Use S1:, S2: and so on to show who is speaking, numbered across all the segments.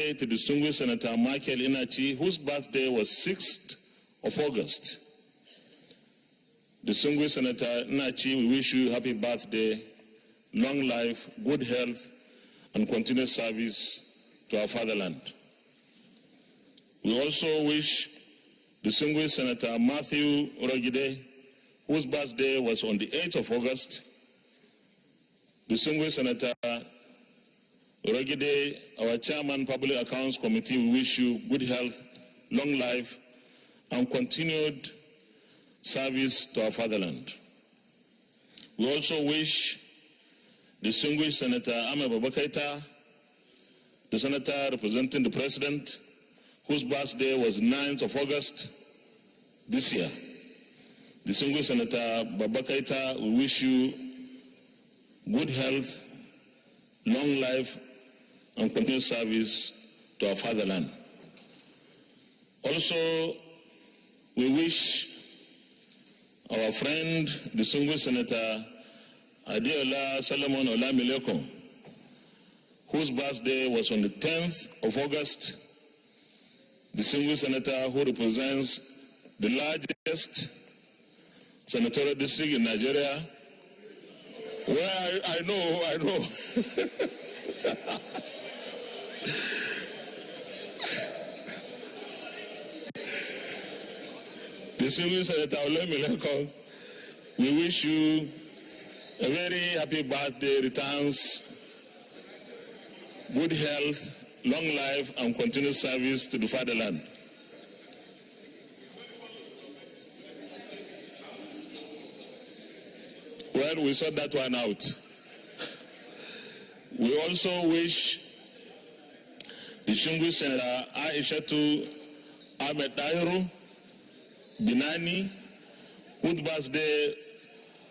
S1: to distinguished Senator Michael Inachi, whose birthday was 6th of August. Distinguished Senator Inachi, we wish you happy birthday, long life, good health, and continued service to our fatherland. We also wish distinguished Senator Matthew Rogide, whose birthday was on the 8th of August. Distinguished Senator Rogide, our Chairman, Public Accounts Committee, we wish you good health, long life, and continued service to our fatherland. We also wish distinguished Senator Ame Babakaita, the senator representing the President, whose birthday was 9th of August this year. Distinguished Senator Babakaita, we wish you good health, long life, and continued service to our fatherland. Also, we wish our friend, distinguished Senator Adeola Solomon Olamileko, whose birthday was on the 10th of August, distinguished senator who represents the largest senatorial district in Nigeria, where I know. Distinguished Senator Olamileko, we wish you a very happy birthday, returns, good health, long life, and continued service to the fatherland. Well, we sort that one out. We also wish distinguished Senator Aishatu Ahmed Dairu Binani, whose birthday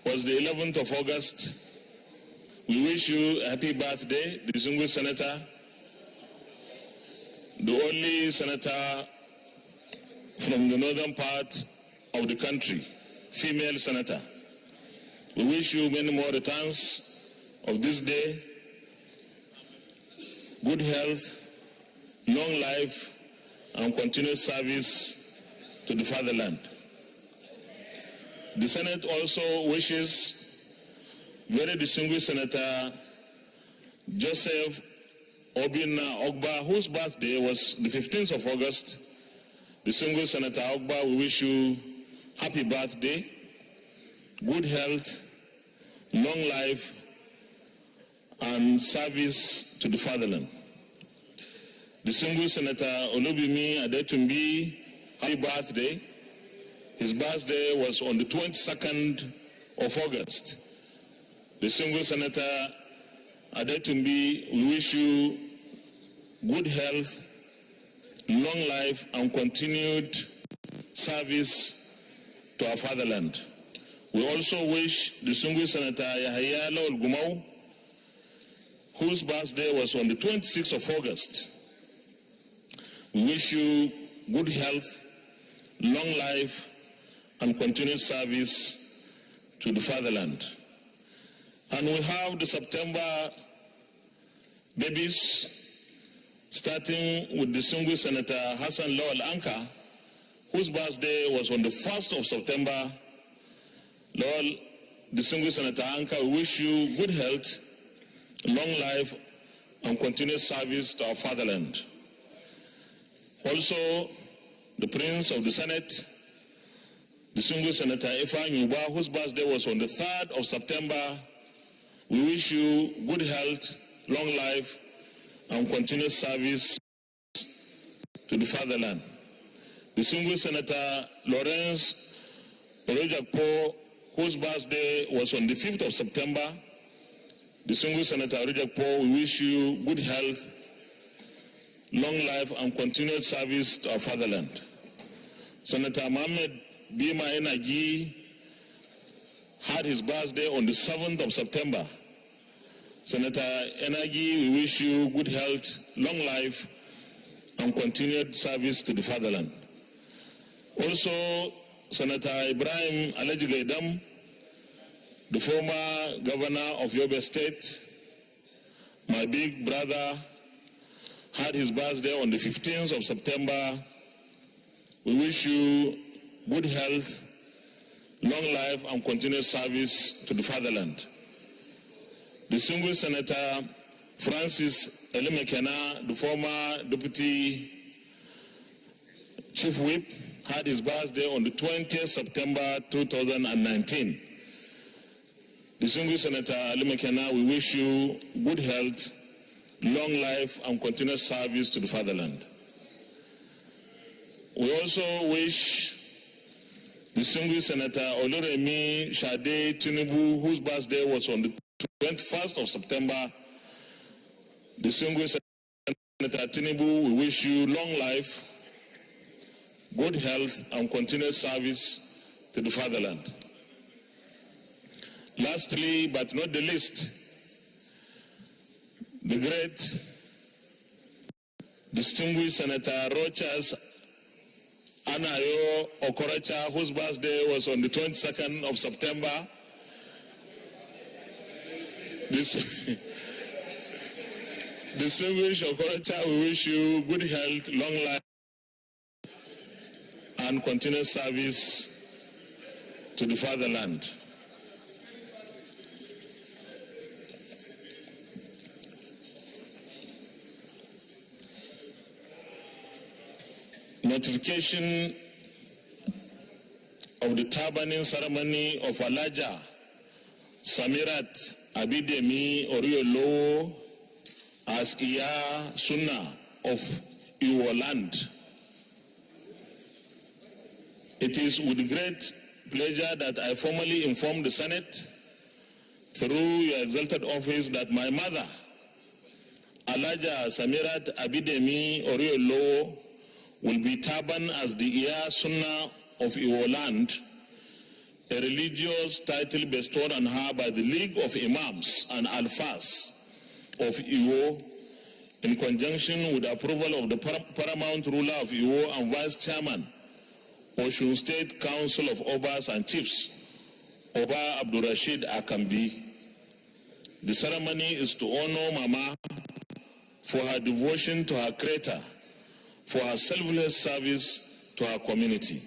S1: was the 11th of August. We wish you a happy birthday, distinguished Senator, the only senator from the northern part of the country, female senator. We wish you many more returns of this day, good health, long life, and continued service to the fatherland. The Senate also wishes very distinguished Senator Joseph Obinna Ogba, whose birthday was the 15th of August. Distinguished Senator Ogba, we wish you happy birthday, good health, long life, and service to the fatherland. Distinguished Senator Olubimi Adetumbi, happy birthday. His birthday was on the 22nd of August. Distinguished Senator Adetumbi, we wish you good health, long life, and continued service to our fatherland. We also wish distinguished Senator Yahaya Lawal Gumau, whose birthday was on the 26th of August. We wish you good health, long life, and continued service to the fatherland. And we have the September babies, starting with distinguished Senator Hassan Lawal Anka, whose birthday was on the 1st of September. Lawal, distinguished Senator Anka, we wish you good health, long life, and continued service to our fatherland. Also, the Prince of the Senate, distinguished Senator Ifeanyi Uba, whose birthday was on the 3rd of September, we wish you good health, long life, and continued service to the fatherland. Distinguished Senator Lawrence Orojakpo, whose birthday was on the 5th of September, distinguished Senator Orojakpo, we wish you good health, long life, and continued service to our fatherland. Senator Mohammed Bima Enagi had his birthday on the 7th of September. Senator Enagi, we wish you good health, long life, and continued service to the fatherland. Also, Senator Ibrahim Alhaji Gaidam, the former governor of Yobe State, my big brother, had his birthday on the 15th of September. We wish you good health, long life, and continued service to the fatherland. Distinguished Senator Francis Elemekena, the former Deputy Chief Whip, had his birthday on the 20th September 2019. Distinguished Senator Elemekena, we wish you good health, long life, and continued service to the fatherland. We also wish distinguished Senator Oluremi Shade Tinubu, whose birthday was on the 21st of September. Distinguished Senator Tinubu, we wish you long life, good health, and continued service to the fatherland. Lastly, but not the least, the great distinguished Senator Rochas Anayo Okoracha, whose birthday was on the 22nd of September. Distinguished Okoracha, we wish you good health, long life, and continued service to the fatherland. Notification of the turbaning ceremony of Alaja Samirat Abidemi Oriolo as Iya Sunna of Iwo land. It is with great pleasure that I formally inform the Senate through your exalted office that my mother, Alaja Samirat Abidemi Oriolo, will be turbaned as the Iya Sunnah of Iwo land, a religious title bestowed on her by the League of Imams and Alfas of Iwo, in conjunction with the approval of the paramount ruler of Iwo and Vice Chairman, Osun State Council of Obas and Chiefs, Oba Abdurrashid Akambi. The ceremony is to honor Mama for her devotion to her Creator, for her selfless service to her community.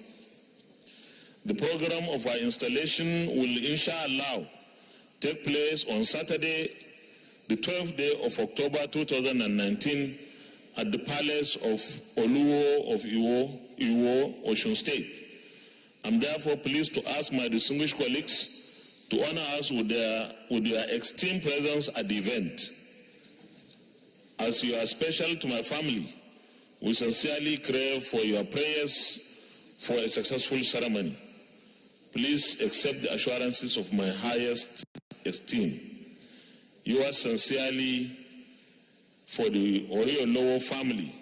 S1: The program of our installation will, inshallah, take place on Saturday, the 12th day of October 2019, at the Palace of Oluwo of Iwo, Osun State. I'm therefore pleased to ask my distinguished colleagues to honor us with their esteemed presence at the event. As you are special to my family, we sincerely crave for your prayers for a successful ceremony. Please accept the assurances of my highest esteem. Yours sincerely, for the Oriolowo family,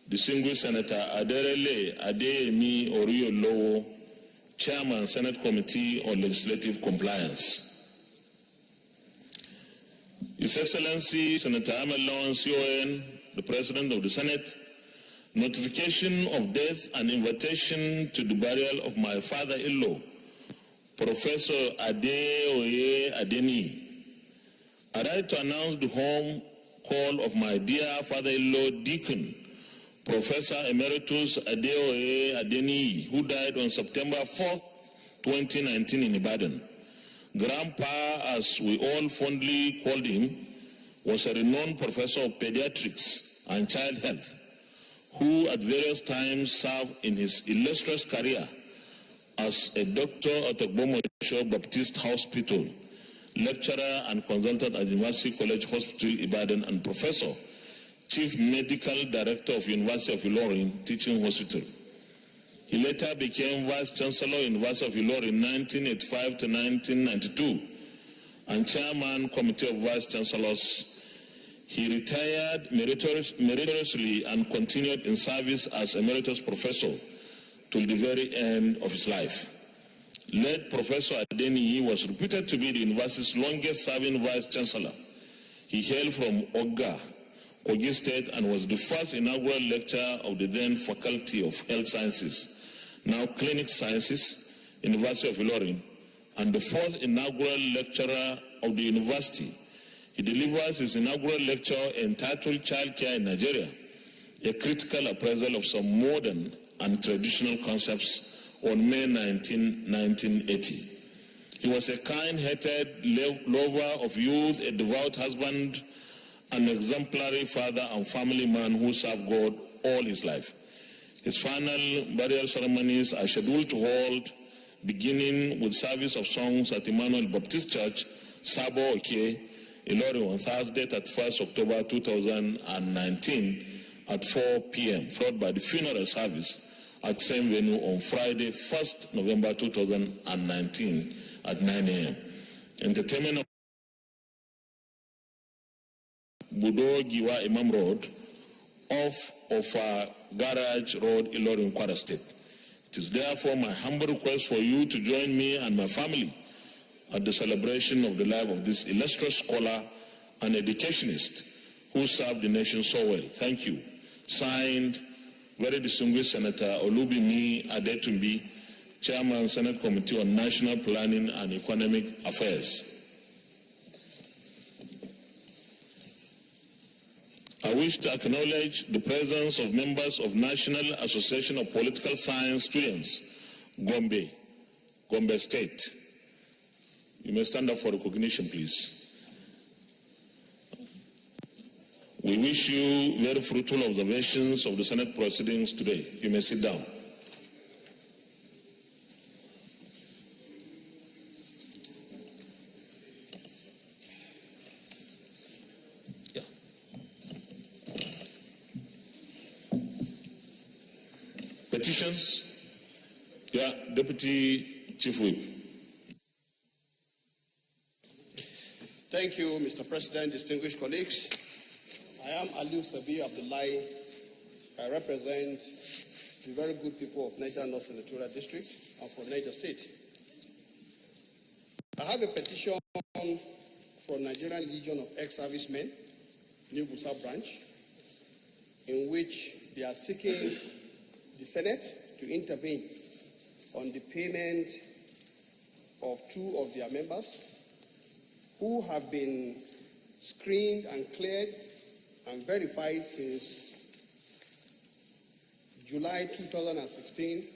S1: distinguished Senator Aderele Adeyemi Oriolowo, Chairman, Senate Committee on Legislative Compliance. His Excellency Senator Amelon CON, the President of the Senate, notification of death and invitation to the burial of my father-in-law, Professor Adeoye Adeni. I write to announce the home call of my dear father-in-law, Deacon, Professor Emeritus Adeoye Adeni, who died on September 4th, 2019 in Ibadan. Grandpa, as we all fondly called him, was a renowned professor of pediatrics and child health, who at various times served in his illustrious career as a doctor at Ogbomosho Baptist Hospital, lecturer and consultant at University College Hospital, Ibadan, and professor, chief medical director of University of Ilorin Teaching Hospital. He later became Vice Chancellor, University of Ilorin 1985 to 1992, and Chairman, Committee of Vice Chancellors. He retired meritoriously and continued in service as Emeritus Professor till the very end of his life. Late Professor Adeni was reputed to be the university's longest-serving Vice Chancellor. He hailed from Oga, Kogi State, and was the first inaugural lecturer of the then Faculty of Health Sciences, now Clinic Sciences, University of Ilorin, and the fourth inaugural lecturer of the university He delivers his inaugural lecture entitled Childcare in Nigeria, a critical appraisal of some modern and traditional concepts on May 19, 1980. He was a kind-hearted lover of youth, a devout husband, an exemplary father and family man who served God all his life. His final burial ceremonies are scheduled to hold beginning with service of songs at Emmanuel Baptist Church, Sabo Oke, Ilorin on Thursday, 31st October 2019 at 4 p.m., followed by the funeral service at same venue on Friday, 1st November 2019 at 9 a.m. Entertainment of Budo Giwa Imam Road, off of Garage Road, Ilorin, Kwara State. It is therefore my humble request for you to join me and my family at the celebration of the life of this illustrious scholar and educationist who served the nation so well. Thank you. Signed, very distinguished Senator Olubimi Adetumbi, Chairman, Senate Committee on National Planning and Economic Affairs. I wish to acknowledge the presence of members of National Association of Political Science Students, Gombe State. You may stand up for recognition, please. We wish you very fruitful observations of the Senate proceedings today. You may sit down. Petitions? Yeah, Deputy Chief Whip.
S2: Thank you, Mr. President, distinguished colleagues. I am Aliu Sabi Abdullahi. I represent the very good people of Niger North Senatorial District and for Niger State. I have a petition from Nigerian Legion of Ex-Servicemen, New Busa branch, in which they are seeking the Senate to intervene on the payment of two of their members who have been screened and cleared and verified since July 2016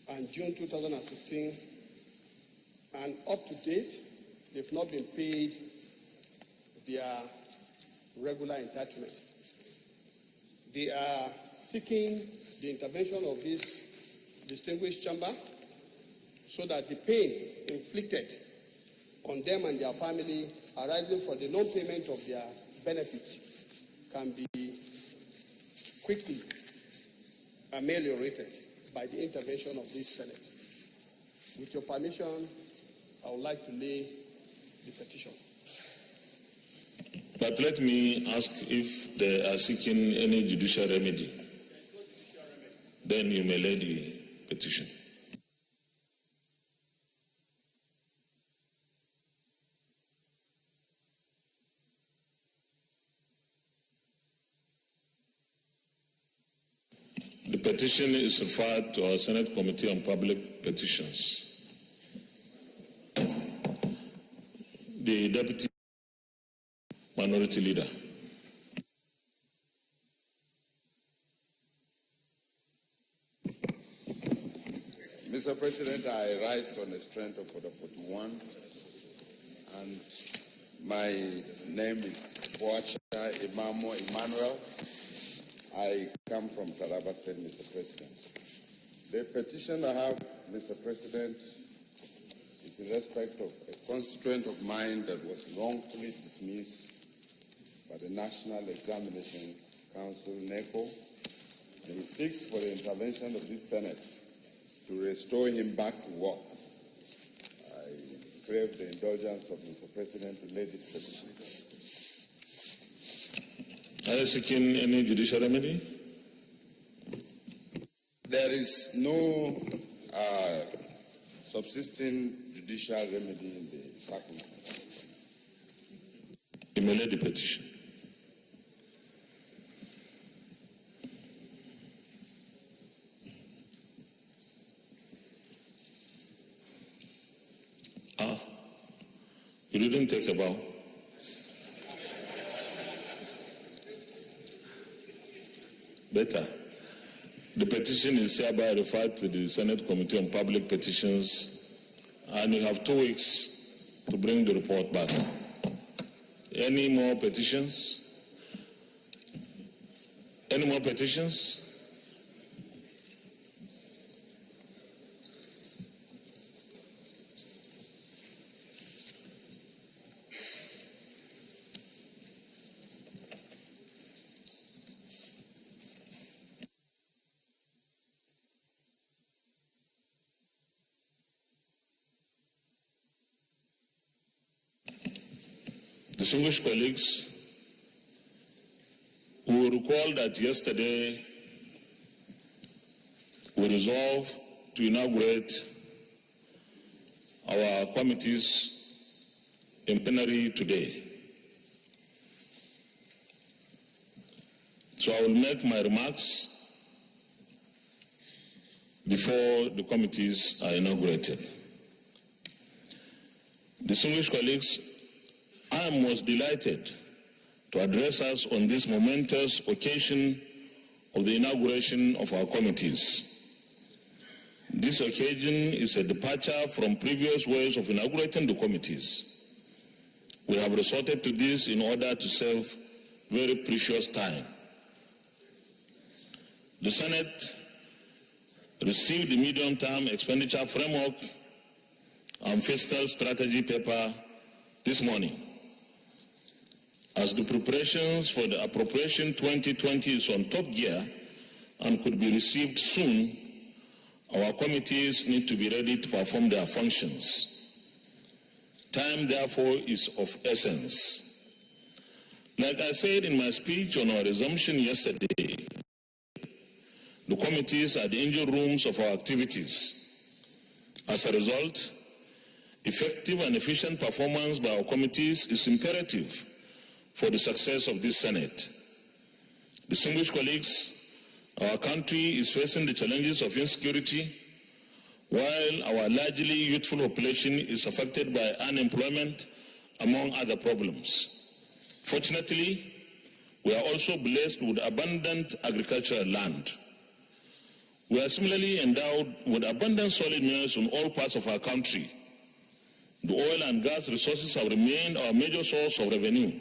S2: and June 2016, and up to date, they've not been paid their regular entitlement. They are seeking the intervention of this distinguished chamber so that the pain inflicted on them and their family arising from the non-payment of their benefits can be quickly ameliorated by the intervention of this Senate. With your permission, I would like to lay the petition.
S1: But let me ask if they are seeking any judicial remedy. Then you may lay the petition. The petition is referred to our Senate Committee on Public Petitions. The Deputy Minority Leader.
S3: Mr. President, I rise on the strength of Order 41, and my name is Boacha Imamo Emmanuel. I come from Taraba State, Mr. President. The petition I have, Mr. President, is in respect of a constituent of mine that was wrongfully dismissed by the National Examination Council, NECO, and he seeks for the intervention of this Senate to restore him back to work. I crave the indulgence of Mr. President to lay this petition.
S1: Are you seeking any judicial remedy?
S3: There is no subsisting judicial remedy in the circumstances.
S1: You may lay the petition. You didn't take a bow. Better. The petition is hereby referred to the Senate Committee on Public Petitions, and you have 2 weeks to bring the report back. Any more petitions? Any more petitions? Distinguished colleagues, we will recall that yesterday we resolved to inaugurate our committees in plenary today. So I will make my remarks before the committees are inaugurated. Distinguished colleagues, I am most delighted to address us on this momentous occasion of the inauguration of our committees. This occasion is a departure from previous ways of inaugurating the committees. We have resorted to this in order to save very precious time. The Senate received the medium-term expenditure framework and fiscal strategy paper this morning. As the preparations for the appropriation 2020 is on top gear and could be received soon, our committees need to be ready to perform their functions. Time, therefore, is of essence. Like I said in my speech on our resumption yesterday, the committees are the engine rooms of our activities. As a result, effective and efficient performance by our committees is imperative for the success of this Senate. Distinguished colleagues, our country is facing the challenges of insecurity, while our largely youthful population is affected by unemployment, among other problems. Fortunately, we are also blessed with abundant agricultural land. We are similarly endowed with abundant solid minerals in all parts of our country. The oil and gas resources have remained our major source of revenue.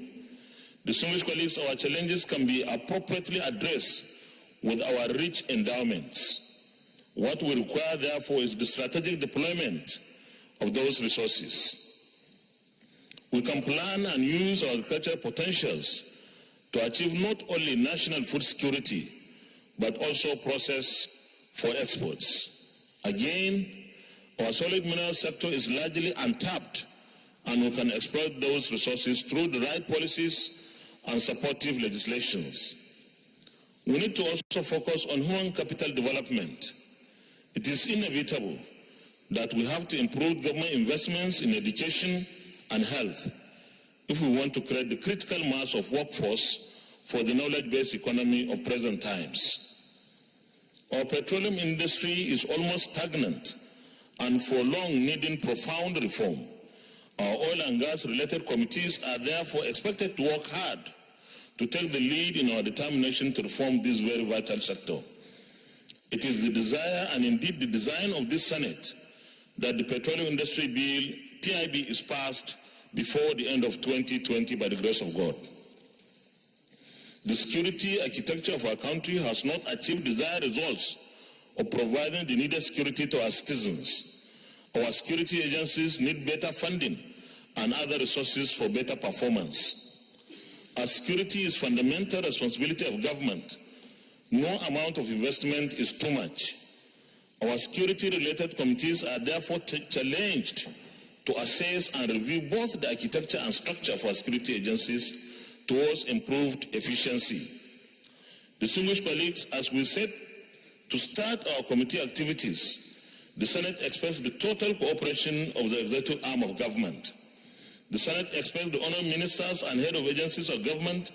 S1: Distinguished colleagues, our challenges can be appropriately addressed with our rich endowments. What we require, therefore, is the strategic deployment of those resources. We can plan and use our agricultural potentials to achieve not only national food security, but also process for exports. Again, our solid mineral sector is largely untapped, and we can exploit those resources through the right policies and supportive legislations. We need to also focus on human capital development. It is inevitable that we have to improve government investments in education and health if we want to create the critical mass of workforce for the knowledge-based economy of present times. Our petroleum industry is almost stagnant and for long needing profound reform. Our oil and gas-related committees are therefore expected to work hard to take the lead in our determination to reform this very vital sector. It is the desire and indeed the design of this Senate that the Petroleum Industry Bill, PIB, is passed before the end of 2020 by the grace of God. The security architecture of our country has not achieved desired results of providing the needed security to our citizens. Our security agencies need better funding and other resources for better performance. As security is fundamental responsibility of government, no amount of investment is too much. Our security-related committees are therefore challenged to assess and review both the architecture and structure of our security agencies towards improved efficiency. Distinguished colleagues, as we said to start our committee activities, the Senate expects the total cooperation of the executive arm of government. The Senate expects the honourable ministers and head of agencies of government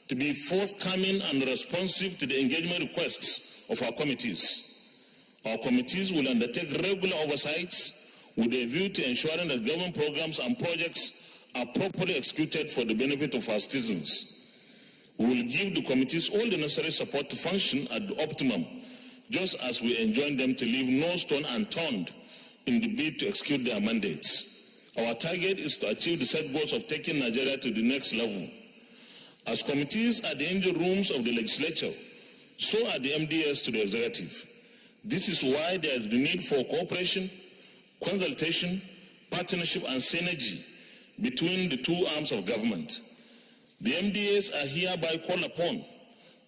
S1: to be forthcoming and responsive to the engagement requests of our committees. Our committees will undertake regular oversights with a view to ensuring that government programs and projects are properly executed for the benefit of our citizens. We will give the committees all the necessary support to function at the optimum, just as we enjoin them to leave no stone unturned in the bid to execute their mandates. Our target is to achieve the set goals of taking Nigeria to the next level. As committees are the engine rooms of the legislature, so are the MDS to the executive. This is why there is the need for cooperation, consultation, partnership, and synergy between the two arms of government. The MDAs are hereby called upon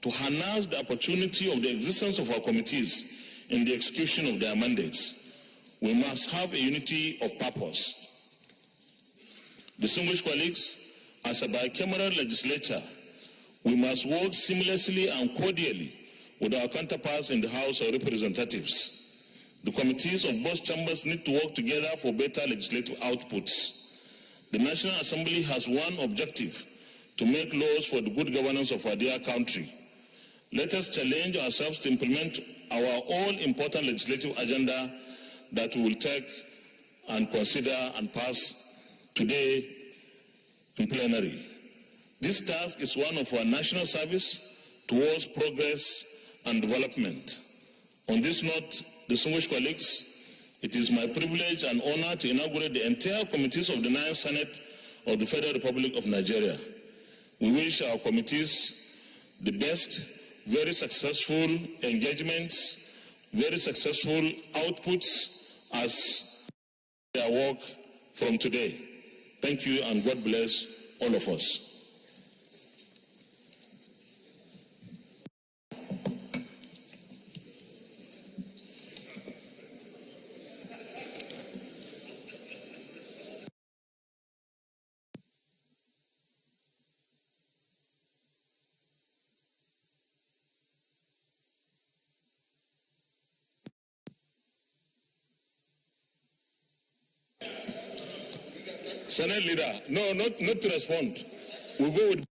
S1: to harness the opportunity of the existence of our committees in the execution of their mandates. We must have a unity of purpose. Distinguished colleagues, as a bicameral legislature, we must work seamlessly and cordially with our counterparts in the House of Representatives. The committees of both chambers need to work together for better legislative outputs. The National Assembly has one objective: to make laws for the good governance of our dear country. Let us challenge ourselves to implement our all-important legislative agenda that we will take and consider and pass today in plenary. This task is one of our national service towards progress and development. On this note, distinguished colleagues, it is my privilege and honor to inaugurate the entire committees of the 9th Senate of the Federal Republic of Nigeria. We wish our committees the best, very successful engagements, very successful outputs as their work from today. Thank you, and God bless all of us. Senate leader, no, not to respond. We'll go with.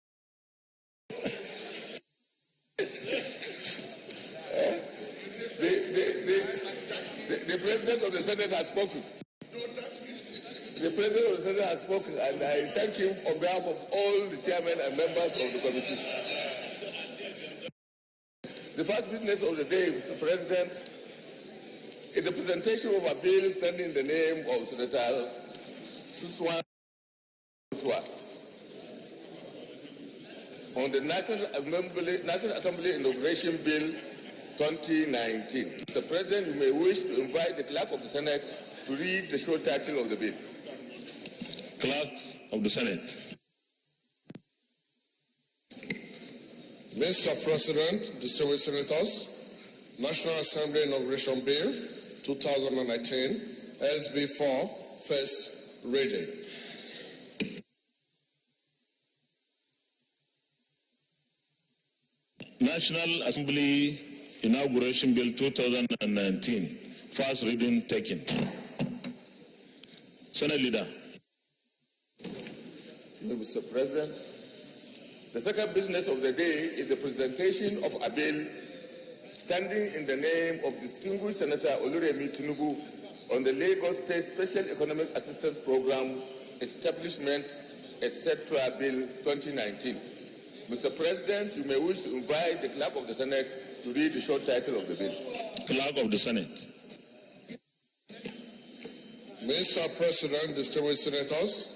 S3: The President of the Senate has spoken. The President of the Senate has spoken, and I thank him on behalf of all the chairmen and members of the committees. The first business of the day, Mr. President, is the presentation of a bill standing in the name of Senator Suswan on the National Assembly Inauguration Bill 2019. Mr. President, you may wish to invite the Clerk of the Senate to read the short title of the bill.
S1: Clerk of the Senate.
S4: Mr. President, distinguished senators, National Assembly Inauguration Bill 2019, SB4, first reading.
S1: National Assembly Inauguration Bill 2019, first reading taken. Senate Leader.
S3: Mr. President, the second business of the day is the presentation of a bill standing in the name of distinguished Senator Oluremi Tinubu on the Lagos State Special Economic Assistance Program Establishment, etc. Bill 2019. Mr. President, you may wish to invite the Clerk of the Senate to read the short title of the bill.
S1: Clerk of the Senate.
S4: Mr. President, distinguished senators,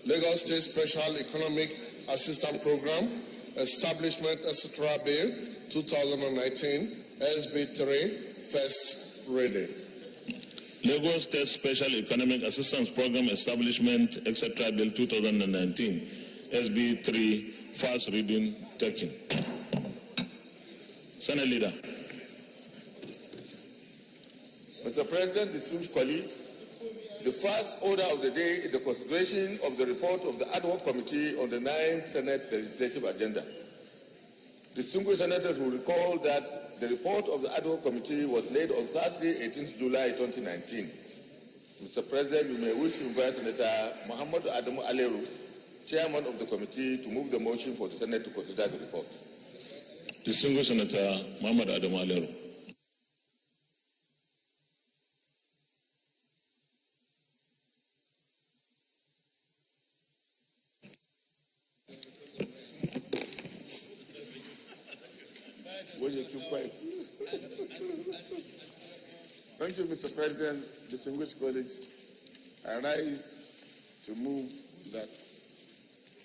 S4: Lagos State Special Economic Assistance Program Establishment, etc. Bill 2019, SB3, first reading.
S1: Lagos State Special Economic Assistance Program Establishment, etc. Bill 2019, SB3, first reading taken. Senate Leader.
S3: Mr. President, distinguished colleagues, the first order of the day is the consideration of the report of the Ad hoc Committee on the 9th Senate Legislative Agenda. Distinguished senators will recall that the report of the Ad hoc Committee was laid on Thursday, 18th July 2019. Mr. President, you may wish to invite Senator Muhammad Adamu Aleru, Chairman of the committee, to move the motion for the Senate to consider the report.
S1: Distinguished Senator Muhammad Adamu Aleru.
S3: right. Thank you, Mr. President. Distinguished colleagues, I rise to move that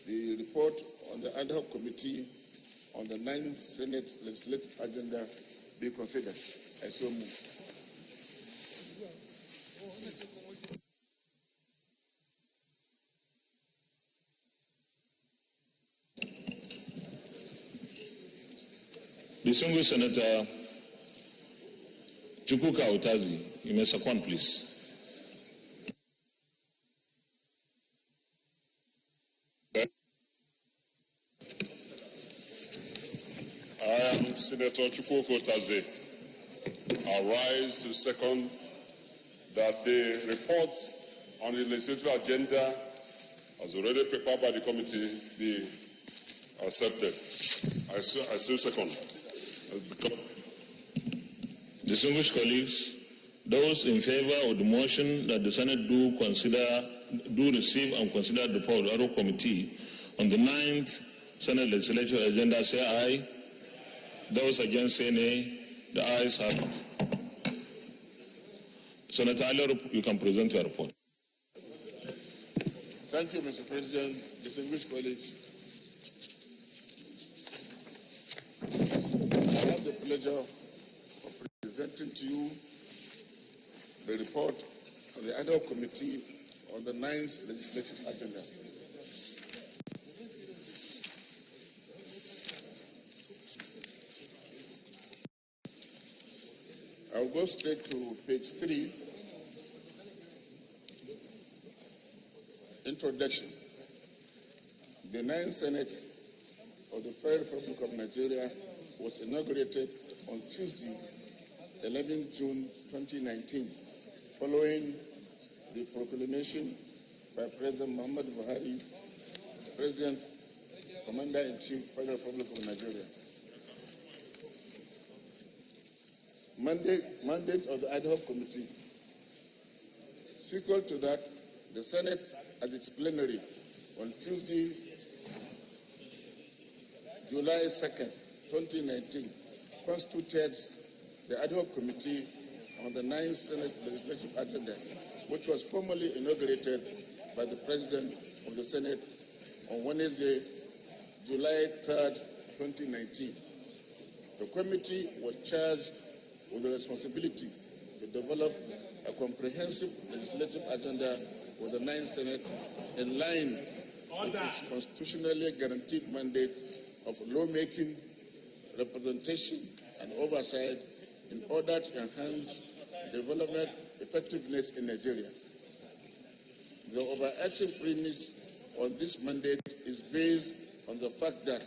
S3: the report on the ad hoc committee on the 9th Senate legislative agenda be considered. I so move.
S1: Distinguished Senator Chukwuka Otazi, you may second, please.
S5: I am Senator Chukwuka Otazi. I rise to second that the report on the legislative agenda, as already prepared by the committee, be accepted. I still second.
S1: Distinguished colleagues, those in favor of the motion that the Senate do receive and consider the report of the ad hoc committee on the 9th Senate legislative agenda say aye. Those against say nay. The ayes have it. Senator Ali, you can present your report.
S3: Thank you, Mr. President. Distinguished colleagues, I have the pleasure of presenting to you the report of the ad hoc committee on the 9th legislative agenda. I'll go straight to page 3. Introduction. The 9th Senate of the Federal Republic of Nigeria was inaugurated on Tuesday, 11 June 2019, following the proclamation by President Muhammad Buhari, President, Commander-in-Chief, Federal Republic of Nigeria. Mandate of the ad hoc committee. Sequel to that, the Senate at its plenary on Tuesday, July 2nd, 2019, constituted the ad hoc committee on the 9th Senate legislative agenda, which was formally inaugurated by the President of the Senate on Wednesday, July 3rd, 2019. The committee was charged with the responsibility to develop a comprehensive legislative agenda for the 9th Senate in line with its constitutionally guaranteed mandate of lawmaking, representation, and oversight in order to enhance development effectiveness in Nigeria. The overarching premise on this mandate is based on the fact that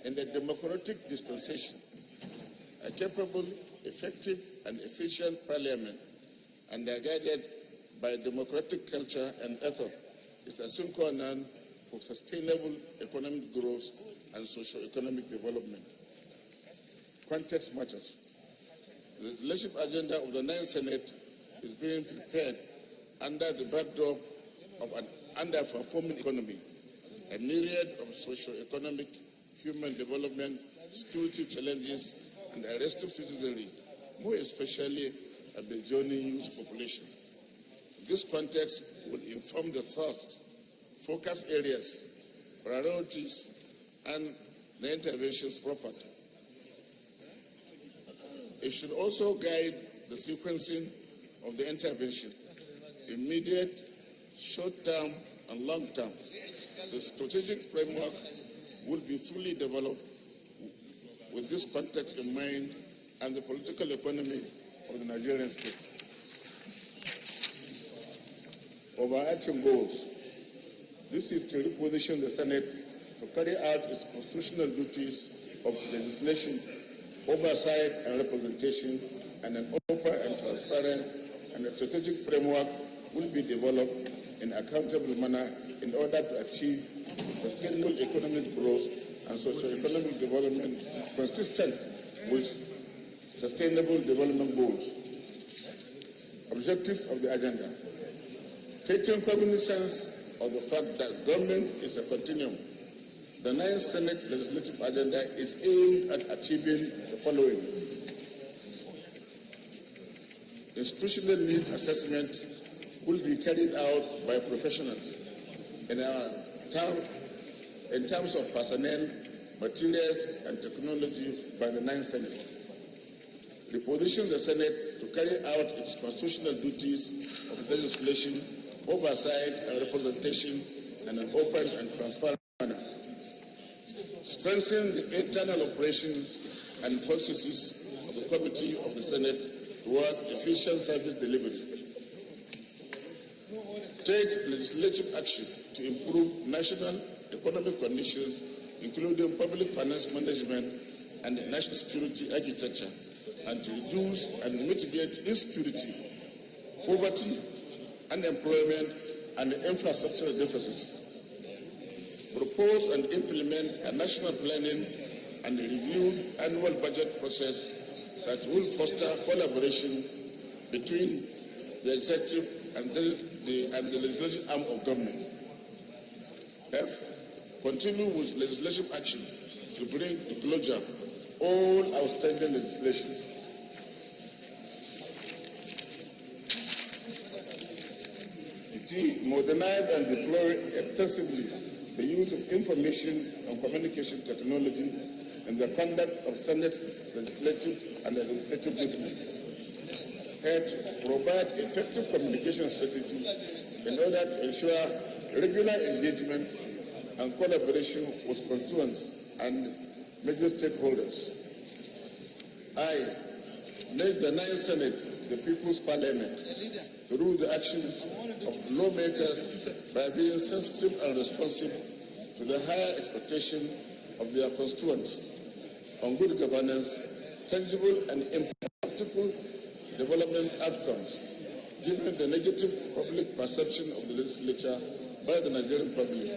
S3: in a democratic dispensation, a capable, effective, and efficient parliament, and are guided by democratic culture and ethos, is a sine qua non for sustainable economic growth and socio-economic development. Context matters. The legislative agenda of the 9th Senate is being prepared under the backdrop of an underperforming economy, a myriad of socio-economic, human development, security challenges, and arrest of citizenry, more especially a burgeoning youth population. This context will inform the thrust, focus areas, priorities, and the interventions proffered. It should also guide the sequencing of the intervention, immediate, short-term, and long-term. The strategic framework will be fully developed with this context in mind and the political economy of the Nigerian state. Overarching goals. This is to reposition the Senate to carry out its constitutional duties of legislation, oversight and representation, and an open and transparent and a strategic framework will be developed in an accountable manner in order to achieve sustainable economic growth and socio-economic development consistent with sustainable development goals. Objectives of the agenda. Taking cognizance of the fact that government is a continuum, the 9th Senate legislative agenda is aimed at achieving the following. institutional needs assessment will be carried out by professionals in terms of personnel, materials, and technology by the 9th Senate. Reposition the Senate to carry out its constitutional duties of legislation, oversight, and representation in an open and transparent manner. Strengthen the internal operations and processes of the Committee of the Senate towards efficient service delivery. Take legislative action to improve national economic conditions, including public finance management and national security architecture, and to reduce and mitigate insecurity, poverty, unemployment, and infrastructure deficit. Propose and implement a national planning and reviewed annual budget process that will foster collaboration between the executive and the legislative arm of government. F. Continue with legislative action to bring to closure all outstanding legislations. G. Modernize and deploy extensively the use of information and communication technology in the conduct of Senate legislative and legislative business. H. Provide effective communication strategy in order to ensure regular engagement and collaboration with constituents and major stakeholders. I. Make the 9th Senate the People's Parliament through the actions of lawmakers by being sensitive and responsive to the higher expectation of their constituents on good governance, tangible and impactful development outcomes, given the negative public perception of the legislature by the Nigerian public.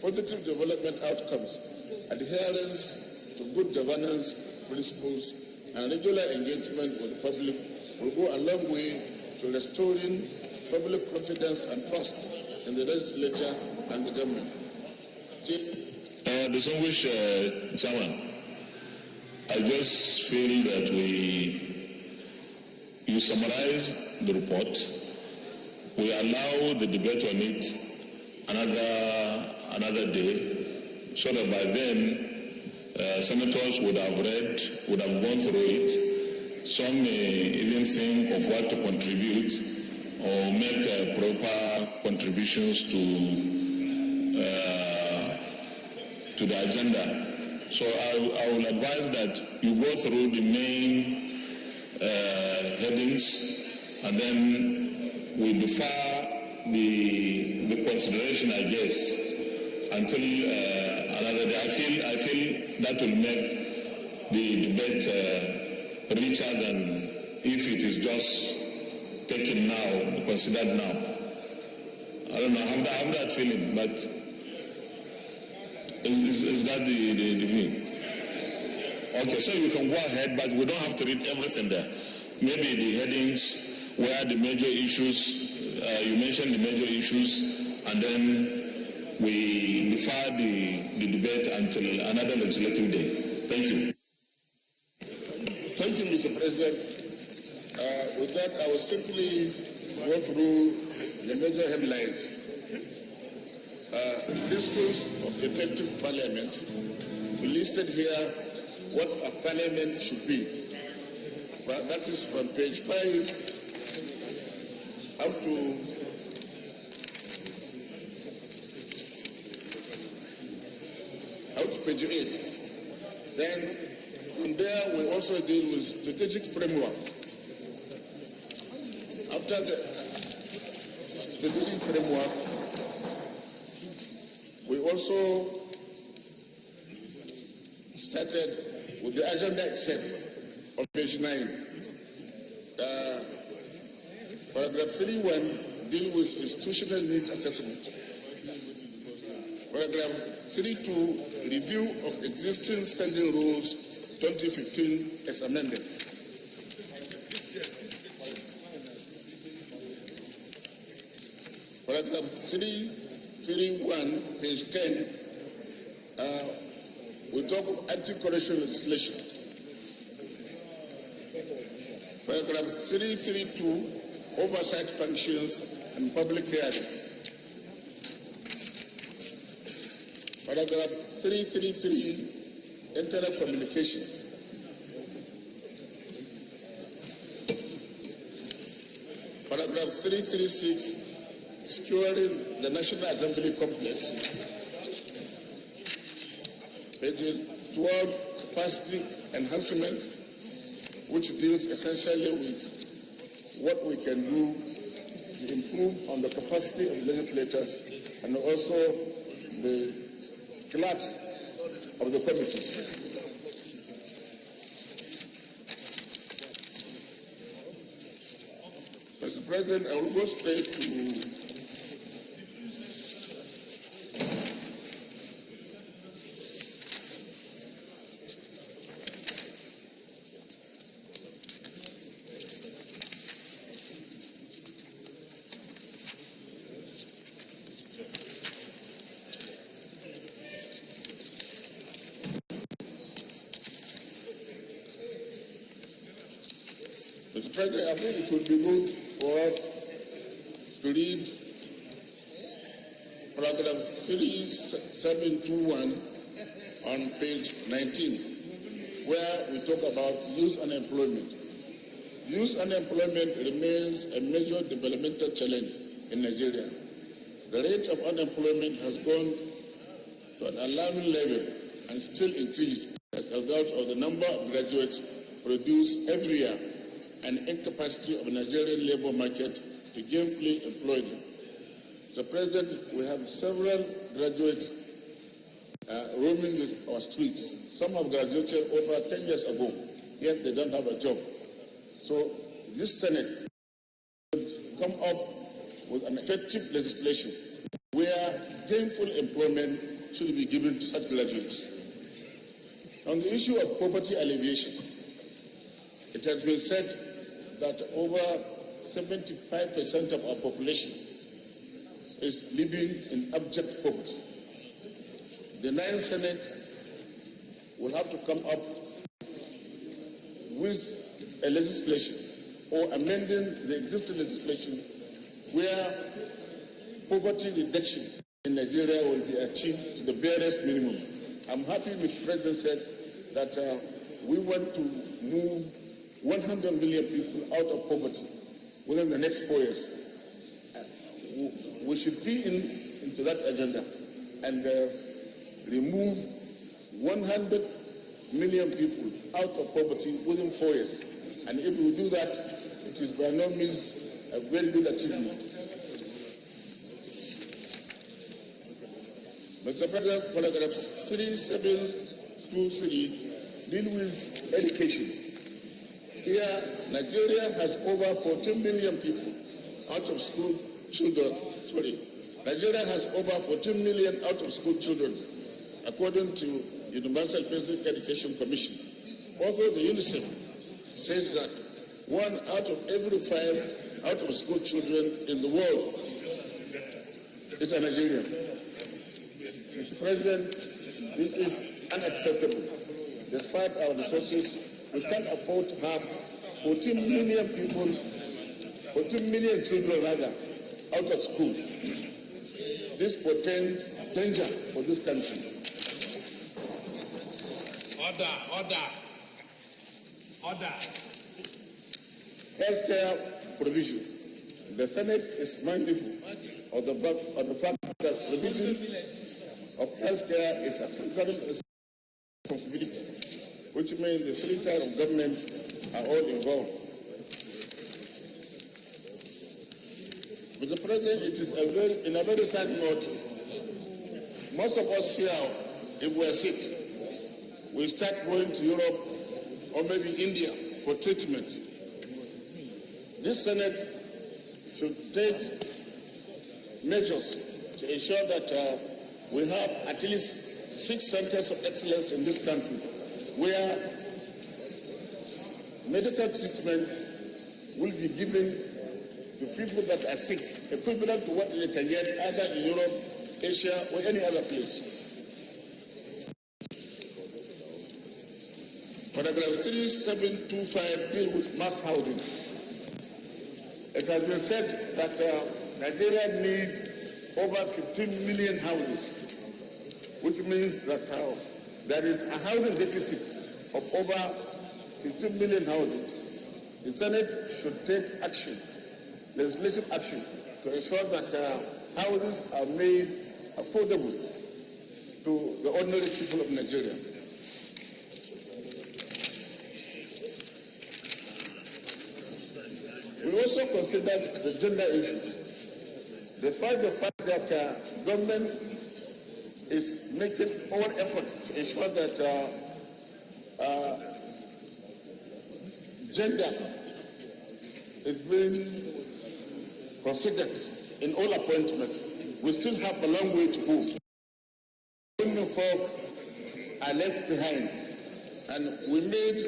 S3: Positive development outcomes, adherence to good governance principles, and regular engagement with the public will go a long way to restoring public confidence and trust in the legislature and the government.
S1: Distinguished Chairman, I just feel that you summarize the report. We allow the debate on it another day, so that by then senators would have gone through it. Some may even think of what to contribute or make proper contributions to the agenda. So I will advise that you go through the main headings, and then we defer the consideration, I guess, until another day. I feel that will make the debate richer than if it is just taken now, considered now. I don't know, I have that feeling, but is that the view? Okay, so you can go ahead, but we don't have to read everything there. Maybe the headings where the major issues, you mentioned the major issues, and then we defer the debate until another legislative day. Thank you.
S3: Thank you, Mr. President. With that, I will simply go through the major headlines. Principles of effective parliament. We listed here what a parliament should be. That is from page 5 up to page 8. Then from there we also deal with strategic framework. After the strategic framework, we also started with the agenda itself on page 9. Paragraph 3.1 deals with institutional needs assessment. Paragraph 3.2, review of existing standing rules 2015 as amended. Paragraph 3.1, page 10, we talk of anti-corruption legislation. Paragraph 332, oversight functions and public hearing. Paragraph 333, internet communications. Paragraph 336, securing the National Assembly complex. Page 12, capacity enhancement, which deals essentially with what we can do to improve on the capacity of legislators and also the clerks of the committees. Mr. President, I will go straight to Mr. President, I think it would be good for us to read paragraph 3721 on page 19, where we talk about youth unemployment. Youth unemployment remains a major developmental challenge in Nigeria. The rate of unemployment has gone to an alarming level and still increased as a result of the number of graduates produced every year and incapacity of the Nigerian labor market to gainfully employ them. Mr. President, we have several graduates roaming our streets. Some have graduated over 10 years ago, yet they don't have a job. So this Senate should come up with an effective legislation where gainful employment should be given to such graduates. On the issue of poverty alleviation, it has been said that over 75% of our population is living in abject poverty. The Ninth Senate will have to come up with a legislation or amending the existing legislation where poverty reduction in Nigeria will be achieved to the barest minimum. I'm happy Mr. President said that we want to move 100 million people out of poverty within the next 4 years. We should key into that agenda and remove 100 million people out of poverty within 4 years. And if we do that, it is by no means a very good achievement. Mr. President, paragraph 3723 deal with education. Here, Nigeria has over 14 million people out of school children. Nigeria has over 14 million out of school children, according to Universal Basic Education Commission. Although the UNICEF says that 1 out of every 5 out of school children in the world is a Nigerian. Mr. President, this is unacceptable. Despite our resources, we can't afford to have 14 million people, 14 million children rather, out of school. This portends danger for this country. Order. Healthcare provision. The Senate is mindful of the fact that provision of healthcare is a concurrent responsibility, which means the 3 tiers of government are all involved. Mr. President, it is in a very sad note. Most of us here, if we are sick, we start going to Europe or maybe India for treatment. This Senate should take measures to ensure that we have at least 6 centers of excellence in this country where medical treatment will be given to people that are sick, equivalent to what they can get either in Europe, Asia, or any other place. Paragraph 3725 deals with mass housing. It has been said that Nigeria needs over 15 million houses, which means that there is a housing deficit of over 15 million houses. The Senate should take action, legislative action, to ensure that houses are made affordable to the ordinary people of Nigeria. We also considered the gender issue. Despite the fact that government is making all effort to ensure that gender is being considered in all appointments, we still have a long way to go. Women folk are left behind, and we made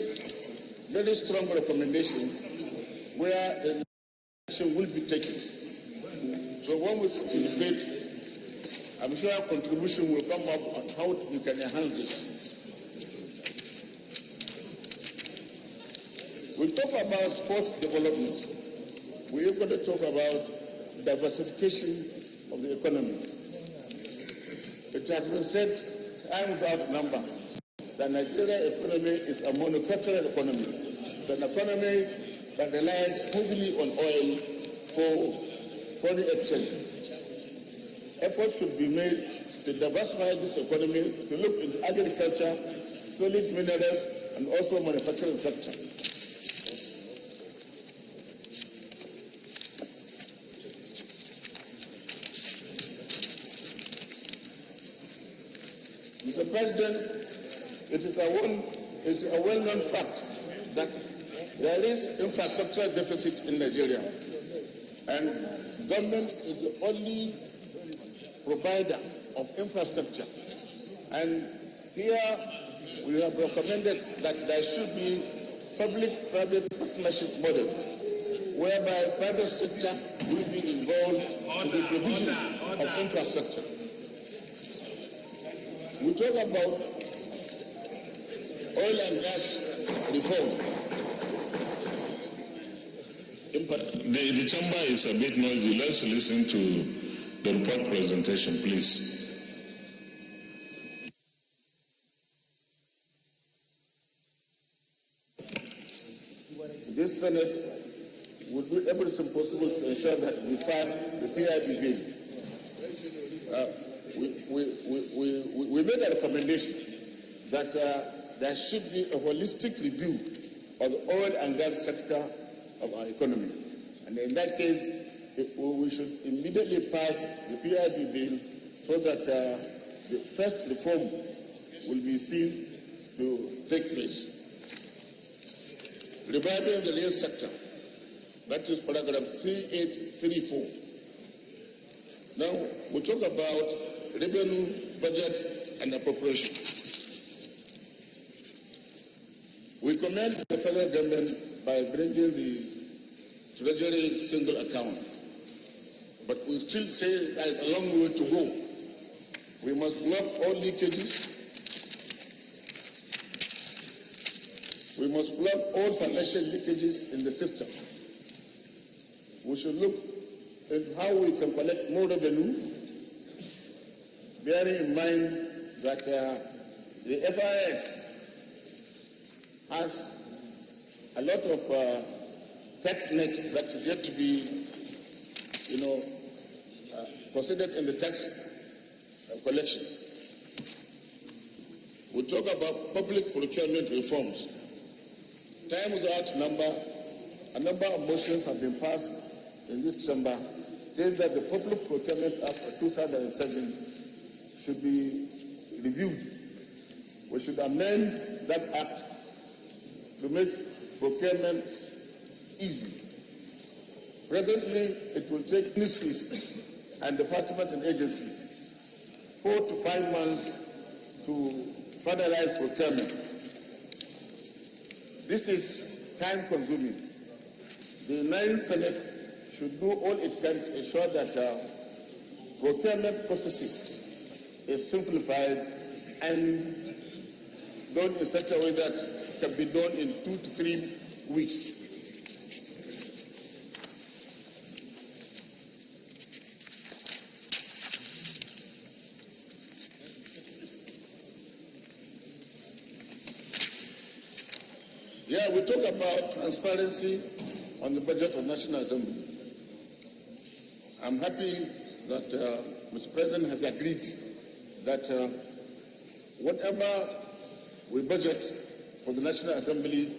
S3: very strong recommendation where the action will be taken. So when we debate, I'm sure our contribution will come up on how we can enhance this. We talk about sports development. We are going to talk about diversification of the economy. It has been said, time without number, that Nigerian economy is a monocultural economy, an economy that relies heavily on oil for foreign exchange. Efforts should be made to diversify this economy, to look into agriculture, solid minerals, and also manufacturing sector. Mr. President, it is a well-known fact that there is infrastructure deficit in Nigeria, and government is the only provider of infrastructure. And here we have recommended that there should be public-private partnership model, whereby private sector will be involved in the provision of infrastructure. We talk about oil and gas reform.
S1: The chamber is a bit noisy. Let's listen to the report presentation, please.
S3: This Senate will do everything possible to ensure that we pass the PIB bill. We made a recommendation that there should be a holistic review of the oil and gas sector of our economy. And in that case, we should immediately pass the PIB bill so that the first reform will be seen to take place. Reviving the rail sector, that is paragraph 3834. Now, we talk about revenue, budget, and appropriation. We commend the federal government by bringing the Treasury single account. But we still say there is a long way to go. We must block all leakages. We must block all financial leakages in the system. We should look at how we can collect more revenue, bearing in mind that the FIS has a lot of tax net that is yet to be, considered in the tax collection. We talk about public procurement reforms. Time without number, a number of motions have been passed in this chamber saying that the Public Procurement Act of 2007 should be reviewed. We should amend that act to make procurement easy. Presently, it will take ministries and departments and agencies 4 to 5 months to finalize procurement. This is time-consuming. The 9th Senate should do all it can to ensure that procurement processes is simplified and done in such a way that can be done in 2 to 3 weeks. Yeah, we talk about transparency on the budget of National Assembly. I'm happy that Mr. President has agreed that whatever we budget for the National Assembly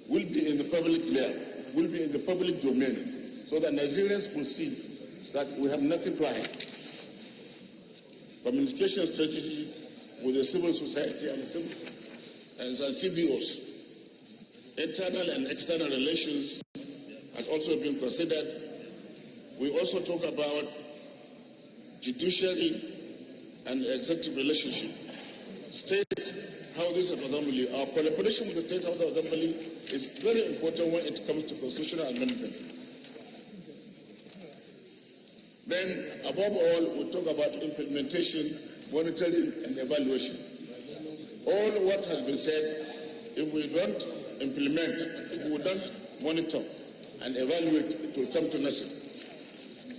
S3: will be in the public layer, will be in the public domain, so that Nigerians will see that we have nothing to hide. Communication strategy with the civil society and CBOs. Internal and external relations has also been considered. We also talk about judiciary and executive relationship. State houses of assembly. Our collaboration with the State House of Assembly is very important when it comes to constitutional amendment. Then, above all, we talk about implementation, monitoring, and evaluation. All what has been said, if we don't implement, if we don't monitor and evaluate, it will come to nothing.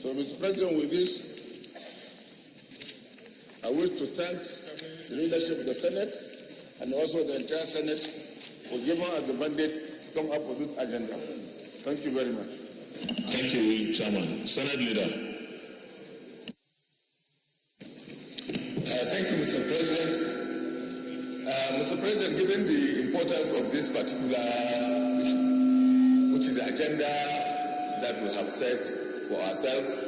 S3: So, Mr. President, with this, I wish to thank the leadership of the Senate and also the entire Senate for giving us the mandate to come up with this agenda. Thank you very much.
S1: Thank you, Chairman. Senate Leader.
S6: Thank you, Mr. President. Mr. President, given the importance of this particular issue, which is the agenda that we have set for ourselves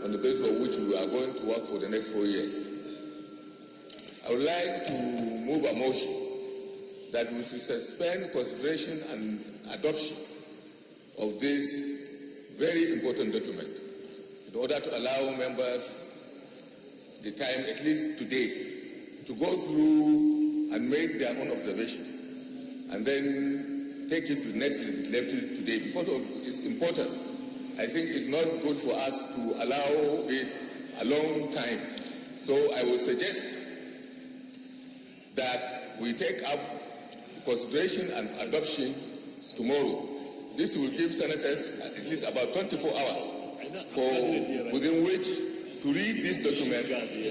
S6: on the basis of which we are going to work for the next 4 years, I would like to move a motion that we should suspend consideration and adoption of this very important document in order to allow members the time, at least today, to go through and make their own observations and then take it to the next legislature today. Because of its importance, I think it's not good for us to allow it a long time. So I would suggest that we take up consideration and adoption tomorrow. This will give senators at least about 24 hours within which to read this document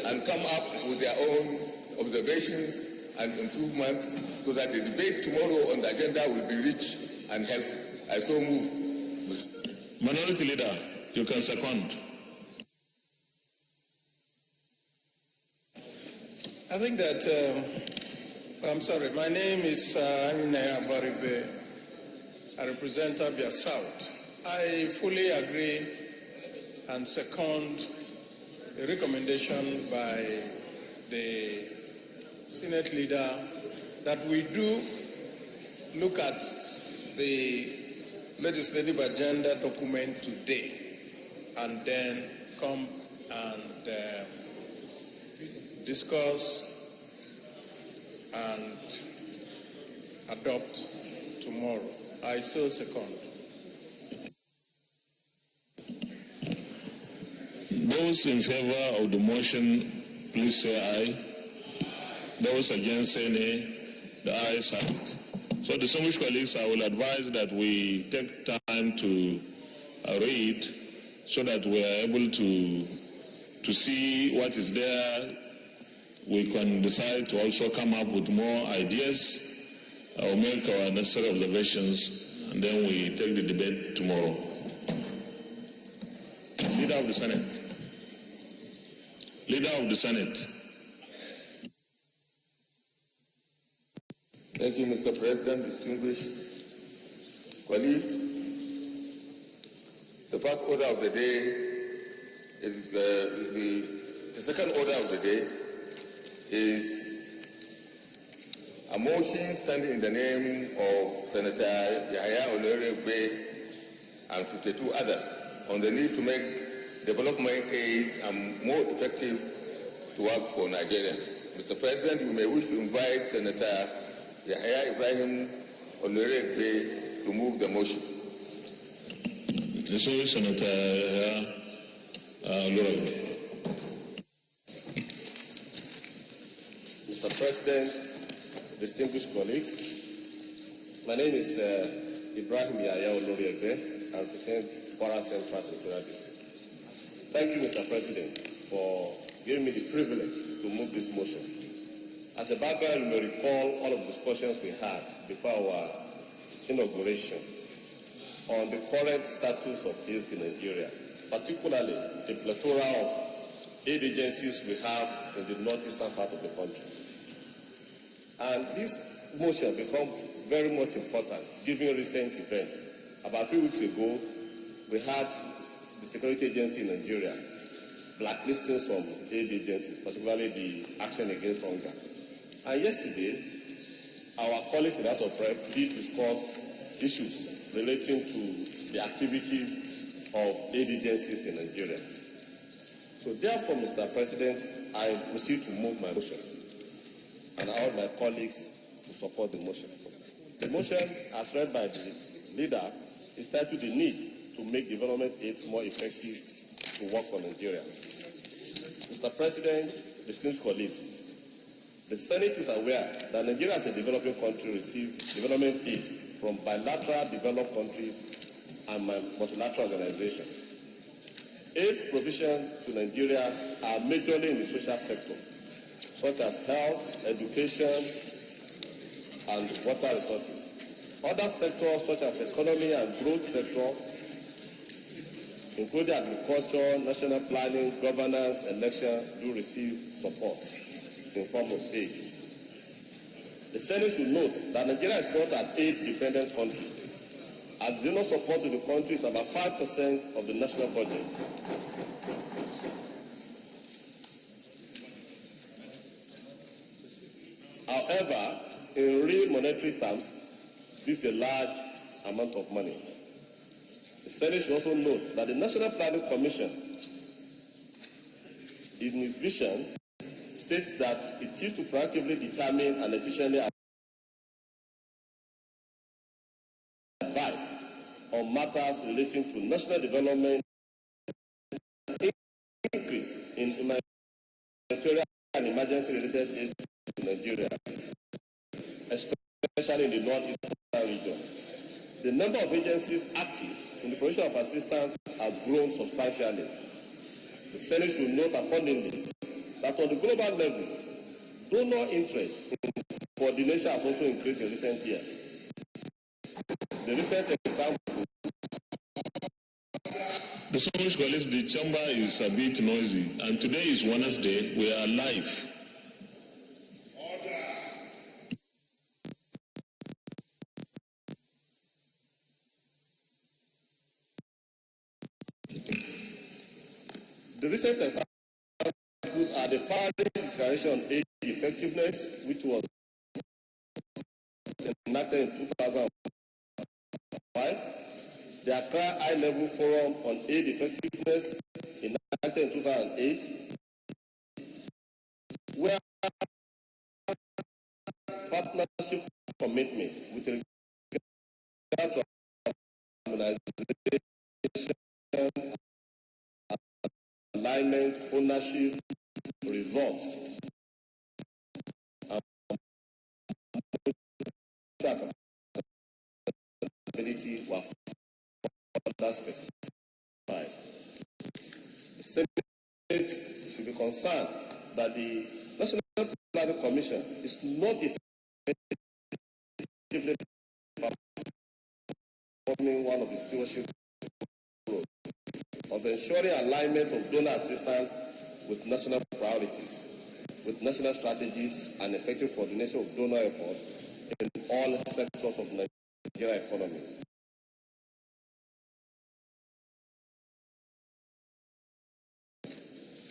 S6: and come up with their own observations and improvements so that the debate tomorrow on the agenda will be rich and helpful. I so move.
S1: Minority Leader, you can second.
S7: I think that, I'm sorry, my name is Anina Baribe. I represent Abia South. I fully agree and second the recommendation by the Senate Leader that we do look at the legislative agenda document today and then come and discuss and adopt tomorrow. I so second.
S1: Those in favor of the motion, please say aye. Those against say nay. The ayes have it. So, distinguished colleagues, I will advise that we take time to read so that we are able to see what is there. We can decide to also come up with more ideas or make our necessary observations, and then we take the debate tomorrow. Leader of the Senate. Leader of the Senate.
S6: Thank you, Mr. President, distinguished colleagues. The first order of the day is the second order of the day is a motion standing in the name of Senator Yahya Oloregbe and 52 others on the need to make development aid more effective to work for Nigerians. Mr. President, you may wish to invite Senator Yahya Ibrahim Oloregbe to move the motion.
S1: This is Senator Yahya Oloregbe.
S8: Mr. President, distinguished colleagues, My name is Ibrahim Yaya Oloriegbe. I represent Kwara Central Senatorial District. Thank you, Mr. President, for giving me the privilege to move this motion. As a background, you may recall all of the discussions we had before our inauguration on the current status of AIDS in Nigeria, particularly the plethora of aid agencies we have in the northeastern part of the country. And this motion becomes very much important given recent events. About 3 weeks ago, we had the security agency in Nigeria blacklisting some aid agencies, particularly the Action Against Hunger. And yesterday, our colleagues in the House of Rep did discuss issues relating to the activities of aid agencies in Nigeria. So therefore, Mr. President, I proceed to move my motion, and I urge my colleagues to support the motion. The motion, as read by the leader, is titled "The Need to Make Development Aid More Effective to Work for Nigeria." Mr. President, distinguished colleagues, the Senate is aware that Nigeria as a developing country receives development aid from bilateral developed countries and multilateral organizations. Aid provisions to Nigeria are majorly in the social sector, such as health, education, and water resources. Other sectors, such as economy and growth sector, including agriculture, national planning, governance, election, do receive support in form of aid. The Senate should note that Nigeria is not an aid-dependent country, as donor support to the country is about 5% of the national budget. However, in real monetary terms, this is a large amount of money. The Senate should also note that the National Planning Commission, in its vision, states that it is to proactively determine and efficiently advise on matters relating to national development, increase in humanitarian and emergency-related aid to Nigeria, especially in the northeastern region. The number of agencies active in the provision of assistance has grown substantially. The Senate should note accordingly that on the global level, donor interest in coordination has also increased in recent years. The recent example.
S1: Distinguished colleagues, the chamber is a bit noisy, and today is Wednesday. We are live.
S8: The recent examples are the Paris Declaration on Aid Effectiveness, which was enacted in 2005, the Accra High-Level Forum on Aid Effectiveness, enacted in 2008, where partnership commitment with regard to harmonization, alignment, ownership, results, and accountability were further specified. The Senate should be concerned that the National Planning Commission is not effectively performing one of the stewardship roles of ensuring alignment of donor assistance with national priorities, with national strategies, and effective coordination of donor efforts in all sectors of the Nigerian economy.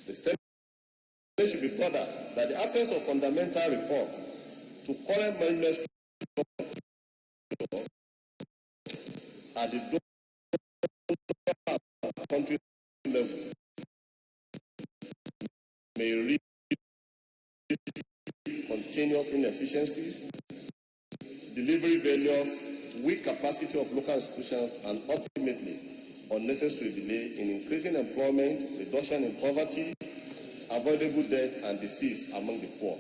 S8: The Senate should be bothered that the absence of fundamental reforms to current management at the country level may lead to continuous inefficiency, delivery failures, weak capacity of local institutions, and ultimately unnecessary delay in increasing employment, reduction in poverty, avoidable death, and disease among the poor.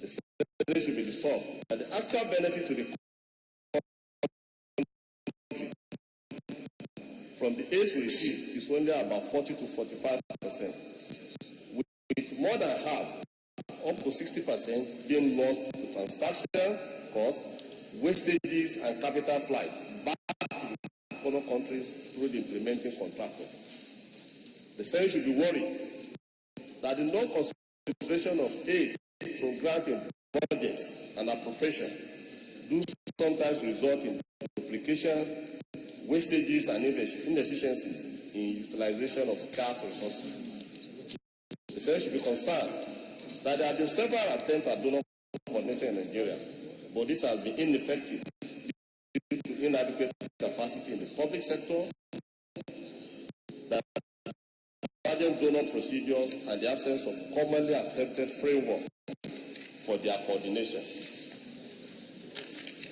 S8: The Senate should be disturbed that the actual benefit to the from the aids we receive is only about 40 to 45%, with more than half, up to 60%, being lost to transaction costs, wastages, and capital flight back to other countries through the implementing contractors. The Senate should be worried that the non-consideration of aid from granting budgets and appropriation do sometimes result in duplication, wastages, and inefficiencies in utilization of scarce resources. The Senate should be concerned that there have been several attempts at donor coordination in Nigeria, but this has been ineffective due to inadequate capacity in the public sector, the largest donor procedures, and the absence of commonly accepted framework for their coordination.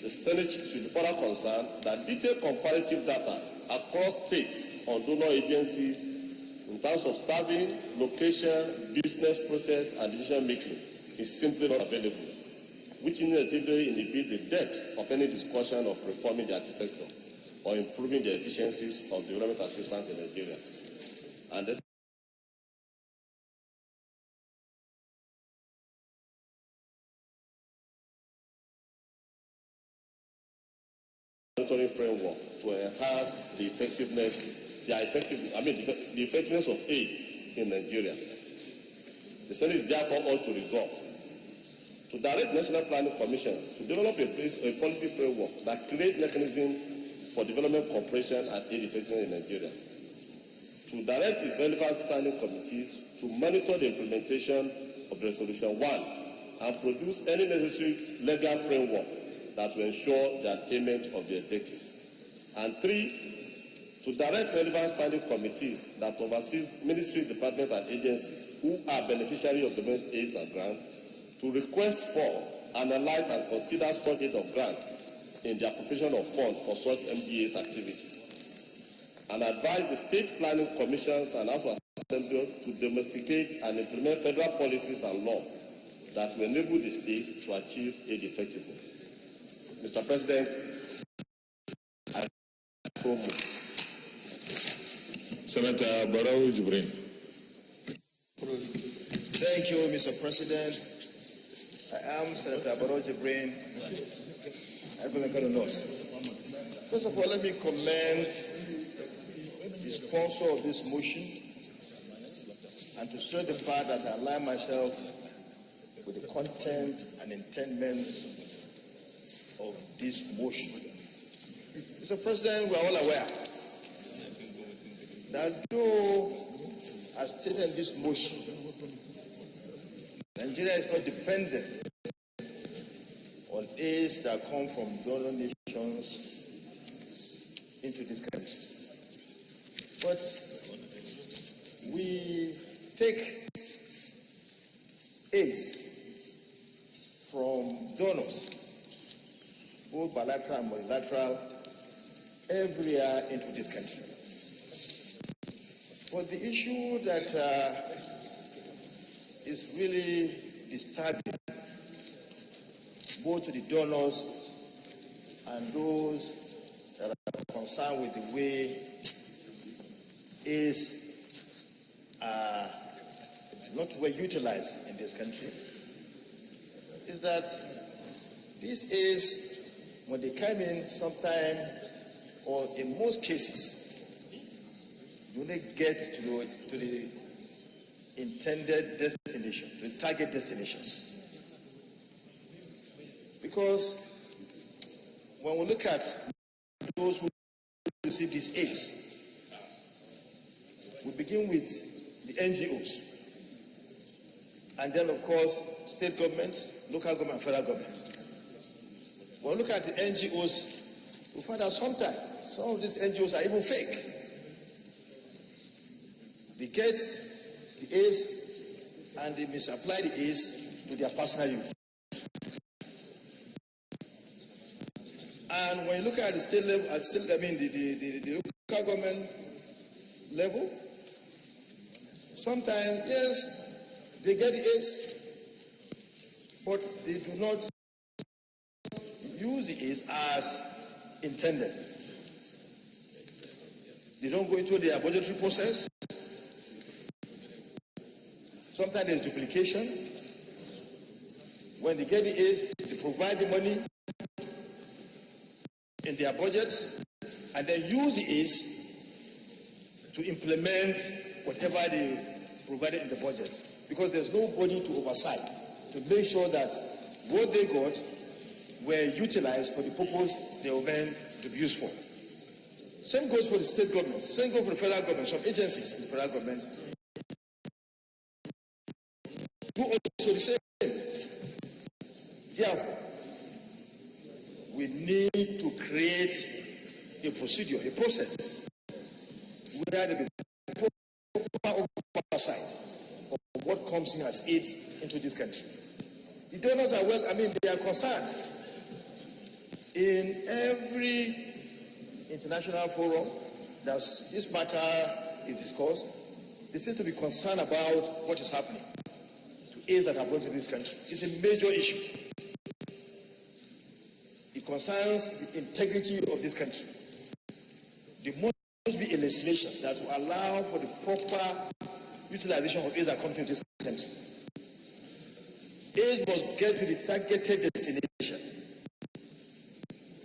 S8: The Senate should be further concerned that detailed comparative data across states on donor agencies in terms of staffing, location, business process, and decision making is simply not available, which inevitably inhibits the depth of any discussion of reforming the architecture or improving the efficiencies of development assistance in Nigeria. And this monitoring framework to enhance the effectiveness of aid in Nigeria. The Senate is therefore ought to resolve to direct the National Planning Commission to develop a policy framework that creates mechanisms for development cooperation and aid effectiveness in Nigeria, to direct its relevant standing committees to monitor the implementation of Resolution 1 and produce any necessary legal framework that will ensure the attainment of the objective. And 3, to direct relevant standing committees that oversee ministry, departments, and agencies who are beneficiaries of development aids and grants to request for, analyze, and consider such aid of grant in the appropriation of funds for such MDA's activities, and advise the state planning commissions and House of Assembly to domesticate and implement federal policies and law that will enable the state to achieve aid effectiveness. Mr. President, I so move.
S1: Senator Barrow Jibrin.
S9: Thank you, Mr. President. I am Senator Barrow Jibrin. I believe I got a note. First of all, let me commend the sponsor of this motion and to stress the fact that I align myself with the content and intendment of this motion. Mr. President, we are all aware that though, as stated in this motion, Nigeria is not dependent on aids that come from donor nations into this country. But we take aids from donors, both bilateral and multilateral, every year into this country. But the issue that is really disturbing both to the donors and those that are concerned with the way aids are not well utilized in this country is that these aids, when they come in sometime, or in most cases, you only get to the intended destination, the target destinations. Because when we look at those who receive these aids, we begin with the NGOs, and then, of course, state governments, local government, federal government. When we look at the NGOs, we find out sometimes some of these NGOs are even fake. They get the aids and they misapply the aids to their personal use. And when you look at the state level, the local government level, sometimes, yes, they get the aids, but they do not use the aids as intended. They don't go into their budgetary process. Sometimes there's duplication. When they get the aid, they provide the money in their budget and then use the aids to implement whatever they provided in the budget. Because there's nobody to oversight to make sure that what they got were utilized for the purpose they were meant to be used for. Same goes for the state government. Same goes for the federal government. Some agencies in the federal government do also the same. Therefore, we need to create a procedure, a process, where there be proper oversight of what comes in as aid into this country. The donors are they are concerned. In every international forum that this matter is discussed, they seem to be concerned about what is happening to aids that are brought to this country. It's a major issue. It concerns the integrity of this country. There must be a legislation that will allow for the proper utilization of aids that come to this country. Aids must get to the targeted destination.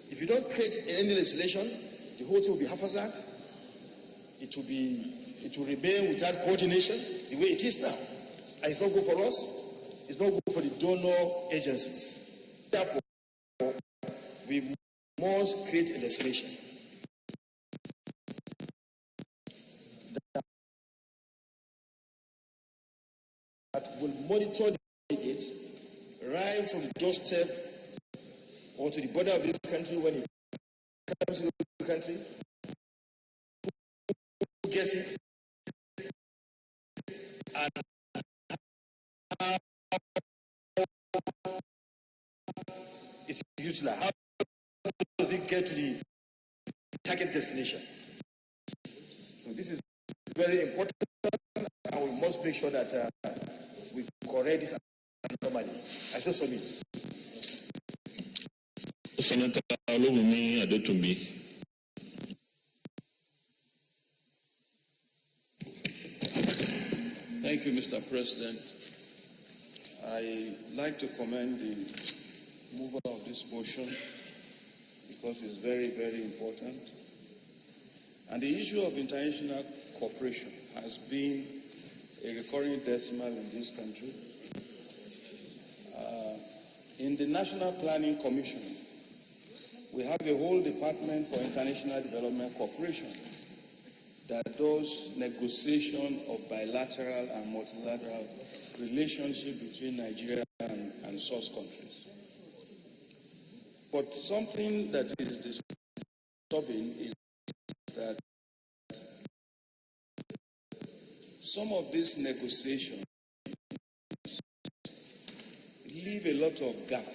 S9: If you don't create any legislation, the whole thing will be haphazard. It will remain without coordination the way it is now. And it's not good for us. It's not good for the donor agencies. Therefore, we must create a legislation that will monitor the aids right from the doorstep or to the border of this country when it comes to the country. Who gets it? And how it's useless. How does it get to the target destination? So this is very important, and we must make sure that we correct this anomaly. I shall submit.
S1: Senator Olubunmi Adetunbi.
S10: Thank you, Mr. President. I like to commend the mover of this motion because it's very, very important. And the issue of international cooperation has been a recurring decimal in this country. In the National Planning Commission, we have a whole department for international development cooperation that does negotiation of bilateral and multilateral relationship between Nigeria and source countries. But something that is disturbing is that some of these negotiations leave a lot of gap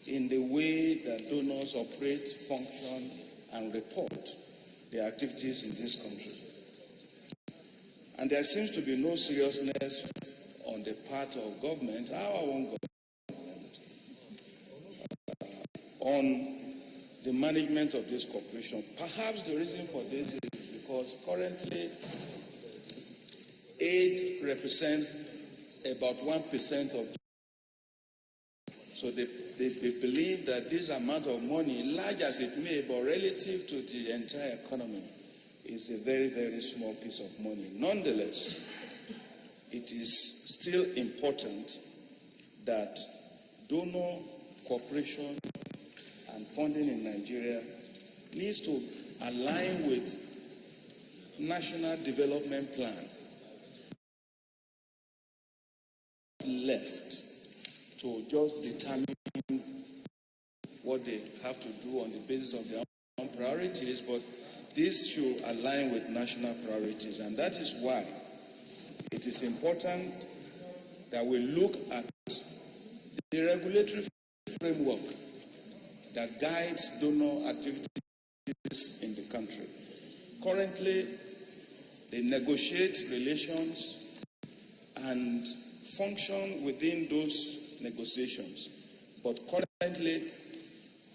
S10: in the way that donors operate, function, and report their activities in this country. And there seems to be no seriousness on the part of government, our own government, on the management of this corporation. Perhaps the reason for this is because currently aid represents about 1% of. So they believe that this amount of money, large as it may, but relative to the entire economy, is a very, very small piece of money. Nonetheless, it is still important that donor cooperation and funding in Nigeria needs to align with national development plan left to just determine what they have to do on the basis of their own priorities, but this should align with national priorities. And that is why it is important that we look at the regulatory framework that guides donor activities in the country. Currently, they negotiate relations and function within those negotiations. But currently,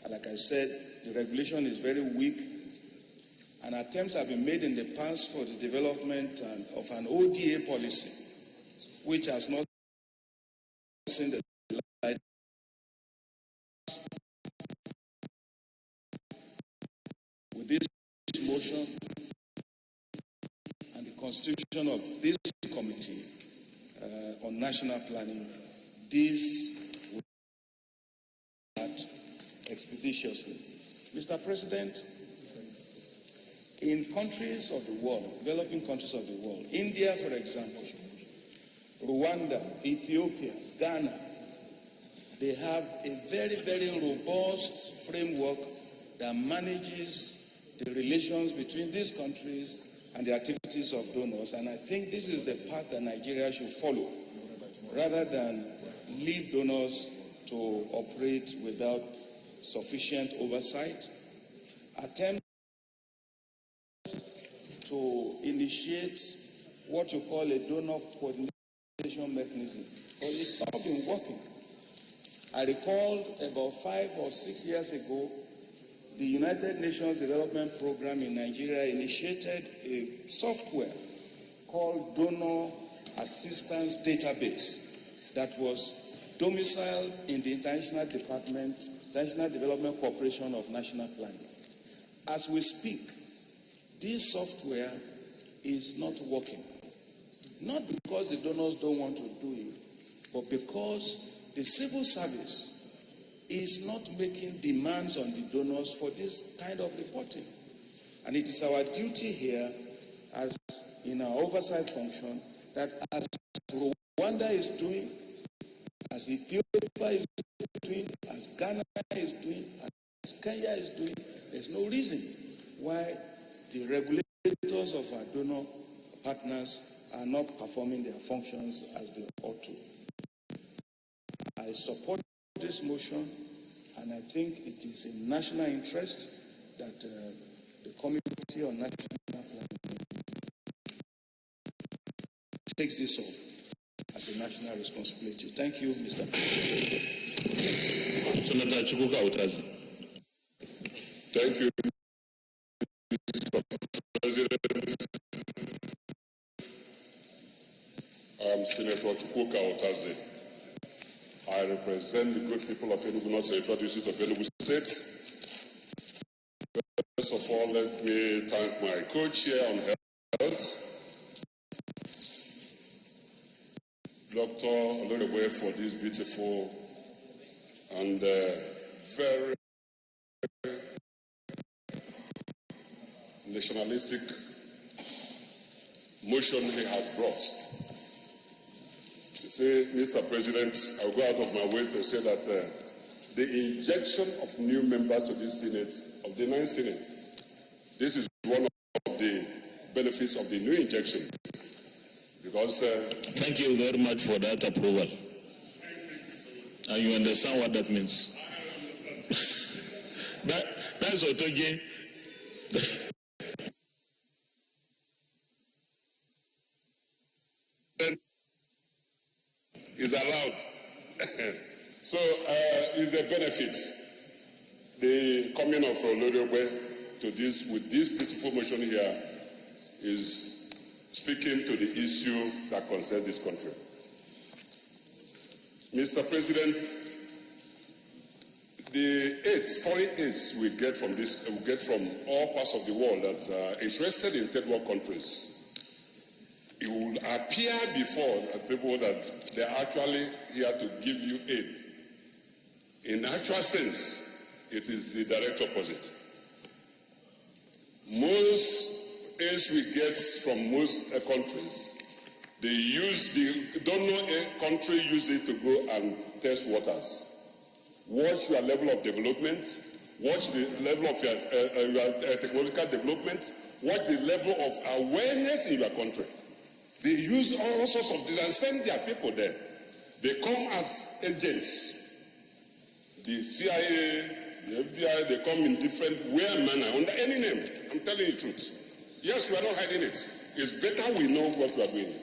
S10: like I said, the regulation is very weak, and attempts have been made in the past for the development of an ODA policy, which has not seen the light. With this motion and the constitution of this committee on national planning, this will start expeditiously. Mr. President, in countries of the world, developing countries of the world, India, for example, Rwanda, Ethiopia, Ghana, they have a very, very robust framework that manages the relations between these countries and the activities of donors. And I think this is the path that Nigeria should follow, rather than leave donors to operate without sufficient oversight. Attempt to initiate what you call a donor coordination mechanism, but it's not been working. I recall about 5 or 6 years ago, the United Nations Development Program in Nigeria initiated a software called Donor Assistance Database that was domiciled in the International Development Corporation of National Planning. As we speak, this software is not working. Not because the donors don't want to do it, but because the civil service is not making demands on the donors for this kind of reporting. And it is our duty here, as in our oversight function, that as Rwanda is doing, as Ethiopia is doing, as Ghana is doing, as Kenya is doing, there's no reason why the regulators of our donor partners are not performing their functions as they ought to. I support this motion, and I think it is in national interest that the Committee on National Planning takes this up as a national responsibility. Thank you, Mr. President.
S1: Senator Chukwuka Utazi.
S5: Thank you, Mr. President. I'm Senator Chukwuka Utazi. I represent the good people of Enugu North Central District of Enugu State. First of all, let me thank my co-chair on health, Dr. Olorebe, for this beautiful and very nationalistic motion he has brought. Say, Mr. President, I'll go out of my way to say that the injection of new members to this Senate, of the 9th Senate, this is one of the benefits of the new injection. Because
S1: thank you very much for that approval. And you understand what that means. That's what again.
S5: Is allowed. So it's a benefit. The coming of Olorebe to this with this beautiful motion here is speaking to the issue that concerns this country. Mr. President, the aids, foreign aids we get from all parts of the world that are interested in third world countries, it will appear before people that they're actually here to give you aid. In actual sense, it is the direct opposite. Most aids we get from most countries, they use the donor country use it to go and test waters. Watch your level of development, watch the level of your technological development, watch the level of awareness in your country. They use all sorts of this and send their people there. They come as agents. The CIA, the FBI, they come in different manner, under any name. I'm telling you the truth. Yes, we are not hiding it. It's better we know what we are doing.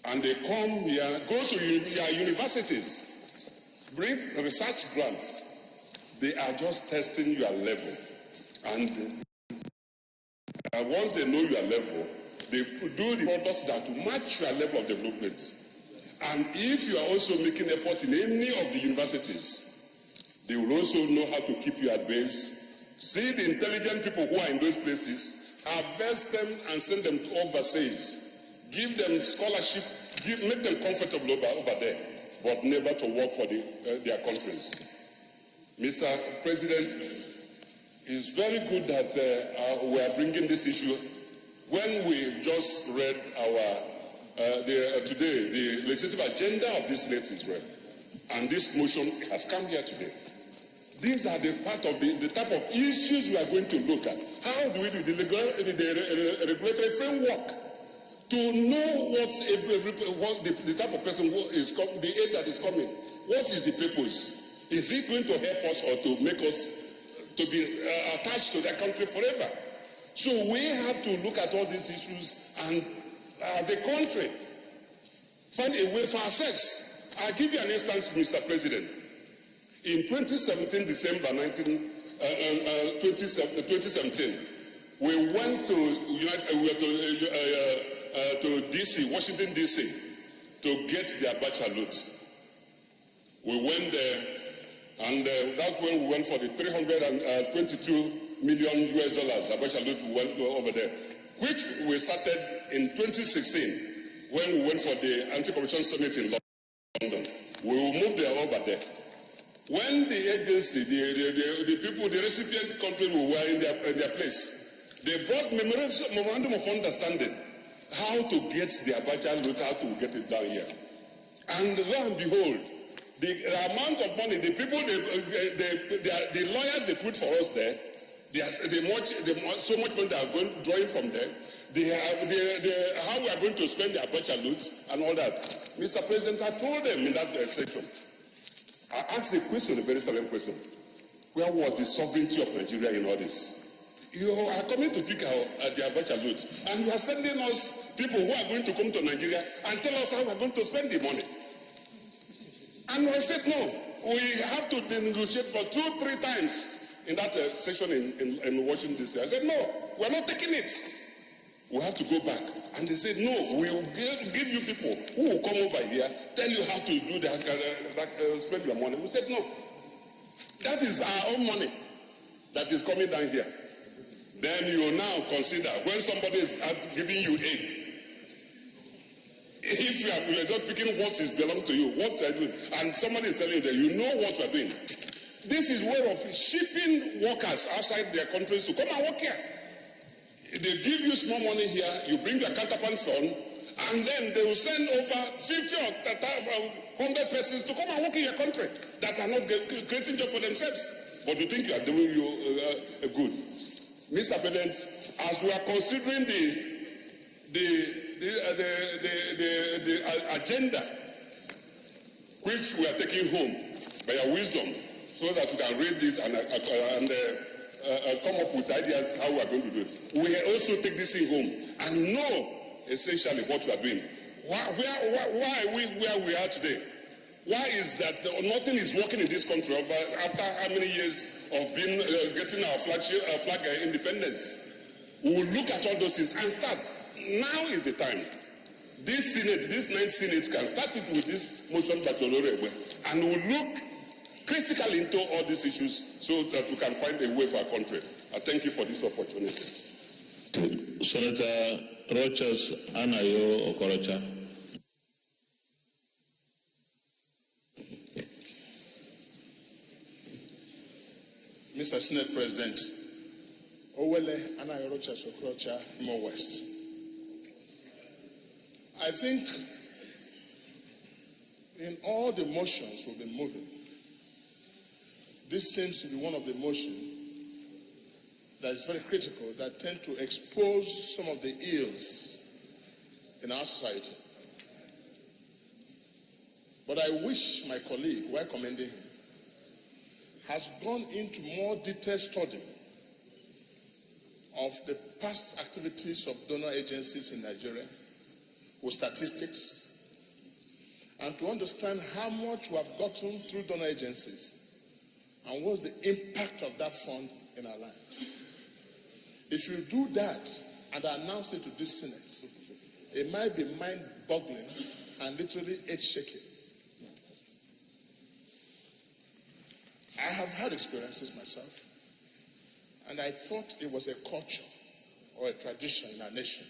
S5: And they come here, go to your universities, bring research grants. They are just testing your level. And once they know your level, they do the products that will match your level of development. And if you are also making effort in any of the universities, they will also know how to keep you at base. See the intelligent people who are in those places, harvest them and send them overseas. Give them scholarship, make them comfortable over there, but never to work for their countries. Mr. President, it's very good that we are bringing this issue. When we've just read today, the legislative agenda of this Senate is read, and this motion has come here today. These are the part of the type of issues we are going to look at. How do we do the regulatory framework to know what the type of person who is coming, the aid that is coming? What is the purpose? Is it going to help us or to make us to be attached to that country forever? So we have to look at all these issues and, as a country, find a way for ourselves. I'll give you an instance, Mr. President. In 2017, December 2017, we went to DC, Washington DC, to get the Abacha loot. We went there, and that's when we went for the $322 million Abacha loot. We went over there, which we started in 2016 when we went for the Anti-Corruption Summit in London. We will move there over there. When the agency, the people, the recipient country were in their place, they brought memorandum of understanding how to get the Abacha loot, how to get it down here. And lo and behold, the amount of money, the people, the lawyers they put for us there, so much money they are drawing from there, how we are going to spend the Abacha loot and all that. Mr. President, I told them in that section, I asked a question, a very solemn question. Where was the sovereignty of Nigeria in all this? You are coming to pick the Abacha loot, and you are sending us people who are going to come to Nigeria and tell us how we are going to spend the money. And I said, no, we have to negotiate for 2-3 times in that session in Washington, D.C. I said, no, we're not taking it. We have to go back. And they said, no, we will give you people who will come over here, tell you how to do that, spend your money. We said, no. That is our own money that is coming down here. Then you now consider when somebody is giving you aid, if you are just picking what is belong to you, what you are doing, and somebody is telling you that you know what you are doing. This is way of shipping workers outside their countries to come and work here. They give you small money here, you bring your counterpart fund, and then they will send over 50 or 100 persons to come and work in your country that are not creating jobs for themselves. But you think you are doing good. Mr. President, as we are considering the agenda which we are taking home by your wisdom, so that we can read it and come up with ideas how we are going to do it. We also take this thing home and know essentially what we are doing. Why are we where we are today? Why is that nothing is working in this country after how many years of being getting our flag independence? We will look at all those things and start. Now is the time. This Senate, this 9th Senate, can start it with this motion by Tolore, and we'll look critically into all these issues so that we can find a way for our country. I thank you for this opportunity.
S1: Senator Rochas Anayo Okorocha.
S11: Mr. Senate President, Owele Anayo Rochas Okorocha, Imo West. I think in all the motions we've been moving, this seems to be one of the motions that is very critical, that tend to expose some of the ills in our society. But I wish my colleague, while commending him, has gone into more detailed study of the past activities of donor agencies in Nigeria with statistics, and to understand how much we have gotten through donor agencies and what's the impact of that fund in our lives. If you do that and announce it to this Senate, it might be mind-boggling and literally earth-shaking. I have had experiences myself, and I thought it was a culture or a tradition in our nation.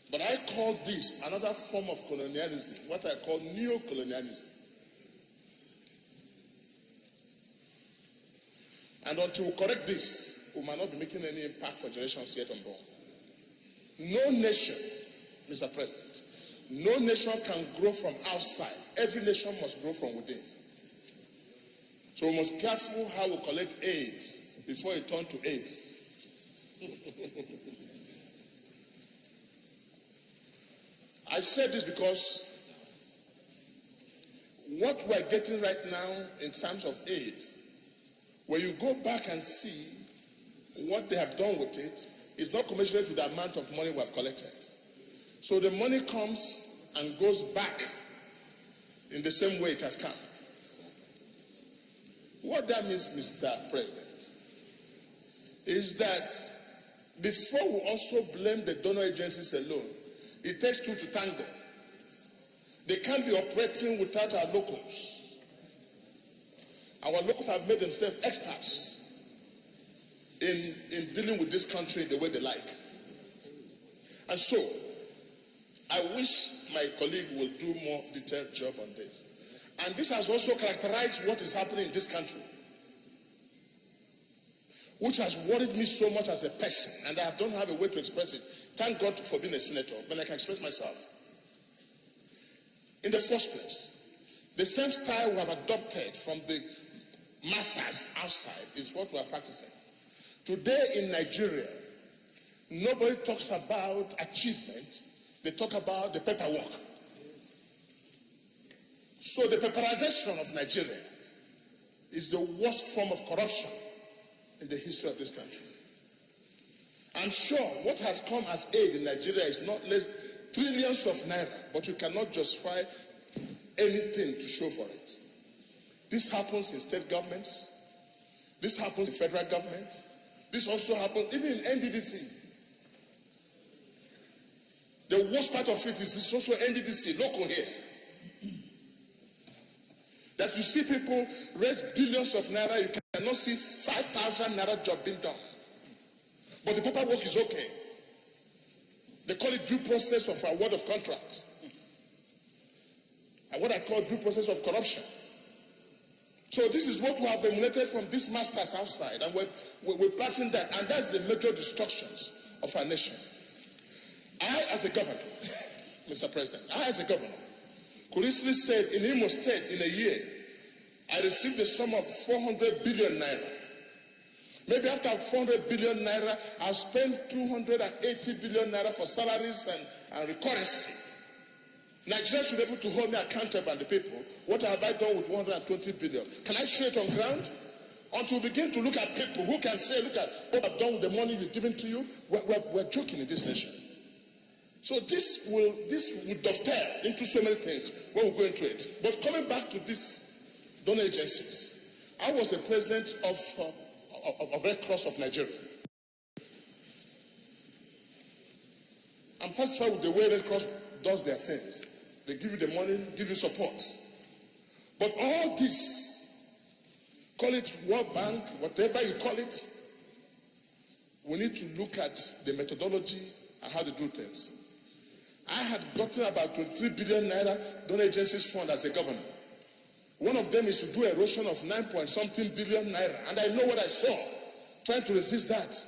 S11: But I call this another form of colonialism, what I call neo-colonialism. And until we correct this, we might not be making any impact for generations yet unborn. No nation, Mr. President, no nation can grow from outside. Every nation must grow from within. So we must be careful how we collect AIDS before it turns to AIDS. I said this because what we're getting right now in terms of AIDS, when you go back and see what they have done with it, is not commensurate with the amount of money we have collected. So the money comes and goes back in the same way it has come. What that means, Mr. President, is that before we also blame the donor agencies alone, it takes two to tango. They can't be operating without our locals. Our locals have made themselves experts in dealing with this country the way they like. And so, I wish my colleague will do more detailed job on this. And this has also characterized what is happening in this country, which has worried me so much as a person, and I don't have a way to express it. Thank God for being a senator, but I can express myself. In the first place, the same style we have adopted from the masters outside is what we are practicing. Today in Nigeria, nobody talks about achievement, they talk about the paperwork. So the paperization of Nigeria is the worst form of corruption in the history of this country. I'm sure what has come as aid in Nigeria is not less trillions of naira, but you cannot justify anything to show for it. This happens in state governments. This happens in federal government. This also happens even in NDDC. The worst part of it is this also NDDC, local here. That you see people raise billions of naira, you cannot see 5,000 naira job being done. But the paperwork is okay. They call it due process of award of contract. And what I call due process of corruption. So this is what we have emulated from these masters outside, and we're planting that, and that's the major destructions of our nation. I, as a governor, Mr. President, could easily say in Imo State in a year, I received the sum of 400 billion naira. Maybe after 400 billion naira, I'll spend 280 billion naira for salaries and recurrency. Nigeria should be able to hold me accountable and the people. What have I done with 120 billion? Can I show it on ground? Until we begin to look at people who can say, look at what I've done with the money we've given to you, we're joking in this nation. So this will dovetail into so many things when we go into it. But coming back to these donor agencies, I was the president of Red Cross of Nigeria. I'm satisfied with the way Red Cross does their things. They give you the money, give you support. But all this, call it World Bank, whatever you call it, we need to look at the methodology and how they do things. I had gotten about 23 billion naira donor agencies fund as a governor. One of them is to do erosion of 9-point-something billion naira. And I know what I saw, trying to resist that.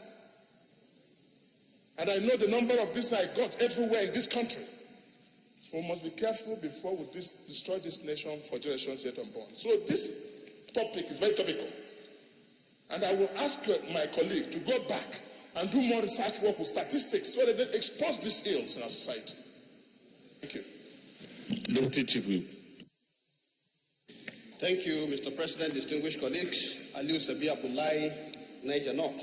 S11: And I know the number of this I got everywhere in this country. We must be careful before we destroy this nation for generations yet unborn. So this topic is very topical. And I will ask my colleague to go back and do more research work with statistics so that they expose these ills in our society. Thank you.
S1: Deputy Chief Whip.
S2: Thank you, Mr. President, distinguished colleagues. Aliu Sabi Abdullahi, Niger North.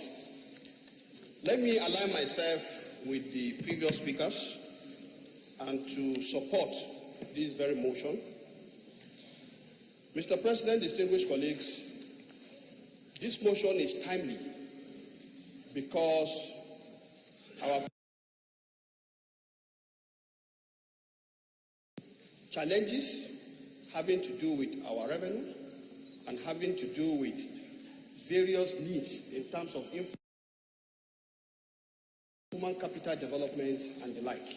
S2: Let me align myself with the previous speakers and to support this very motion. Mr. President, distinguished colleagues, this motion is timely because our challenges having to do with our revenue and having to do with various needs in terms of human capital development and the like.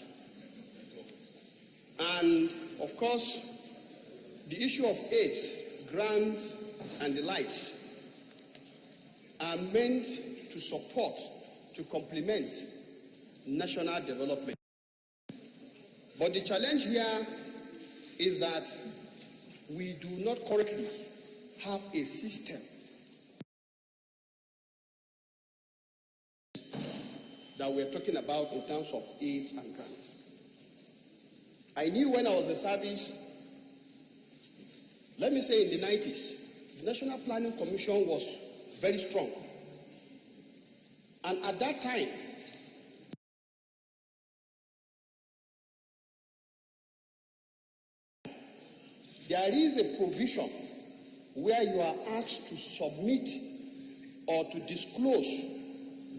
S2: And of course, the issue of aids, grants, and the likes are meant to support, to complement national development. But the challenge here is that we do not currently have a system that we're talking about in terms of aids and grants. I knew when I was in service, let me say in the 90s, the National Planning Commission was very strong. And at that time, there is a provision where you are asked to submit or to disclose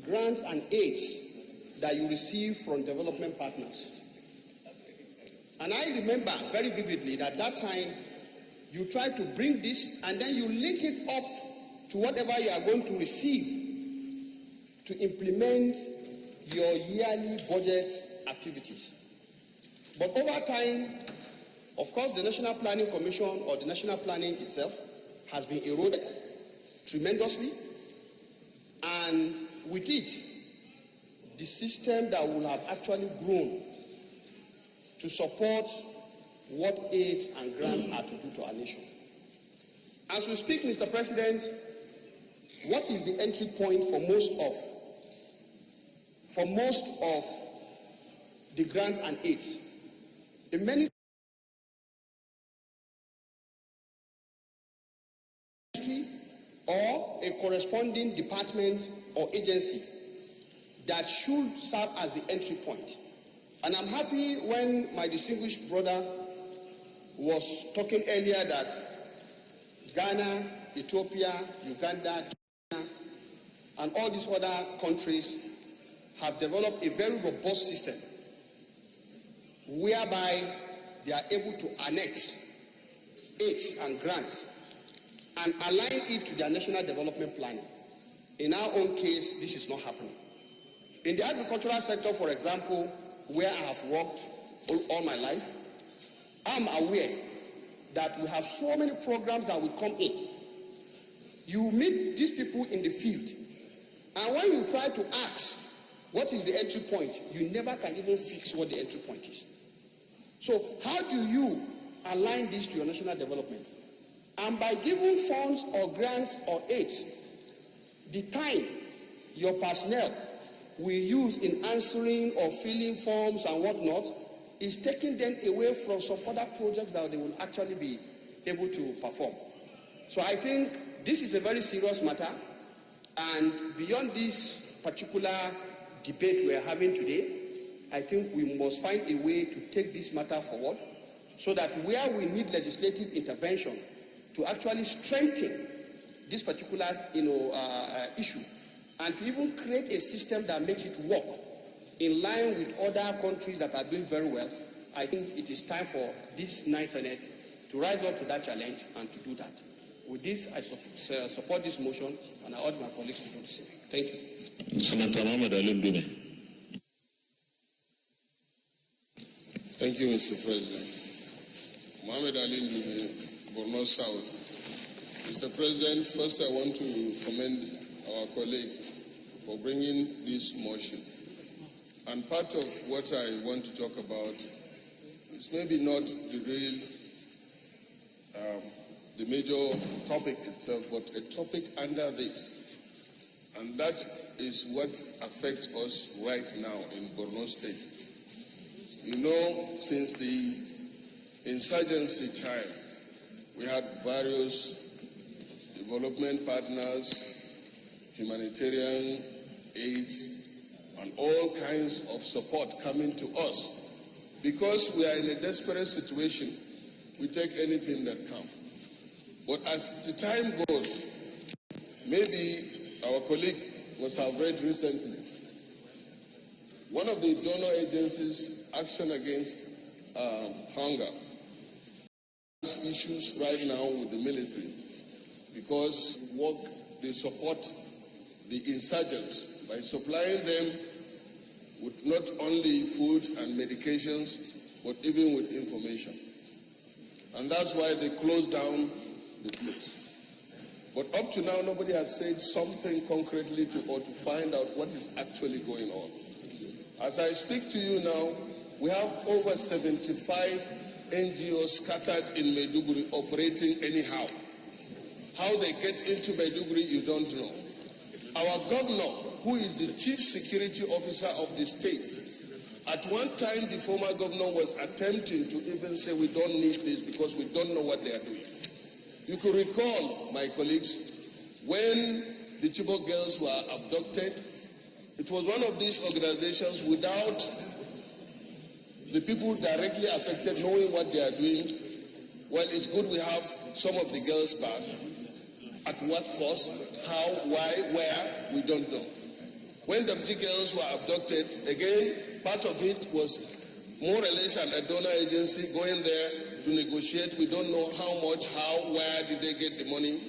S2: grants and aids that you receive from development partners. And I remember very vividly that time you try to bring this and then you link it up to whatever you are going to receive to implement your yearly budget activities. But over time, of course, the National Planning Commission or the national planning itself has been eroded tremendously. And with it, the system that will have actually grown to support what aids and grants are to do to our nation. As we speak, Mr. President, what is the entry point for most of the grants and aids? In many or a corresponding department or agency that should serve as the entry point. And I'm happy when my distinguished brother was talking earlier that Ghana, Ethiopia, Uganda, Kenya, and all these other countries have developed a very robust system whereby they are able to annex aids and grants and align it to their national development planning. In our own case, this is not happening. In the agricultural sector, for example, where I have worked all my life, I'm aware that we have so many programs that will come in. You meet these people in the field, and when you try to ask what is the entry point, you never can even fix what the entry point is. So how do you align this to your national development? And by giving funds or grants or aids, the time your personnel will use in answering or filling forms and whatnot is taking them away from some other projects that they will actually be able to perform. So I think this is a very serious matter, and beyond this particular debate we are having today, I think we must find a way to take this matter forward so that where we need legislative intervention to actually strengthen this particular issue and to even create a system that makes it work in line with other countries that are doing very well, I think it is time for this ninth Senate to rise up to that challenge and to do that. With this, I support this motion, and I urge my colleagues to do the same. Thank you.
S1: Senator Mohamed Ali Ndume.
S4: Thank you, Mr. President. Mohamed Ali Ndume, Borno South. Mr. President, first I want to commend our colleague for bringing this motion. And part of what I want to talk about is maybe not the real, the major topic itself, but a topic under this. And that is what affects us right now in Borno State. You know, since the insurgency time, we had various development partners, humanitarian aid, and all kinds of support coming to us. Because we are in a desperate situation, we take anything that comes. But as the time goes, maybe our colleague must have read recently One of the donor agencies, Action Against Hunger, has issues right now with the military because they support the insurgents by supplying them with not only food and medications, but even with information. And that's why they closed down the place. But up to now, nobody has said something concretely or to find out what is actually going on. As I speak to you now, we have over 75 NGOs scattered in Maiduguri operating anyhow. How they get into Maiduguri, you don't know. Our governor, who is the chief security officer of the state, at one time the former governor was attempting to even say we don't need this because we don't know what they are doing. You could recall, my colleagues, when the Chibok girls were abducted, it was one of these organizations without the people directly affected knowing what they are doing. Well, it's good we have some of the girls back. At what cost? How? Why? Where? We don't know. When the girls were abducted, again, part of it was more or less a donor agency going there to negotiate. We don't know how much, how, where did they get the money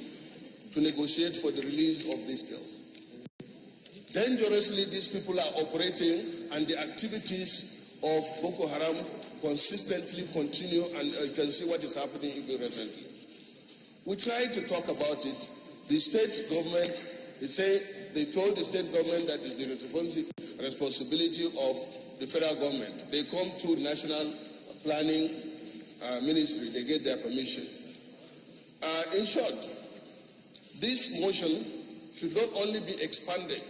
S4: to negotiate for the release of these girls. Dangerously, these people are operating, and the activities of Boko Haram consistently continue, and you can see what is happening even recently. We tried to talk about it. The state government, they told the state government that is the responsibility of the federal government. They come to the National Planning Ministry, they get their permission. In short, this motion should not only be expanded,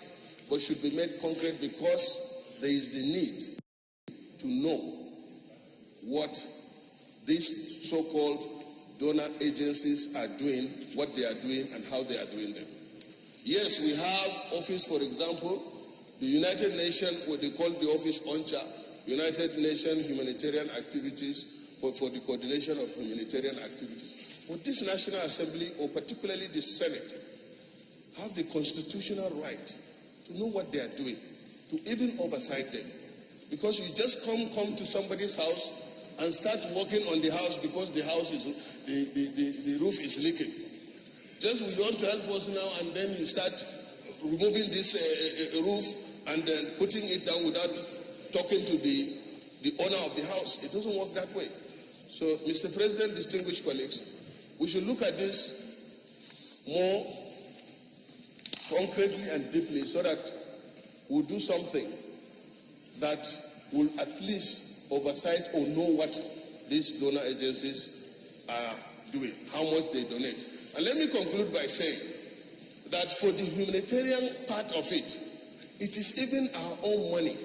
S4: but should be made concrete because there is the need to know what these so-called donor agencies are doing, what they are doing, and how they are doing them. Yes, we have office, for example, the United Nations, what they call the office ONCHA, United Nations Humanitarian Activities, but for the coordination of humanitarian activities. But this National Assembly, or particularly the Senate, have the constitutional right to know what they are doing, to even oversight them. Because you just come to somebody's house and start working on the house because the house is, the roof is leaking. Just we want to help us now, and then you start removing this roof and then putting it down without talking to the owner of the house. It doesn't work that way. So, Mr. President, distinguished colleagues, we should look at this more concretely and deeply so that we'll do something that will at least oversight or know what these donor agencies are doing, how much they donate. And let me conclude by saying that for the humanitarian part of it, it is even our own money.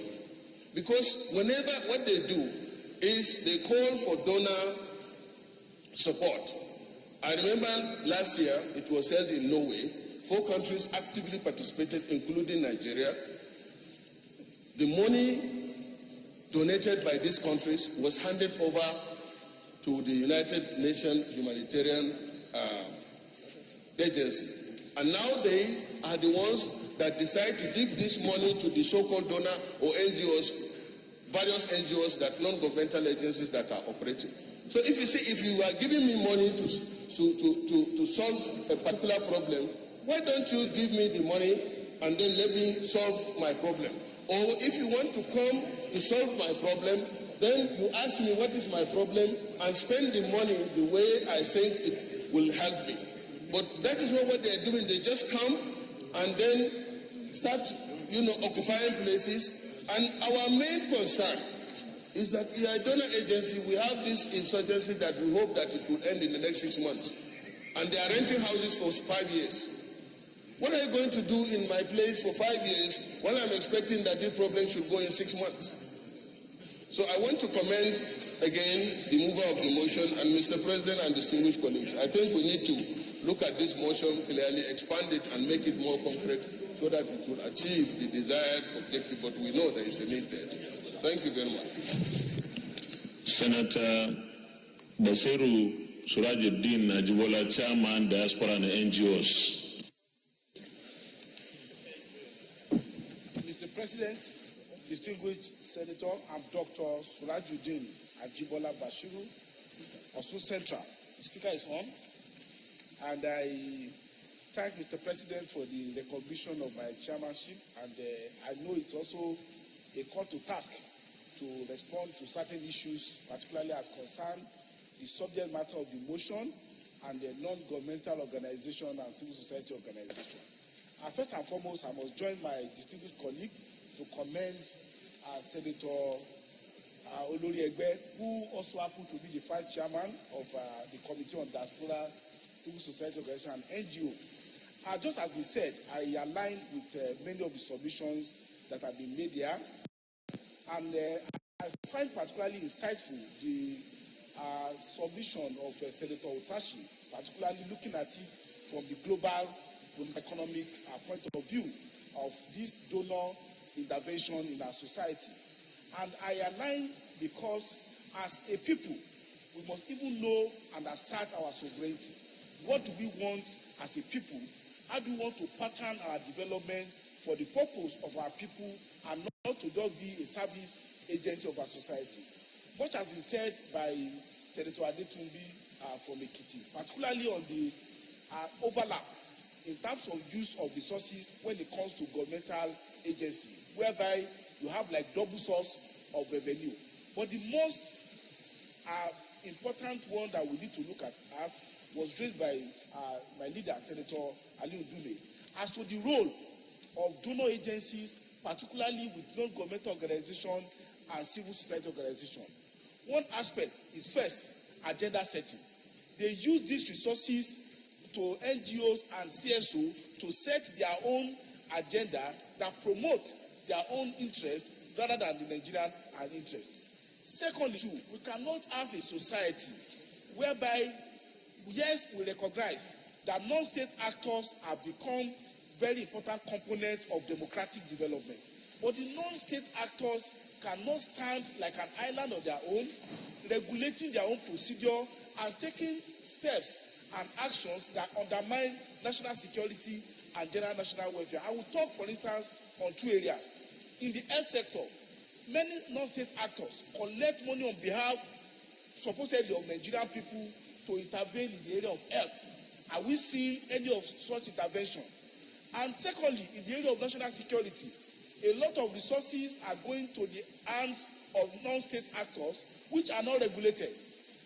S4: Because whenever what they do is they call for donor support. I remember last year it was held in Norway. 4 countries actively participated, including Nigeria. The money donated by these countries was handed over to the United Nations Humanitarian Agency. And now they are the ones that decide to give this money to the so-called donor or NGOs, various NGOs, that non-governmental agencies that are operating. So if you see, if you are giving me money to solve a particular problem, why don't you give me the money and then let me solve my problem? Or if you want to come to solve my problem, then you ask me what is my problem and spend the money the way I think it will help me. But that is not what they are doing. They just come and then start, occupying places. And our main concern is that we are a donor agency. We have this insurgency that we hope that it will end in the next 6 months. And they are renting houses for 5 years. What are you going to do in my place for 5 years while I'm expecting that this problem should go in 6 months? So I want to commend again the mover of the motion and Mr. President and distinguished colleagues. I think we need to look at this motion clearly, expand it and make it more concrete so that it will achieve the desired objective, but we know there is a need there. Thank you very much.
S1: Senator Basiru Surajuddin Ajibola, Chairman, Diaspora and
S12: Mr. President,
S2: distinguished Senator, I'm Dr. Surajuddin Ajibola Bashiru, Osun Central. The speaker is on. And I thank Mr. President for the recognition of my chairmanship. And I know it's also a call to task to respond to certain issues, particularly as concerned the subject matter of the motion and the non-governmental organization and civil society organization. First and foremost, I must join my distinguished colleague to commend Senator Olori Egbe, who also happened to be the vice chairman of the Committee on Diaspora, Civil Society Organization and NGO. Just as we said, I align with many of the submissions that have been made here. And I find particularly insightful the submission of Senator Otashi, particularly looking at it from the global economic point of view of this donor intervention in our society. And I align because as a people, we must even know and assert our sovereignty. What do we want as a people? How do we want to pattern our development for the purpose of our people and not to just be a service agency of our society? Much has been said by Senator Adetunbi from Ekiti, particularly on the overlap in terms of use of resources when it comes to governmental agency, whereby you have like double source of revenue. But the most important one that we need to look at was raised by my leader, Senator Ali Udule, as to the role of donor agencies, particularly with non-governmental organizations and civil society organizations. One aspect is first, agenda setting. They use these resources to NGOs and CSO to set their own agenda that promotes their own interests rather than the Nigerian interests. Secondly, too, we cannot have a society whereby, yes, we recognize that non-state actors have become very important components of democratic development. But the non-state actors cannot stand like an island on their own, regulating their own procedure and taking steps and actions that undermine national security and general national welfare. I will talk, for instance, on two areas. In the health sector, many non-state actors collect money on behalf, supposedly, of Nigerian people to intervene in the area of health. Are we seeing any of such intervention? And secondly, in the area of national security, a lot of resources are going to the hands of non-state actors which are not regulated.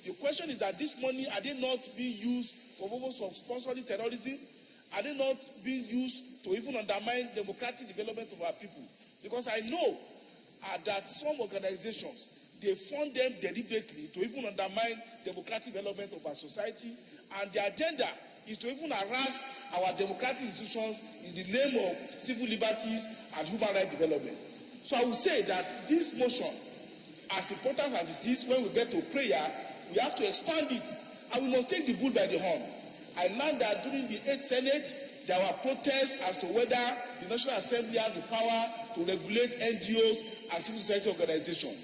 S2: The question is that this money, are they not being used for purpose of sponsoring terrorism? Are they not being used to even undermine democratic development of our people? Because I know that some organizations, they fund them deliberately to even undermine democratic development of our society, and their agenda is to even harass our democratic institutions in the name of civil liberties and human rights development. So I would say that this motion, as important as it is, when we get to prayer, we have to expand it, and we must take the bull by the horn. I learned that during the 8th Senate, there were protests as to whether the National Assembly has the power to regulate NGOs and civil society organizations.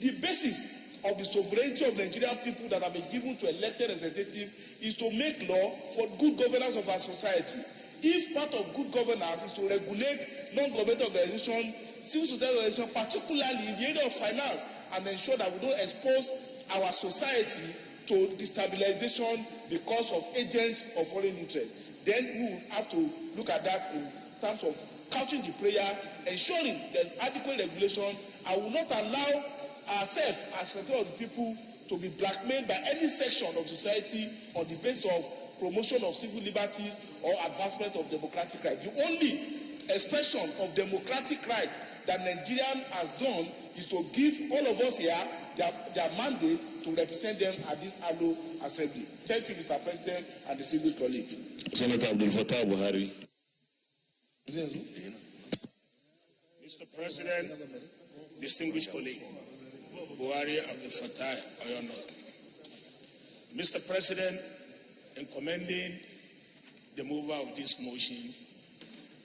S2: The basis of the sovereignty of Nigerian people that have been given to elected representatives is to make law for good governance of our society. If part of good governance is to regulate non-governmental organizations, civil society organizations, particularly in the area of finance, and ensure that we don't expose our society to destabilization because of agents of foreign interest, then we will have to look at that in terms of couching the prayer, ensuring there's adequate regulation. I will not allow ourselves as representatives of the people to be blackmailed by any section of society on the basis of promotion of civil liberties or advancement of democratic rights. The only expression of democratic rights that Nigeria has done is to give all of us here their mandate to represent them at this annual assembly. Thank you, Mr. President and distinguished colleague.
S1: Senator Abdul Fattah Buhari.
S12: Mr. President, distinguished colleague, Buhari Abdul Fattah Oyonot. Mr. President, in commending the mover of this motion,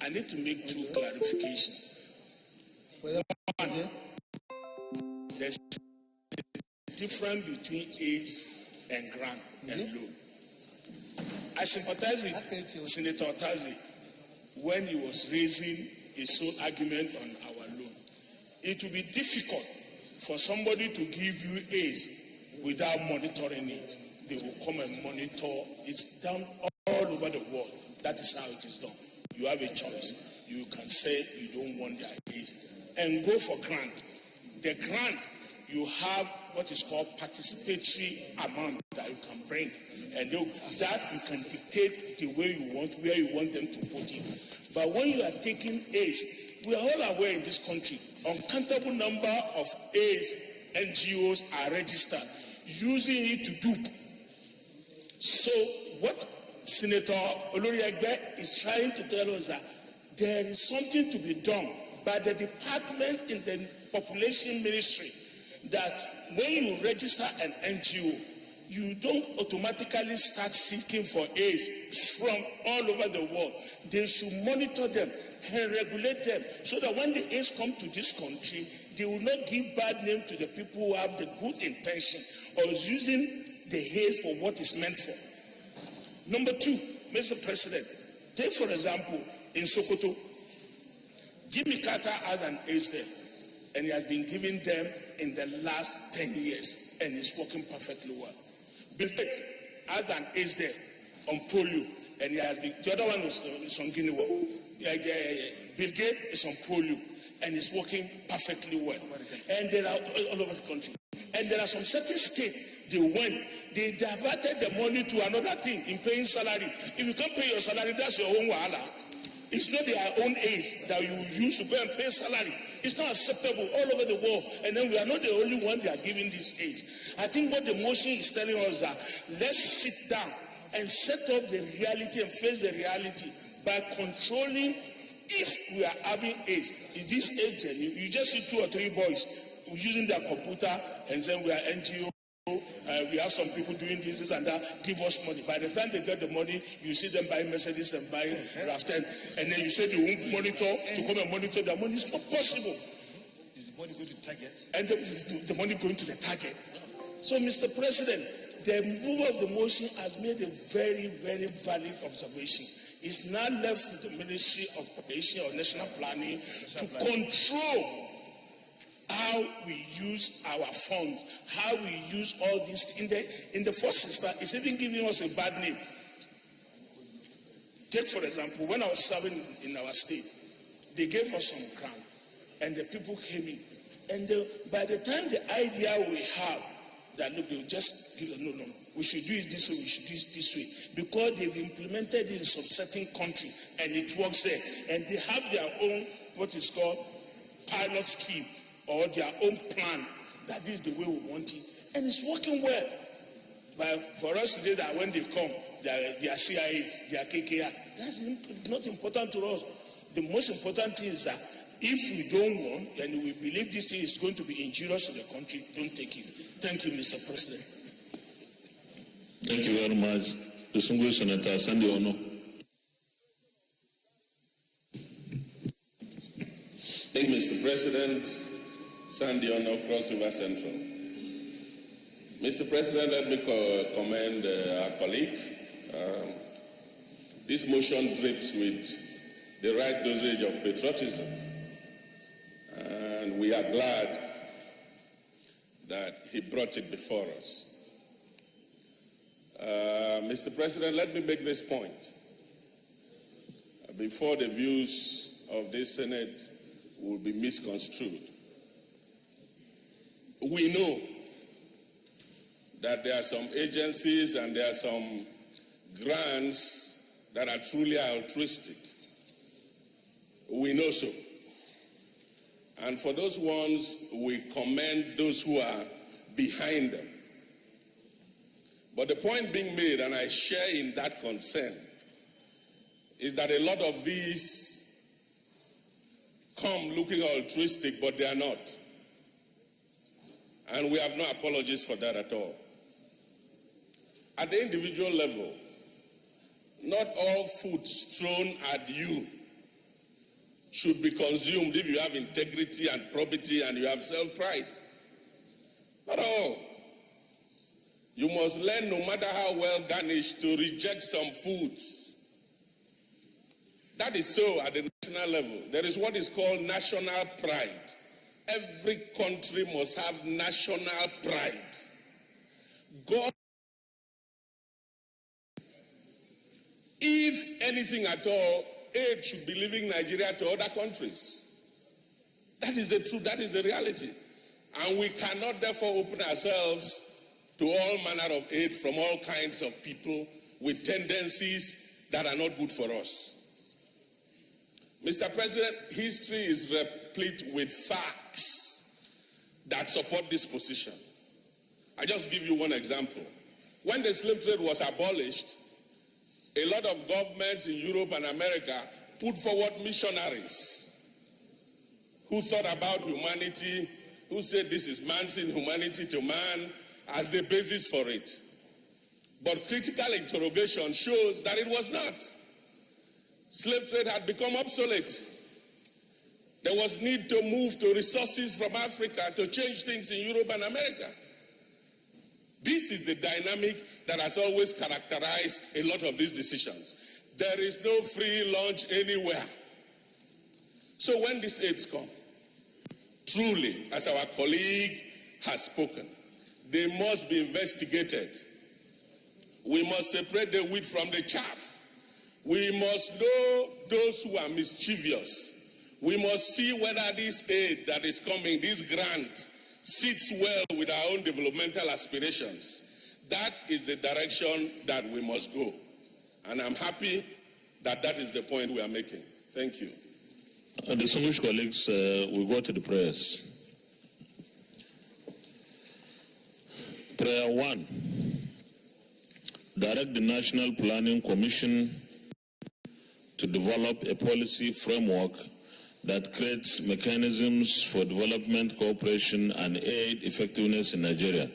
S12: I need to make two clarifications. One, there's a difference between aid and grant and loan. I sympathize with Senator Otazi when he was raising his sole argument on our loan. it will be difficult for somebody to give you AIDS without monitoring it. They will come and monitor. It's done all over the world. That is how it is done. You have a choice. You can say you don't want their AIDS and go for grant. The grant, you have what is called participatory amount that you can bring, and that you can dictate the way you want, where you want them to put it. But when you are taking AIDS, we are all aware in this country, uncountable number of AIDS NGOs are registered, using it to dupe. So what Senator Oloriegbe is trying to tell us that there is something to be done by the department in the population ministry, that when you register an NGO, you don't automatically start seeking for AIDS from all over the world. They should monitor them and regulate them so that when the AIDS come to this country, they will not give bad name to the people who have the good intention or is using the hate for what is meant for. Number two, Mr. President, take for example, in Sokoto, Jimmy Carter has an AIDS there, and he has been giving them in the last 10 years, and it's working perfectly well. Bill Gates has an AIDS there on polio, and he has been, the other one is on Guinea War. Bill Gates is on polio, and it's working perfectly well. And there are all over the country. And there are some certain states, they diverted the money to another thing in paying salary. If you can't pay your salary, that's your own wahala. It's not their own AIDS that you use to go and pay salary. It's not acceptable all over the world. And then we are not the only one they are giving this AIDS. I think what the motion is telling us is that let's sit down and set up the reality and face the reality by controlling if we are having AIDS. Is this AIDS genuine? You just see 2 or 3 boys using their computer and saying we are NGO. We have some people doing this and that, give us money. By the time they get the money, you see them buying Mercedes and buying Raften, and then you say they won't monitor to come and monitor their money. It's not possible.
S9: Is the money going to the target?
S12: And the money going to the target. So, Mr. President, the mover of the motion has made a very, very valid observation. It's now left with the Ministry of Population or National Planning to control how we use our funds, how we use all this. In the first instance, it's even giving us a bad name. Take, for example, when I was serving in our state, they gave us some grant, and the people came in. And by the time the idea we have, that look, they'll just give us, no, we should do it this way, we should do it this way. Because they've implemented it in some certain country, and it works there. And they have their own, what is called, pilot scheme, or their own plan, that this is the way we want it. And it's working well. But for us today, that when they come, they are CIA, they are KKR, that's not important to us. The most important thing is that if we don't want, and we believe this thing is going to be injurious to the country, don't take it. Thank you, Mr. President.
S1: Thank you very much. Distinguished Senator Sandy Ono.
S8: Thank you, Mr. President. Sandy Ono, Cross River Central. Mr. President, let me commend our colleague. This motion drips with the right dosage of patriotism. And we are glad that he brought it before us. Mr. President, let me make this point. Before the views of this Senate will be misconstrued. We know that there are some agencies and there are some grants that are truly altruistic. We know so. And for those ones, we commend those who are behind them. But the point being made, and I share in that concern, is that a lot of these come looking altruistic, but they are not. And we have no apologies for that at all. At the individual level, not all food thrown at you should be consumed if you have integrity and probity and you have self-pride. Not all. You must learn, no matter how well garnished, to reject some foods. That is so at the national level. There is what is called national pride.
S4: Every country must have national pride. God, if anything at all, aid should be leaving Nigeria to other countries. That is the truth, that is the reality. And we cannot therefore open ourselves to all manner of aid from all kinds of people with tendencies that are not good for us. Mr. President, history is replete with facts that support this position. I just give you one example. When the slave trade was abolished, a lot of governments in Europe and America put forward missionaries who thought about humanity, who said this is man's inhumanity to man as the basis for it. But critical interrogation shows that it was not. Slave trade had become obsolete. There was need to move to resources from Africa to change things in Europe and America. This is the dynamic that has always characterized a lot of these decisions. There is no free lunch anywhere. So when these aids come, truly, as our colleague has spoken, they must be investigated. We must separate the wheat from the chaff. We must know those who are mischievous. We must see whether this aid that is coming, this grant, sits well with our own developmental aspirations. That is the direction that we must go. And I'm happy that that is the point we are making. Thank you.
S1: Distinguished colleagues, we go to the prayers. Prayer 1. Direct the National Planning Commission to develop a policy framework that creates mechanisms for development, cooperation, and aid effectiveness in Nigeria.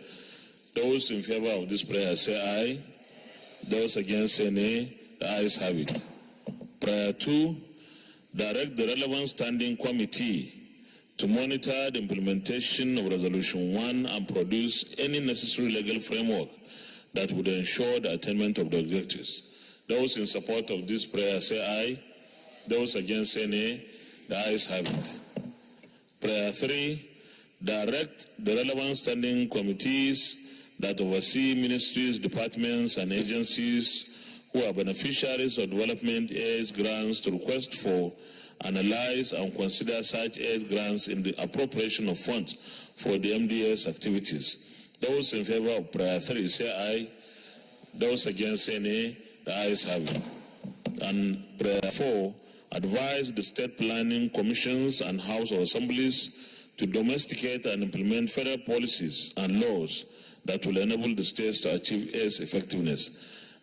S1: Those in favor of this prayer say aye. Those against say nay. The ayes have it. Prayer 2. Direct the relevant standing committee to monitor the implementation of Resolution 1 and produce any necessary legal framework that would ensure the attainment of the objectives. Those in support of this prayer say aye. Those against say nay. The ayes have it. Prayer 3. Direct the relevant standing committees that oversee ministries, departments, and agencies who are beneficiaries of development aid grants to request for, analyze, and consider such aid grants in the appropriation of funds for the MDS activities. Those in favor of prayer 3 say aye. Those against say nay. The ayes have it. And prayer 4. Advise the state planning commissions and House of Assemblies to domesticate and implement federal policies and laws that will enable the states to achieve its effectiveness.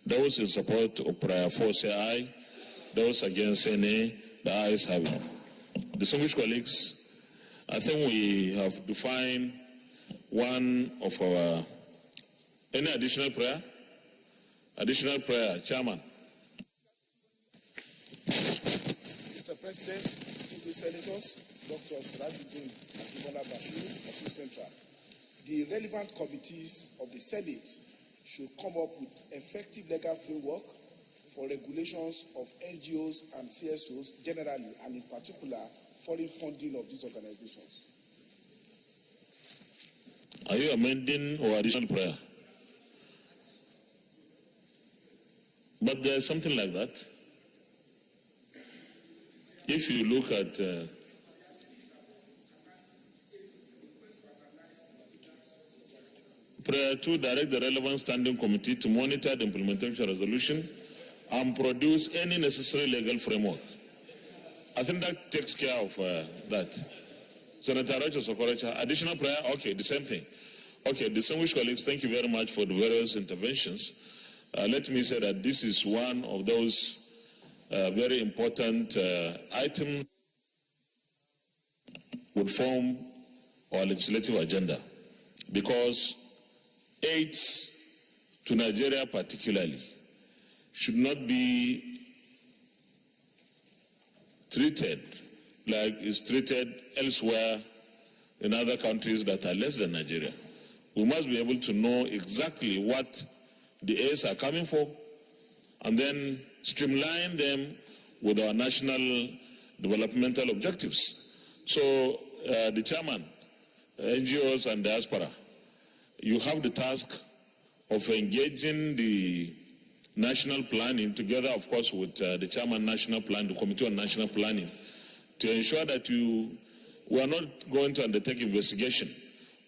S1: Those in support of prayer 4 say aye. Those against say nay. The ayes have it. Distinguished colleagues, I think we have defined one of our... Any additional prayer? Additional prayer, Chairman.
S2: Mr. President, distinguished senators, Dr. Surajuddin Akibola Bashir of Central, the relevant committees of the Senate should come up with effective legal framework for regulations of NGOs and CSOs generally, and in particular, foreign funding of these organizations.
S1: Are you amending or additional prayer? But there's something like that. If you look at prayer 2, direct the relevant standing committee to monitor the implementation resolution and produce any necessary legal framework. I think that takes care of that. Senator Rocha Sokorecha, additional prayer? Okay, the same thing. Okay, distinguished colleagues, thank you very much for the various interventions. Let me say that this is one of those very important items would form our legislative agenda, because aids to Nigeria particularly should not be treated like it's treated elsewhere in other countries that are less than Nigeria. We must be able to know exactly what the aids are coming for and then streamline them with our national developmental objectives. So the chairman, NGOs and diaspora, you have the task of engaging the national planning together, of course, with the chairman national plan, the committee on national planning, to ensure that we are not going to undertake investigation,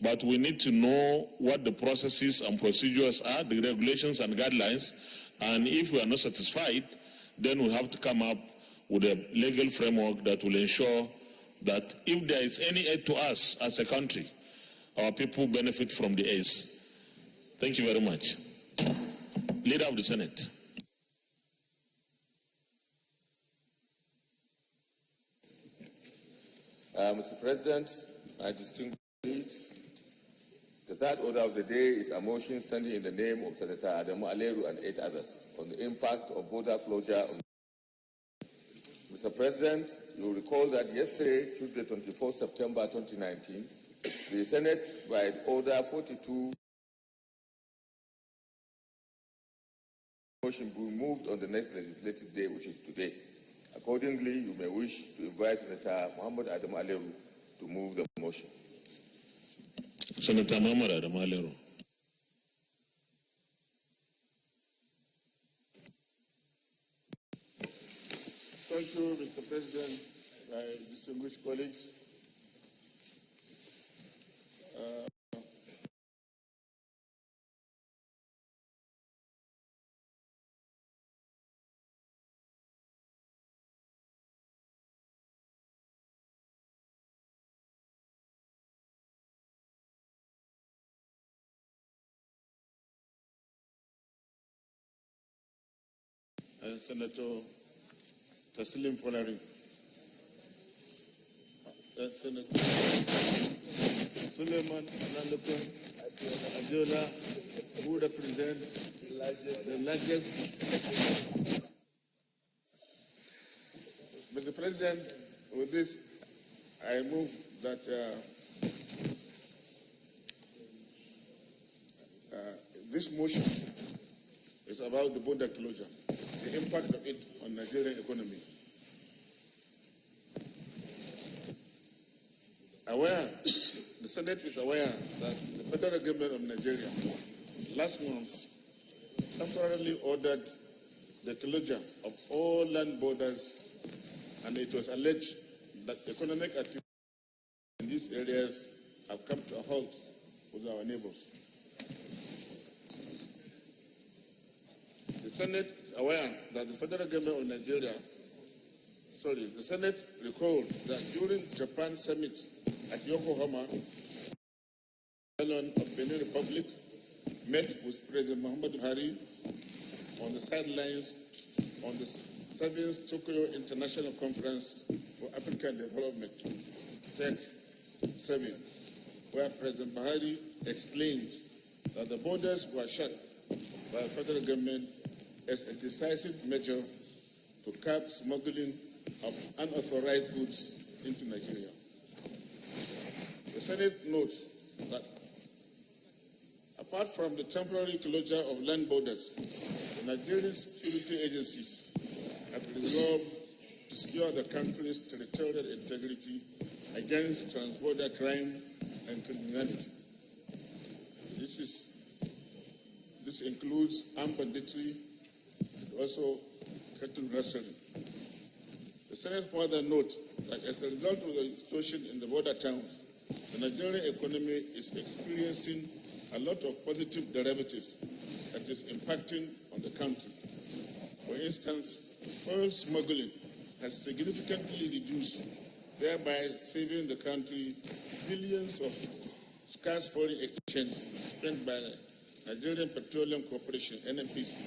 S1: but we need to know what the processes and procedures are, the regulations and guidelines, and if we are not satisfied, then we have to come up with a legal framework that will ensure that if there is any aid to us as a country, our people benefit from the aids. Thank you very much. Leader of the Senate.
S6: Mr. President, my distinguished colleagues, the third order of the day is a motion standing in the name of Senator Adamu Aleru and 8 others on the impact of border closure on. Mr. President, you will recall that yesterday, Tuesday, 24 September 2019, the Senate, by Order 42, motion will be moved on the next legislative day, which is today. Accordingly, you may wish to invite Senator Muhammad Adamu Aleru to move the motion.
S1: Senator Muhammad Adamu Aleru.
S11: Thank you, Mr. President, my distinguished colleagues. Senator Taslim Plenary, Senator Suleiman Nandokun Ajola, who represents the largest. Mr. President, with this, I move that this motion is about the border closure, the impact of it on Nigerian economy. The Senate is aware that the federal government of Nigeria last month temporarily ordered the closure of all land borders, and it was alleged that economic activity in these areas have come to a halt with our neighbors. The Senate is aware that the federal government of Nigeria, the Senate recalled that during the Japan summit at Yokohama, President of Benin Republic met with President Muhammadu Buhari on the sidelines on the 7th Tokyo International Conference for African Development, TEC 7, where President Buhari explained that the borders were shut by the federal government as a decisive measure to curb smuggling of unauthorized goods into Nigeria. The Senate notes that apart from the temporary closure of land borders, the Nigerian security agencies have resolved to secure the country's territorial integrity against transborder crime and criminality. This includes armed banditry and also cattle rustling. The Senate further notes that as a result of the situation in the border towns, the Nigerian economy is experiencing a lot of positive derivatives that is impacting on the country. For instance, oil smuggling has significantly reduced, thereby saving the country billions of scarce foreign exchange spent by the Nigerian Petroleum Corporation, NNPC,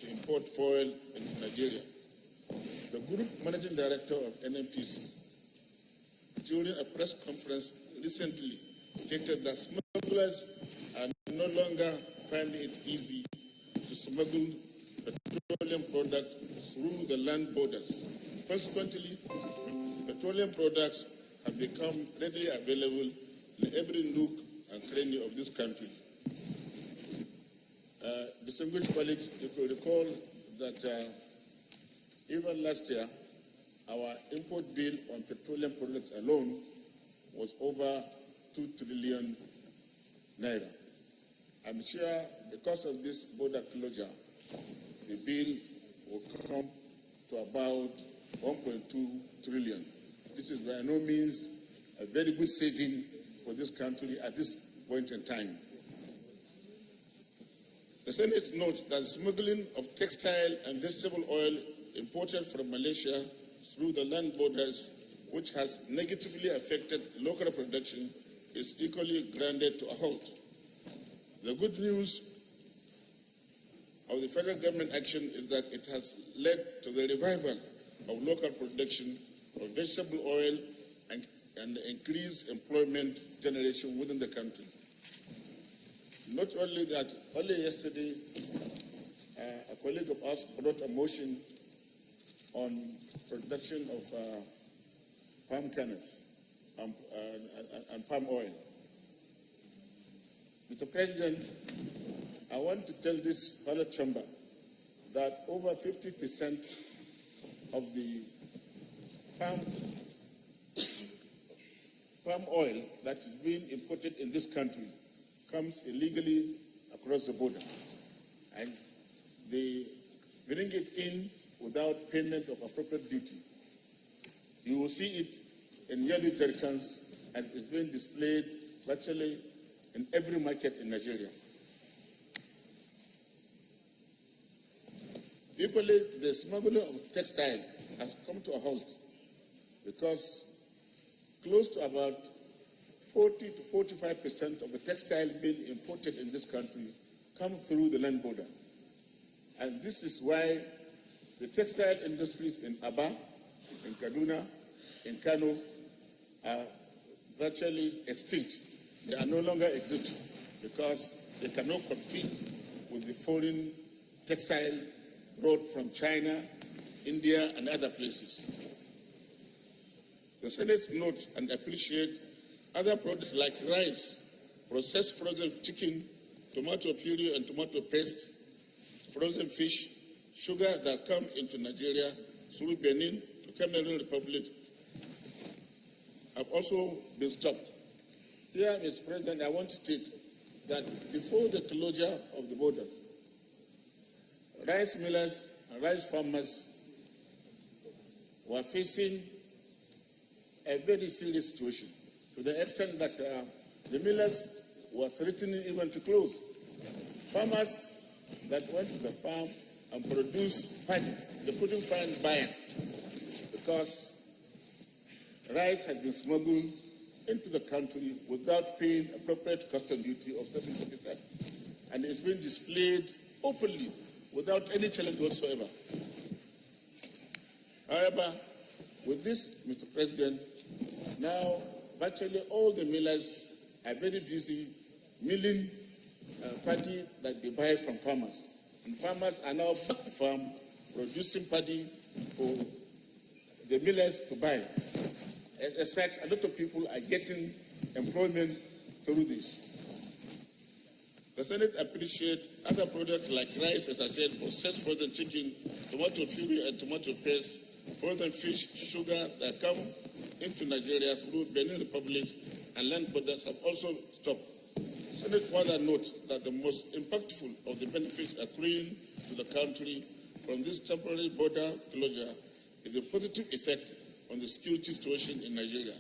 S11: to import oil into Nigeria. The group managing director of NNPC, during a press conference recently, stated that smugglers are no longer finding it easy to smuggle petroleum products through the land borders. Consequently, petroleum products have become readily available in every nook and cranny of this country. Distinguished colleagues, you could recall that even last year, our import bill on petroleum products alone was over 2 trillion naira. I'm sure because of this border closure, the bill will come to about 1.2 trillion. This is by no means a very good saving for this country at this point in time. The Senate notes that smuggling of textile and vegetable oil imported from Malaysia through the land borders, which has negatively affected local production, is equally grounded to a halt. The good news of the federal government action is that it has led to the revival of local production of vegetable oil and increased employment generation within the country. Not only that, only yesterday, a colleague of ours brought a motion on production of palm kernels and palm oil. Mr. President, I want to tell this fellow chamber that over 50% of the palm oil that is being imported in this country comes illegally across the border. And they bring it in without payment of appropriate duty. You will see it in yellow jerrycans and it's being displayed virtually in every market in Nigeria. Equally, the smuggling of textile has come to a halt because close to about 40 to 45% of the textile being imported in this country come through the land border. And this is why the textile industries in Aba, in Kaduna, in Kano are virtually extinct. They are no longer existing because they cannot compete with the foreign textile brought from China, India, and other places. The Senate notes and appreciates other products like rice, processed frozen chicken, tomato puree and tomato paste, frozen fish, sugar that come into Nigeria through Benin to Cameroon Republic have also been stopped. Here, Mr. President, I want to state that before the closure of the borders, rice millers and rice farmers were facing a very serious situation to the extent that the millers were threatening even to close. Farmers that went to the farm and produced paddy, they couldn't find buyers because rice had been smuggled into the country without paying appropriate custom duty of 70%. And it's been displayed openly without any challenge whatsoever. However, with this, Mr. President, now virtually all the millers are very busy milling paddy that they buy from farmers. And farmers are now back to farm producing paddy for the millers to buy. As such, a lot of people are getting employment through this. The Senate appreciates other products like rice, as I said, processed frozen chicken, tomato puree and tomato paste, frozen fish, sugar that come into Nigeria through Benin Republic and land borders have also stopped. The Senate further notes that the most impactful of the benefits accruing to the country from this temporary border closure is the positive effect on the security situation in Nigeria.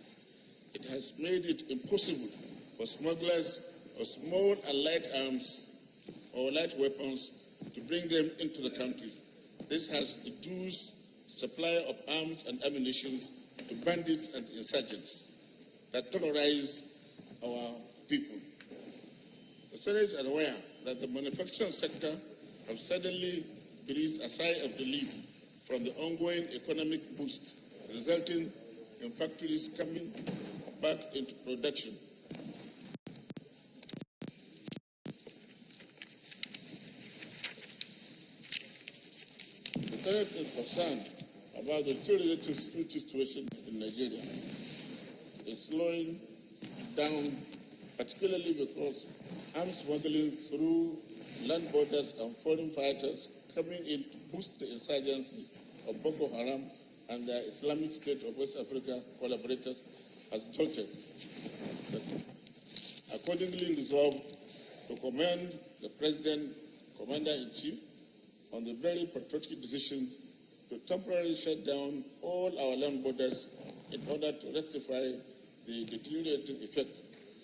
S11: It has made it impossible for smugglers of small and light arms or light weapons to bring them into the country. This has reduced supply of arms and ammunition to bandits and insurgents that terrorize our people. The Senate is aware that the manufacturing sector has suddenly breathed a sigh of relief from the ongoing economic boost resulting in factories coming back into production. The Senate is concerned about the deteriorating security situation in Nigeria. It's slowing down, particularly because arms smuggling through land borders and foreign fighters coming in to boost the insurgency of Boko Haram and the Islamic State of West Africa collaborators has jolted. Accordingly resolved to commend the President, Commander-in-Chief, on the very patriotic decision to temporarily shut down all our land borders in order to rectify the deteriorating effect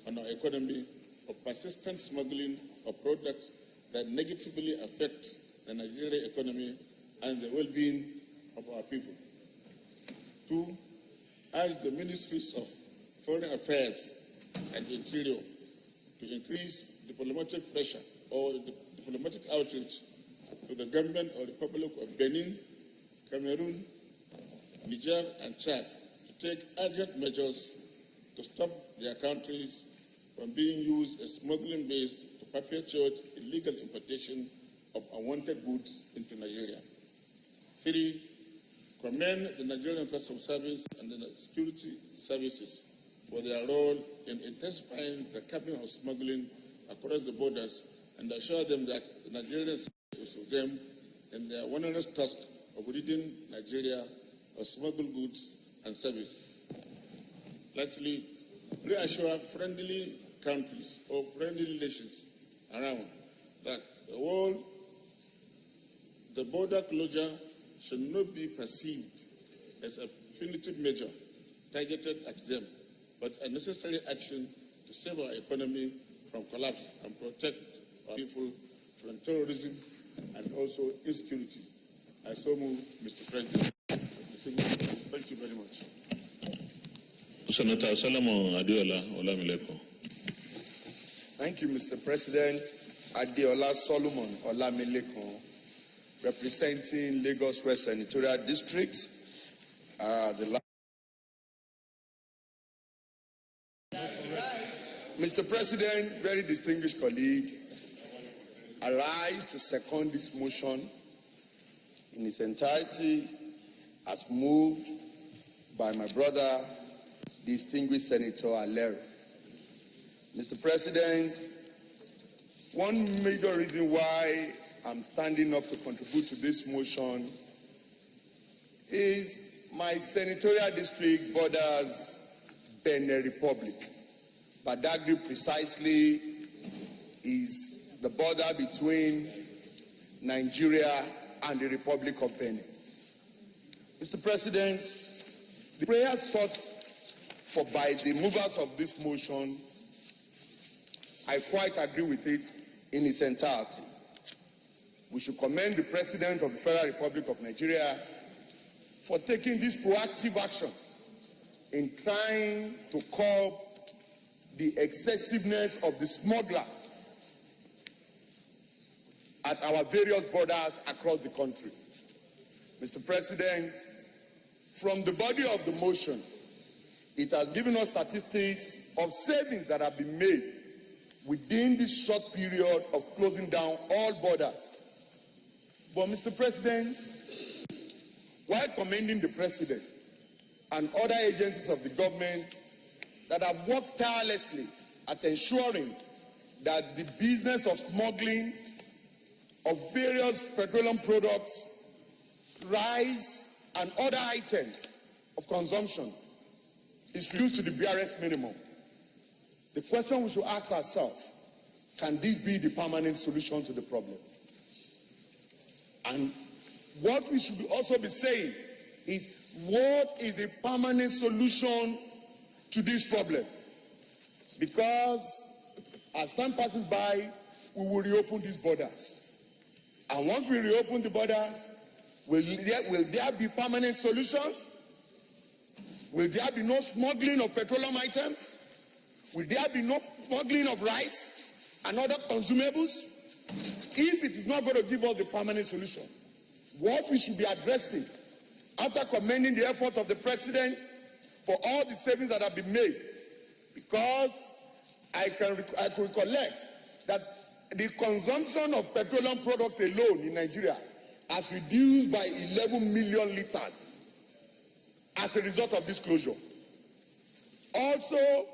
S11: on our economy of persistent smuggling of products that negatively affect the Nigerian economy and the well-being of our people. 2, urge the Ministries of Foreign Affairs and Interior to increase diplomatic pressure or diplomatic outreach to the government of the Republic of Benin, Cameroon, Niger, and Chad to take urgent measures to stop their countries from being used as smuggling base to perpetuate illegal importation of unwanted goods into Nigeria. 3, commend the Nigerian Customs Service and the security services for their role in intensifying the curbing of smuggling across the borders and assure them that the Nigerian state is with them in their onerous task of ridding Nigeria of smuggled goods and services. Lastly, reassure friendly countries or friendly nations around that the border closure should not be perceived as a punitive measure targeted at them, but a necessary action to save our economy from collapse and protect our people from terrorism and also insecurity. I so move, Mr. President. Thank you very much.
S1: Senator Solomon Adiola Olamileko.
S9: Thank you, Mr. President. Adiola Solomon Olamileko, representing Lagos West Senatorial District. Mr. President, very distinguished colleague, I rise to second this motion in its entirety as moved by my brother, distinguished Senator Alero. Mr. President, one major reason why I'm standing up to contribute to this motion is my senatorial district borders Benin Republic. Badagry precisely is the border between Nigeria and the Republic of Benin. Mr. President, the prayer sought for by the movers of this motion, I quite agree with it in its entirety. We should commend the President of the Federal Republic of Nigeria for taking this proactive action in trying to curb the excessiveness of the smugglers at our various borders across the country. Mr. President, from the body of the motion, it has given us statistics of savings that have been made within this short period of closing down all borders. But Mr. President, while commending the President and other agencies of the government that have worked tirelessly at ensuring that the business of smuggling of various petroleum products, rice, and other items of consumption is reduced to the barest minimum, the question we should ask ourselves, can this be the permanent solution to the problem? And what we should also be saying is, what is the permanent solution to this problem? Because as time passes by, we will reopen these borders. And once we reopen the borders, will there be permanent solutions? Will there be no smuggling of petroleum items? Will there be no smuggling of rice and other consumables? If it is not going to give us the permanent solution, what we should be addressing, after commending the effort of the President for all the savings that have been made, because I can recollect that the consumption of petroleum products alone in Nigeria has reduced by 11 million liters as a result of this closure. Also,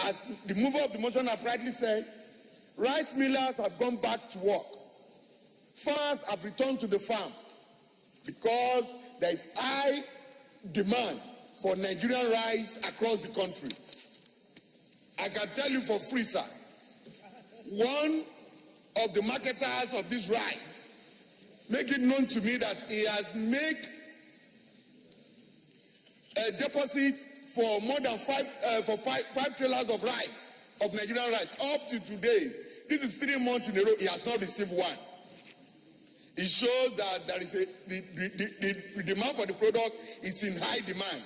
S9: as the mover of the motion have rightly said, rice millers have gone back to work. Farmers have returned to the farm because there is high demand
S11: for Nigerian rice across the country. I can tell you for free, sir, one of the marketers of this rice make it known to me that he has made a deposit for more than five trailers of rice, of Nigerian rice. Up to today, this is 3 months in a row, he has not received one. It shows that there is the demand for the product is in high demand.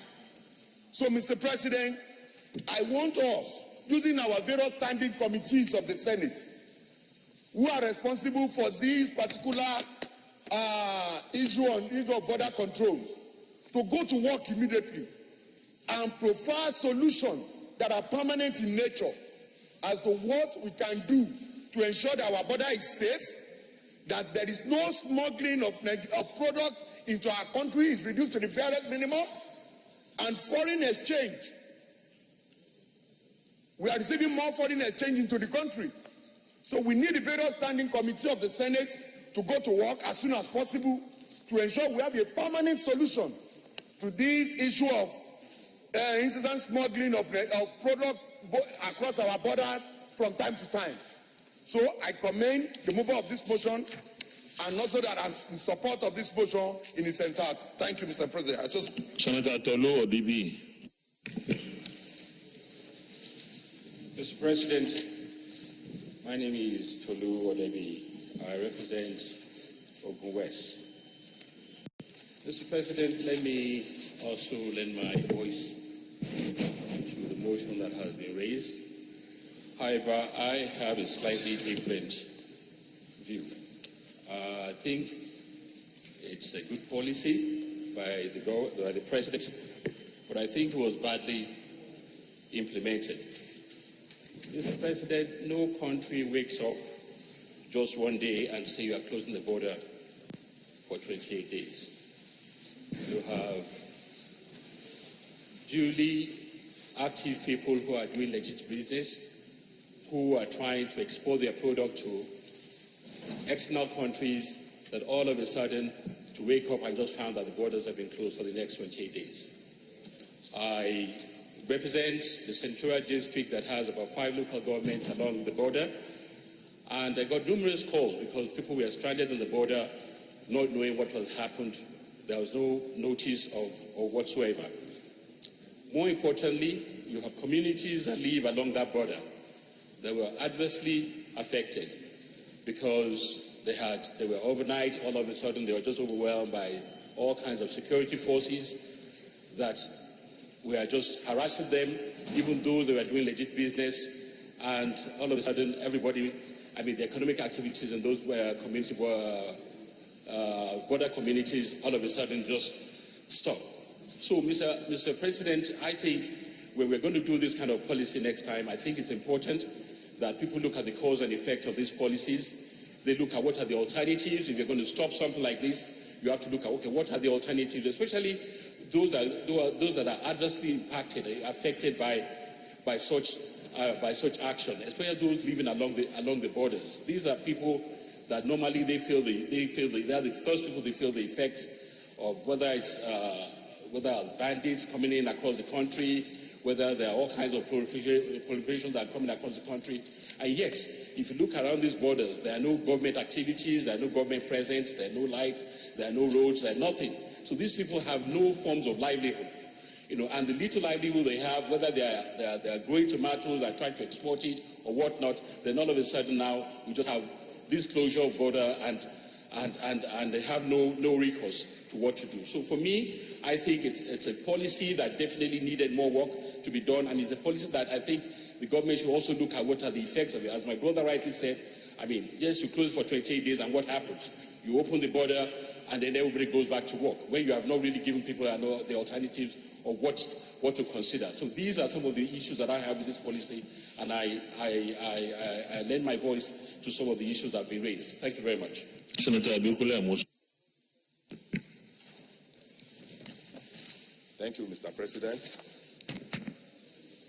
S11: So, Mr. President, I want us, using our various standing committees of the Senate, who are responsible for this particular issue of border controls, to go to work immediately and provide solutions that are permanent in nature as to what we can do to ensure that our border is safe, that there is no smuggling of products into our country is reduced to the barest minimum, and foreign exchange. We are receiving more foreign exchange into the country. So we need the various standing committee of the Senate to go to work as soon as possible to ensure we have a permanent solution to this issue of incident smuggling of products across our borders from time to time. So I commend the mover of this motion, and also that I'm in support of this motion in its entirety. Thank you, Mr. President.
S1: Senator Tolu Odibi.
S13: Mr. President, my name is Tolu Odibi. I represent Ogun West. Mr. President, let me also lend my voice to the motion that has been raised. However, I have a slightly different view. I think it's a good policy by the President, but I think it was badly implemented. Mr. President, no country wakes up just one day and say you are closing the border for 28 days. You have duly active people who are doing legit business, who are trying to export their product to external countries, that all of a sudden to wake up and just found that the borders have been closed for the next 28 days. I represent the Central District that has about 5 local governments along the border, and I got numerous calls because people were stranded on the border not knowing what had happened. There was no notice of whatsoever. More importantly, you have communities that live along that border that were adversely affected because they were overnight, all of a sudden they were just overwhelmed by all kinds of security forces that were just harassing them, even though they were doing legit business, and all of a sudden everybody, the economic activities in those community border communities all of a sudden just stop. So, Mr. President, I think when we're going to do this kind of policy next time, I think it's important that people look at the cause and effect of these policies. They look at what are the alternatives. If you're going to stop something like this, you have to look at, okay, what are the alternatives, especially those that are adversely impacted, affected by such action, especially those living along the borders. These are people that normally they are the first people to feel the effects of whether bandits coming in across the country, whether there are all kinds of proliferations that are coming across the country. And yet, if you look around these borders, there are no government activities, there are no government presence, there are no lights, there are no roads, there are nothing. So these people have no forms of livelihood. And the little livelihood they have, whether they are growing tomatoes and trying to export it or whatnot, then all of a sudden now we just have this closure of border and they have no recourse to what to do. So for me, I think it's a policy that definitely needed more work to be done, and it's a policy that I think the government should also look at what are the effects of it. As my brother rightly said, yes, you close for 28 days, and what happens? You open the border, and then everybody goes back to work, when you have not really given people the alternatives of what to consider. So these are some of the issues that I have with this policy, and I lend my voice to some of the issues that have been raised. Thank you very much.
S1: Senator Abikule Amos.
S14: Thank you, Mr. President.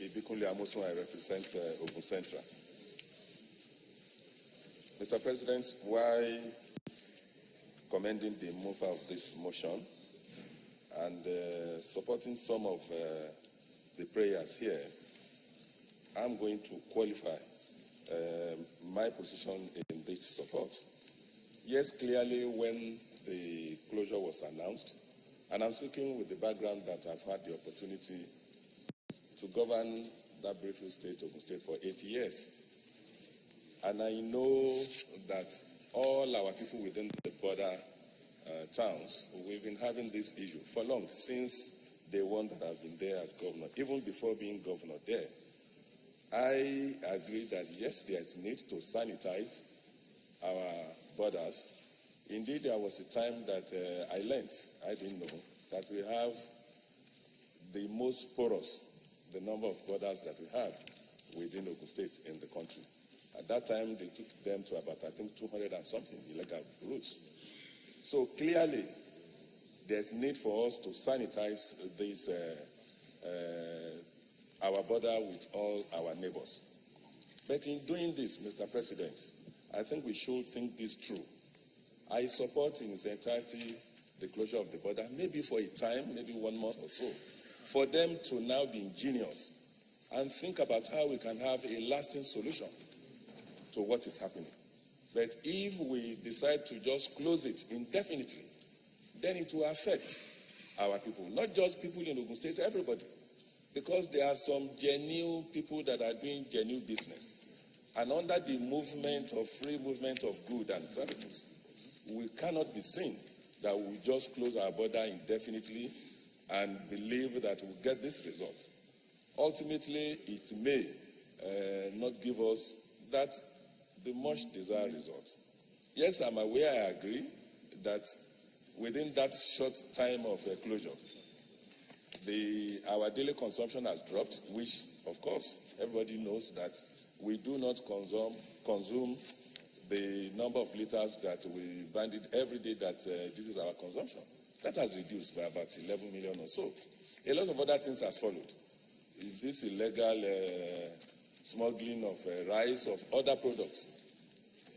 S14: Ibikunle Amosun, I represent Ogun Central. Mr. President, while commending the mover of this motion, and supporting some of the prayers here, I'm going to qualify my position in this support. Yes, clearly when the closure was announced, and I'm speaking with the background that I've had the opportunity to govern that beautiful state of the state for 8 years. And I know that all our people within the border towns, we've been having this issue for long, since day one that I've been there as governor, even before being governor there. I agree that yes, there is need to sanitize our borders. Indeed, there was a time that I learned, I didn't know, that we have the most porous, the number of borders that we have within Ogun State in the country. At that time, they took them to about, I think, 200 and something illegal routes. So clearly, there's need for us to sanitize this, our border with all our neighbors. But in doing this, Mr. President, I think we should think this through. I support in its entirety the closure of the border, maybe for a time, maybe 1 month or so, for them to now be ingenious and think about how we can have a lasting solution to what is happening. But if we decide to just close it indefinitely, then it will affect our people, not just people in Ogun State, everybody, because there are some genuine people that are doing genuine business. And under the movement of free movement of goods and services, we cannot be seen that we just close our border indefinitely and believe that we'll get this result. Ultimately, it may not give us that the much desired results. Yes, I'm aware, I agree, that within that short time of closure, our daily consumption has dropped, which, of course, everybody knows that we do not consume the number of liters that we banded every day that this is our consumption. That has reduced by about 11 million or so. A lot of other things has followed. This illegal smuggling of rice, of other products,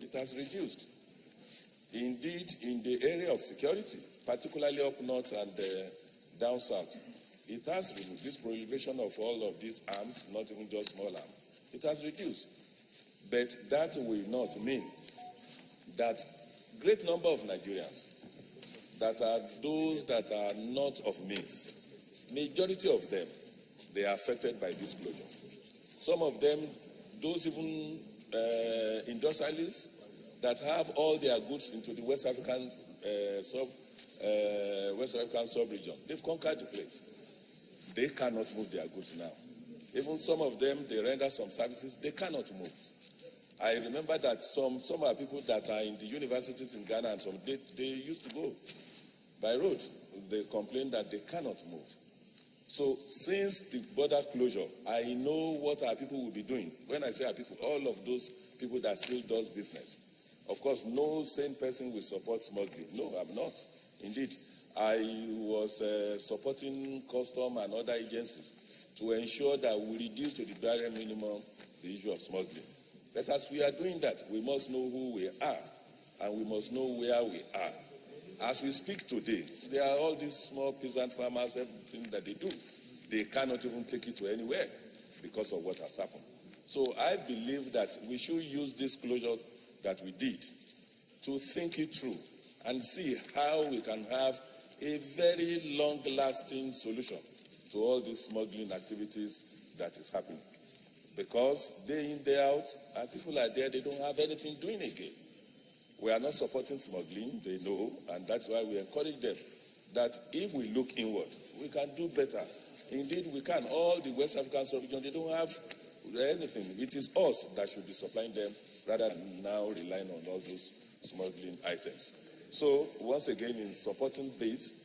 S14: it has reduced. Indeed, in the area of security, particularly up north and down south, it has reduced. This proliferation of all of these arms, not even just small arms, it has reduced. But that will not mean that great number of Nigerians that are those that are not of means, majority of them, they are affected by this closure. Some of them, those even industrialists that have all their goods into the West African sub-region, they've conquered the place. They cannot move their goods now. Even some of them, they render some services, they cannot move. I remember that some are people that are in the universities in Ghana, and some they used to go by road. They complain that they cannot move. So since the border closure, I know what our people will be doing. When I say our people, all of those people that still does business. Of course, no sane person will support smuggling. No, I'm not. Indeed, I was supporting custom and other agencies to ensure that we reduce to the bare minimum the issue of smuggling. But as we are doing that, we must know who we are, and we must know where we are. As we speak today, there are all these small peasant farmers, everything that they do. They cannot even take it to anywhere because of what has happened. So I believe that we should use this closure that we did to think it through and see how we can have a very long-lasting solution to all these smuggling activities that is happening. Because day in, day out, and people are there, they don't have anything doing again. We are not supporting smuggling, they know, and that's why we encourage them that if we look inward, we can do better. Indeed, we can. All the West African sub-region, they don't have anything. It is us that should be supplying them rather than now relying on all those smuggling items. So, once again, in supporting this,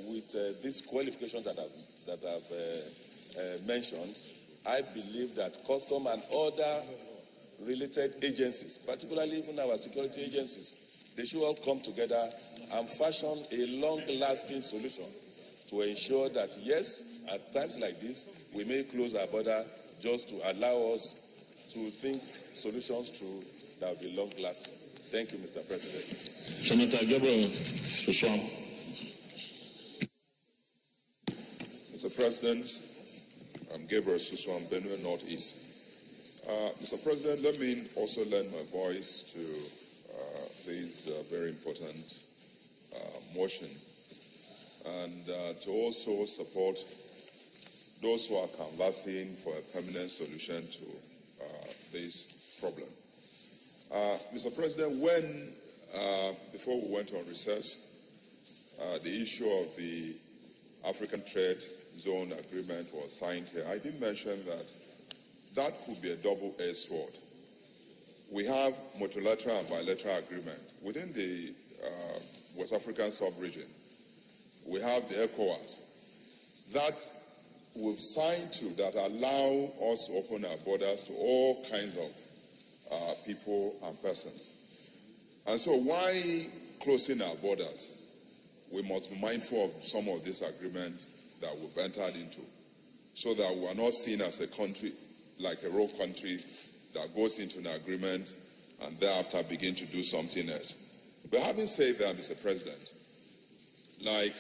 S14: with this qualification that I've mentioned, I believe that custom and other related agencies, particularly even our security agencies, they should all come together and fashion a long-lasting solution to ensure that, yes, at times like this, we may close our border just to allow us to think solutions through that will be long-lasting. Thank you, Mr. President.
S1: Senator Gabriel Suswam.
S15: Mr. President, I'm Gabriel Suswan, Benue Northeast. Mr. President, let me also lend my voice to this very important motion and to also support those who are canvassing for a permanent solution to this problem. Mr. President, when, before we went on recess, the issue of the African Trade Zone Agreement was signed here, I did mention that that could be a double-edged sword. We have multilateral and bilateral agreement. Within the West African sub-region, we have the ECOWAS that we've signed to that allow us to open our borders to all kinds of people and persons. And so why closing our borders? We must be mindful of some of this agreement that we've entered into so that we are not seen as a country, like a rogue country that goes into an agreement and thereafter begin to do something else. But having said that, Mr. President, like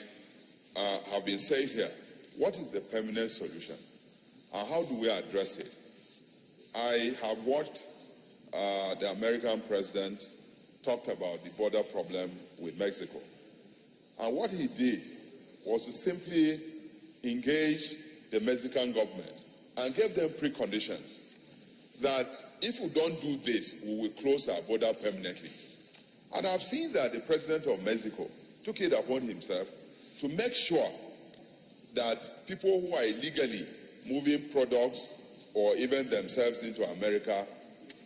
S15: have been said here, what is the permanent solution? And how do we address it? I have watched the American president talked about the border problem with Mexico. And what he did was to simply engage the Mexican government and give them preconditions that if we don't do this, we will close our border permanently. And I've seen that the president of Mexico took it upon himself to make sure that people who are illegally moving products or even themselves into America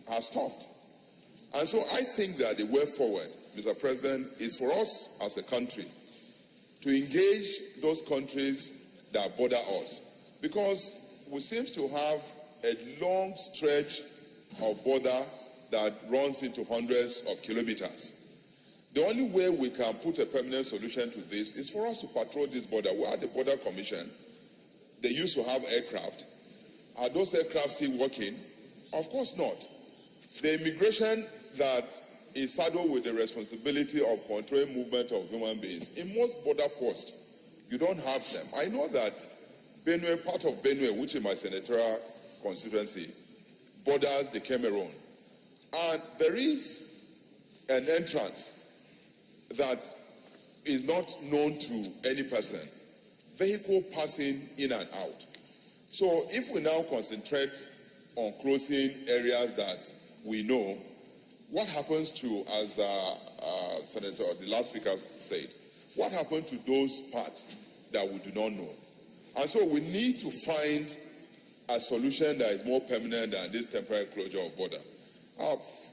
S15: are stopped. And so I think that the way forward, Mr. President, is for us as a country to engage those countries that border us, because we seem to have a long stretch of border that runs into hundreds of kilometers. The only way we can put a permanent solution to this is for us to patrol this border. We had the Border Commission. They used to have aircraft. Are those aircraft still working? Of course not. The immigration that is saddled with the responsibility of controlling movement of human beings, in most border posts, you don't have them. I know that Benue, part of Benue, which is my senatorial constituency, borders the Cameroon. And there is an entrance that is not known to any person, vehicle passing in and out. So if we now concentrate on closing areas that we know, what happens to, as the last speaker said, what happens to those parts that we do not know? And so we need to find a solution that is more permanent than this temporary closure of border.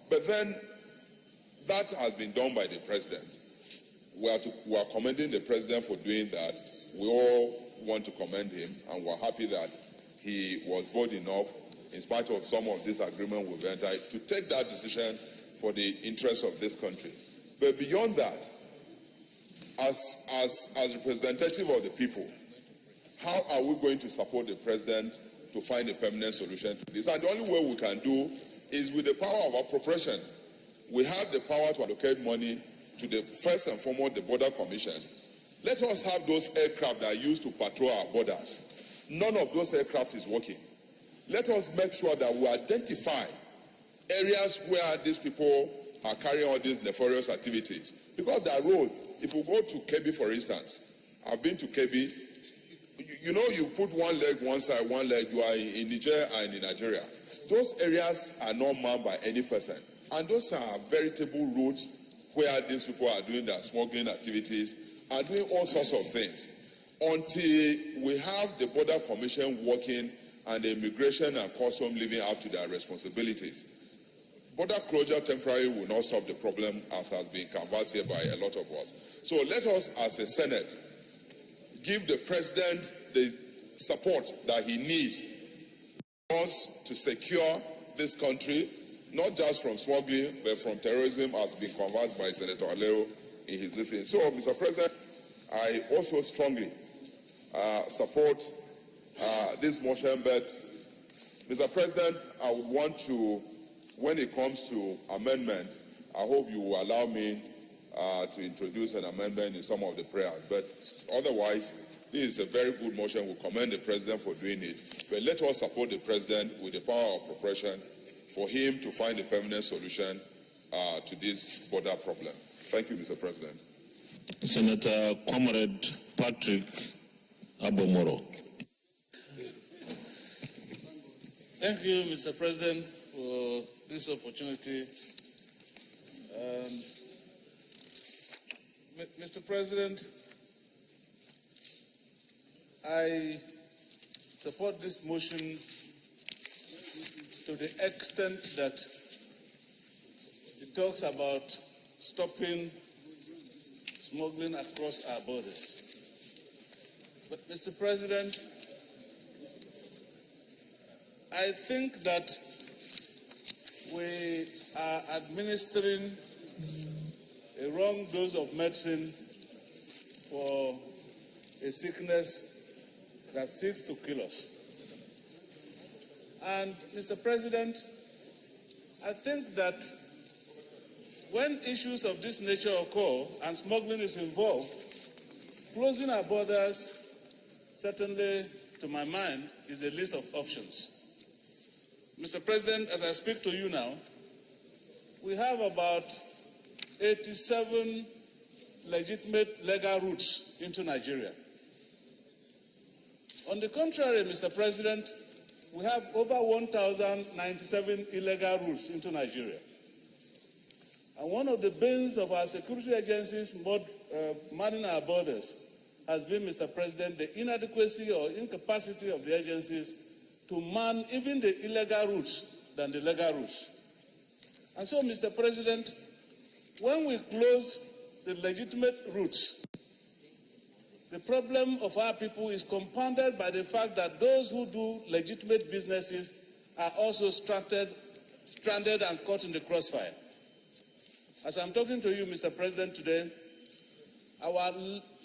S15: But then that has been done by the president. We are commending the president for doing that. We all want to commend him, and we're happy that he was bold enough, in spite of some of this agreement we've entered, to take that decision for the interests of this country. But beyond that, as representative of the people, how are we going to support the president to find a permanent solution to this? And the only way we can do is with the power of appropriation. We have the power to allocate money to the first and foremost the Border Commission. Let us have those aircraft that are used to patrol our borders. None of those aircraft is working. Let us make sure that we identify areas where these people are carrying all these nefarious activities. Because there are roads. If we go to Kebbi, for instance, I've been to Kebbi. You know, you put one leg one side, one leg, you are in Niger and in Nigeria. Those areas are not manned by any person. And those are veritable routes where these people are doing their smuggling activities and doing all sorts of things. Until we have the Border Commission working and the immigration and custom living up to their responsibilities, border closure temporarily will not solve the problem, as has been canvassed here by a lot of us. So let us, as a Senate, give the president the support that he needs for us to secure this country, not just from smuggling, but from terrorism, as been canvassed by Senator Aleo in his listening. So, Mr. President, I also strongly support this motion, but, Mr. President, I would want to, when it comes to amendments, I hope you will allow me to introduce an amendment in some of the prayers. But otherwise, this is a very good motion. We commend the President for doing it. But let us support the President with the power of appropriation for him to find a permanent solution to this border problem. Thank you, Mr. President.
S1: Senator Comrade Patrick Abomoro.
S16: Thank you, Mr. President, for this opportunity. Mr. President, I support this motion to the extent that it talks about stopping smuggling across our borders. But, Mr. President, I think that we are administering a wrong dose of medicine for a sickness that seeks to kill us. And, Mr. President, I think that when issues of this nature occur and smuggling is involved, closing our borders, certainly, to my mind, is a list of options. Mr. President, as I speak to you now, we have about 87 legitimate legal routes into Nigeria. On the contrary, Mr. President, we have over 1,097 illegal routes into Nigeria. And one of the bans of our security agencies manning our borders has been, Mr. President, the inadequacy or incapacity of the agencies to man even the illegal routes than the legal routes. And so, Mr. President, when we close the legitimate routes, the problem of our people is compounded by the fact that those who do legitimate businesses are also stranded and caught in the crossfire. As I'm talking to you, Mr. President, today, our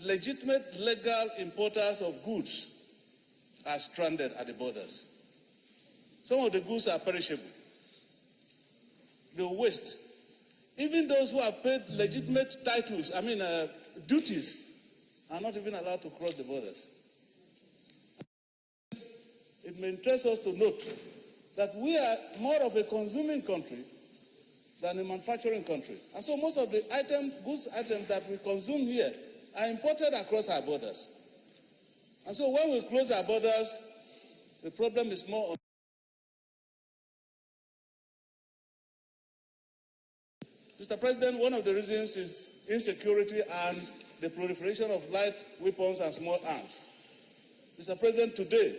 S16: legitimate legal importers of goods are stranded at the borders. Some of the goods are perishable. They waste. Even those who have paid legitimate titles, duties, are not even allowed to cross the borders. It may interest us to note that we are more of a consuming country than a manufacturing country. And so most of the goods items that we consume here are imported across our borders. And so when we close our borders, the problem is more on Mr. President, one of the reasons is insecurity and the proliferation of light weapons and small arms. Mr. President, today,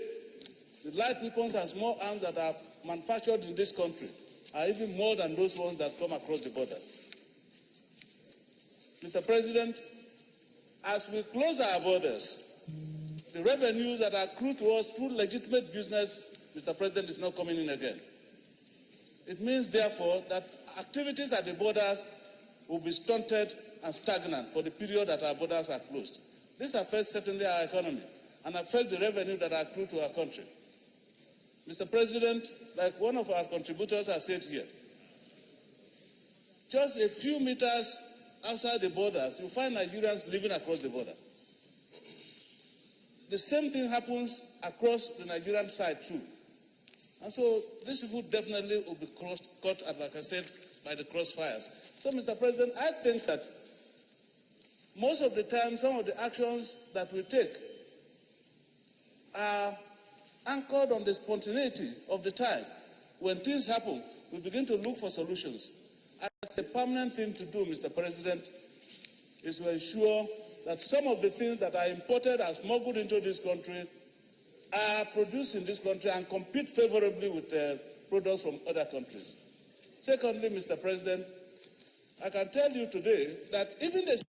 S16: the light weapons and small arms that are manufactured in this country are even more than those ones that come across the borders. Mr. President, as we close our borders, the revenues that are accrued to us through legitimate business, Mr. President, is not coming in again. It means, therefore, that activities at the borders will be stunted and stagnant for the period that our borders are closed. This affects certainly our economy and affects the revenue that are accrued to our country. Mr. President, like one of our contributors has said here, just a few meters outside the borders, you find Nigerians living across the border. The same thing happens across the Nigerian side too. And so these people definitely will be caught, like I said, by the crossfires. So, Mr. President, I think that most of the time, some of the actions that we take are anchored on the spontaneity of the time. When things happen, we begin to look for solutions. And the permanent thing to do, Mr. President, is to ensure that some of the things that are imported and smuggled into this country are produced in this country and compete favorably with products from other countries. Secondly, Mr. President, I can tell you today that even the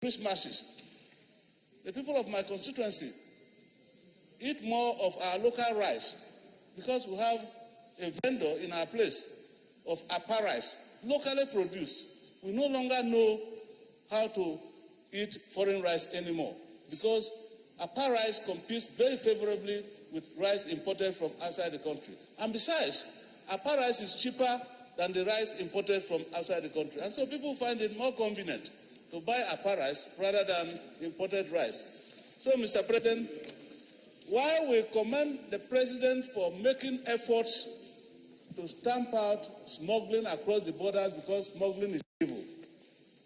S16: Christmases, the people of my constituency eat more of our local rice because we have a vendor in our place of Apa rice, locally produced. We no longer know how to eat foreign rice anymore because Apa rice competes very favorably with rice imported from outside the country. And besides, Apa rice is cheaper than the rice imported from outside the country. And so people find it more convenient to buy our rice rather than imported rice. So, Mr. President, while we commend the President for making efforts to stamp out smuggling across the borders because smuggling is evil,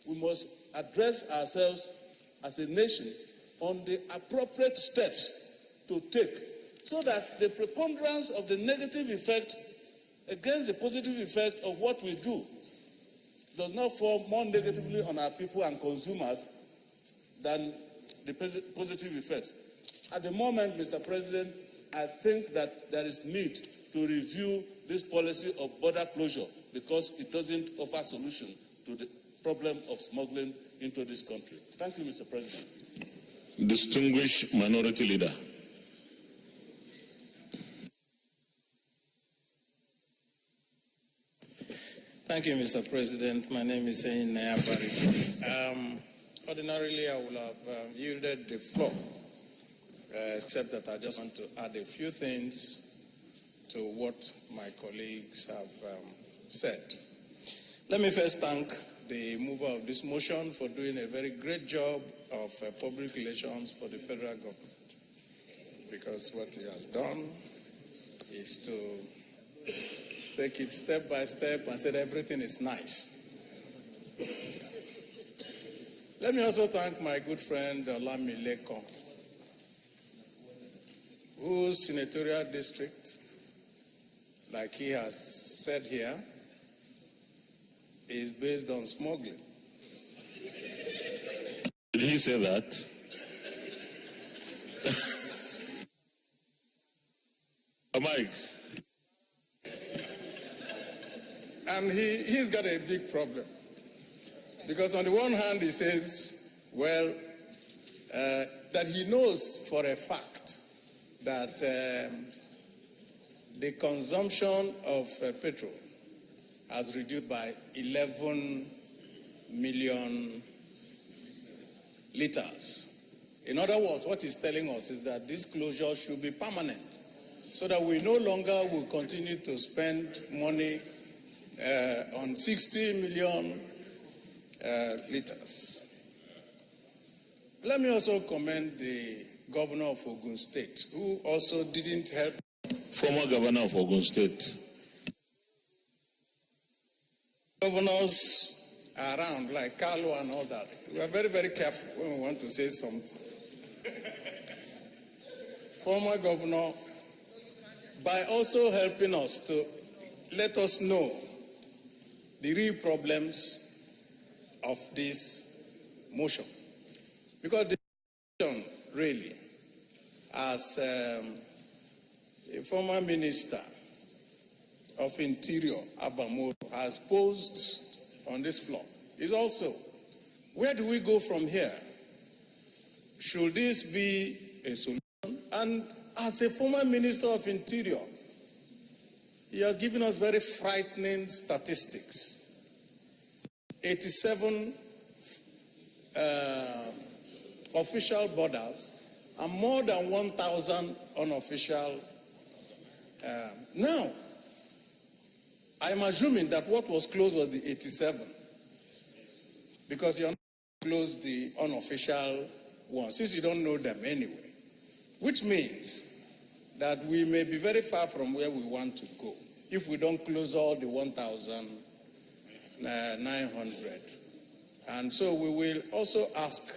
S16: we must address ourselves as a nation on the appropriate steps to take so that the preponderance of the negative effect against the positive effect of what we do does not fall more negatively on our people and consumers than the positive effects. At the moment, Mr. President, I think that there is need to review this policy of border closure because it doesn't offer solution to the problem of smuggling into this country. Thank you, Mr. President.
S1: Distinguished Minority Leader.
S7: Thank you, Mr. President. My name is Naya Bariki. Ordinarily, I would have yielded the floor, except that I just want to add a few things to what my colleagues have said. Let me first thank the mover of this motion for doing a very great job of public relations for the federal government, because what he has done is to take it step by step and said everything is nice. Let me also thank my good friend Olami Lekon, whose senatorial district, like he has said here, is based on smuggling.
S1: Did he say that? Mike.
S7: And he's got a big problem. Because on the one hand, he says, well, that he knows for a fact that the consumption of petrol has reduced by 11 million liters. In other words, what he's telling us is that this closure should be permanent so that we no longer will continue to spend money on 60 million liters. Let me also commend the governor of Ogun State, who also didn't help.
S1: Former governor of Ogun State.
S7: Governors around, like Carlo and all that, we are very, very careful when we want to say something. Former governor, by also helping us to let us know the real problems of this motion. Because the motion, really, as a former minister of Interior, Abamoro, has posed on this floor, is also, where do we go from here? Should this be a solution? And as a former minister of Interior, he has given us very frightening statistics. 87 official borders and more than 1,000 unofficial. Now, I'm assuming that what was closed was the 87, because you're not closed the unofficial ones, since you don't know them anyway, which means that we may be very far from where we want to go if we don't close all the 1,900. And so we will also ask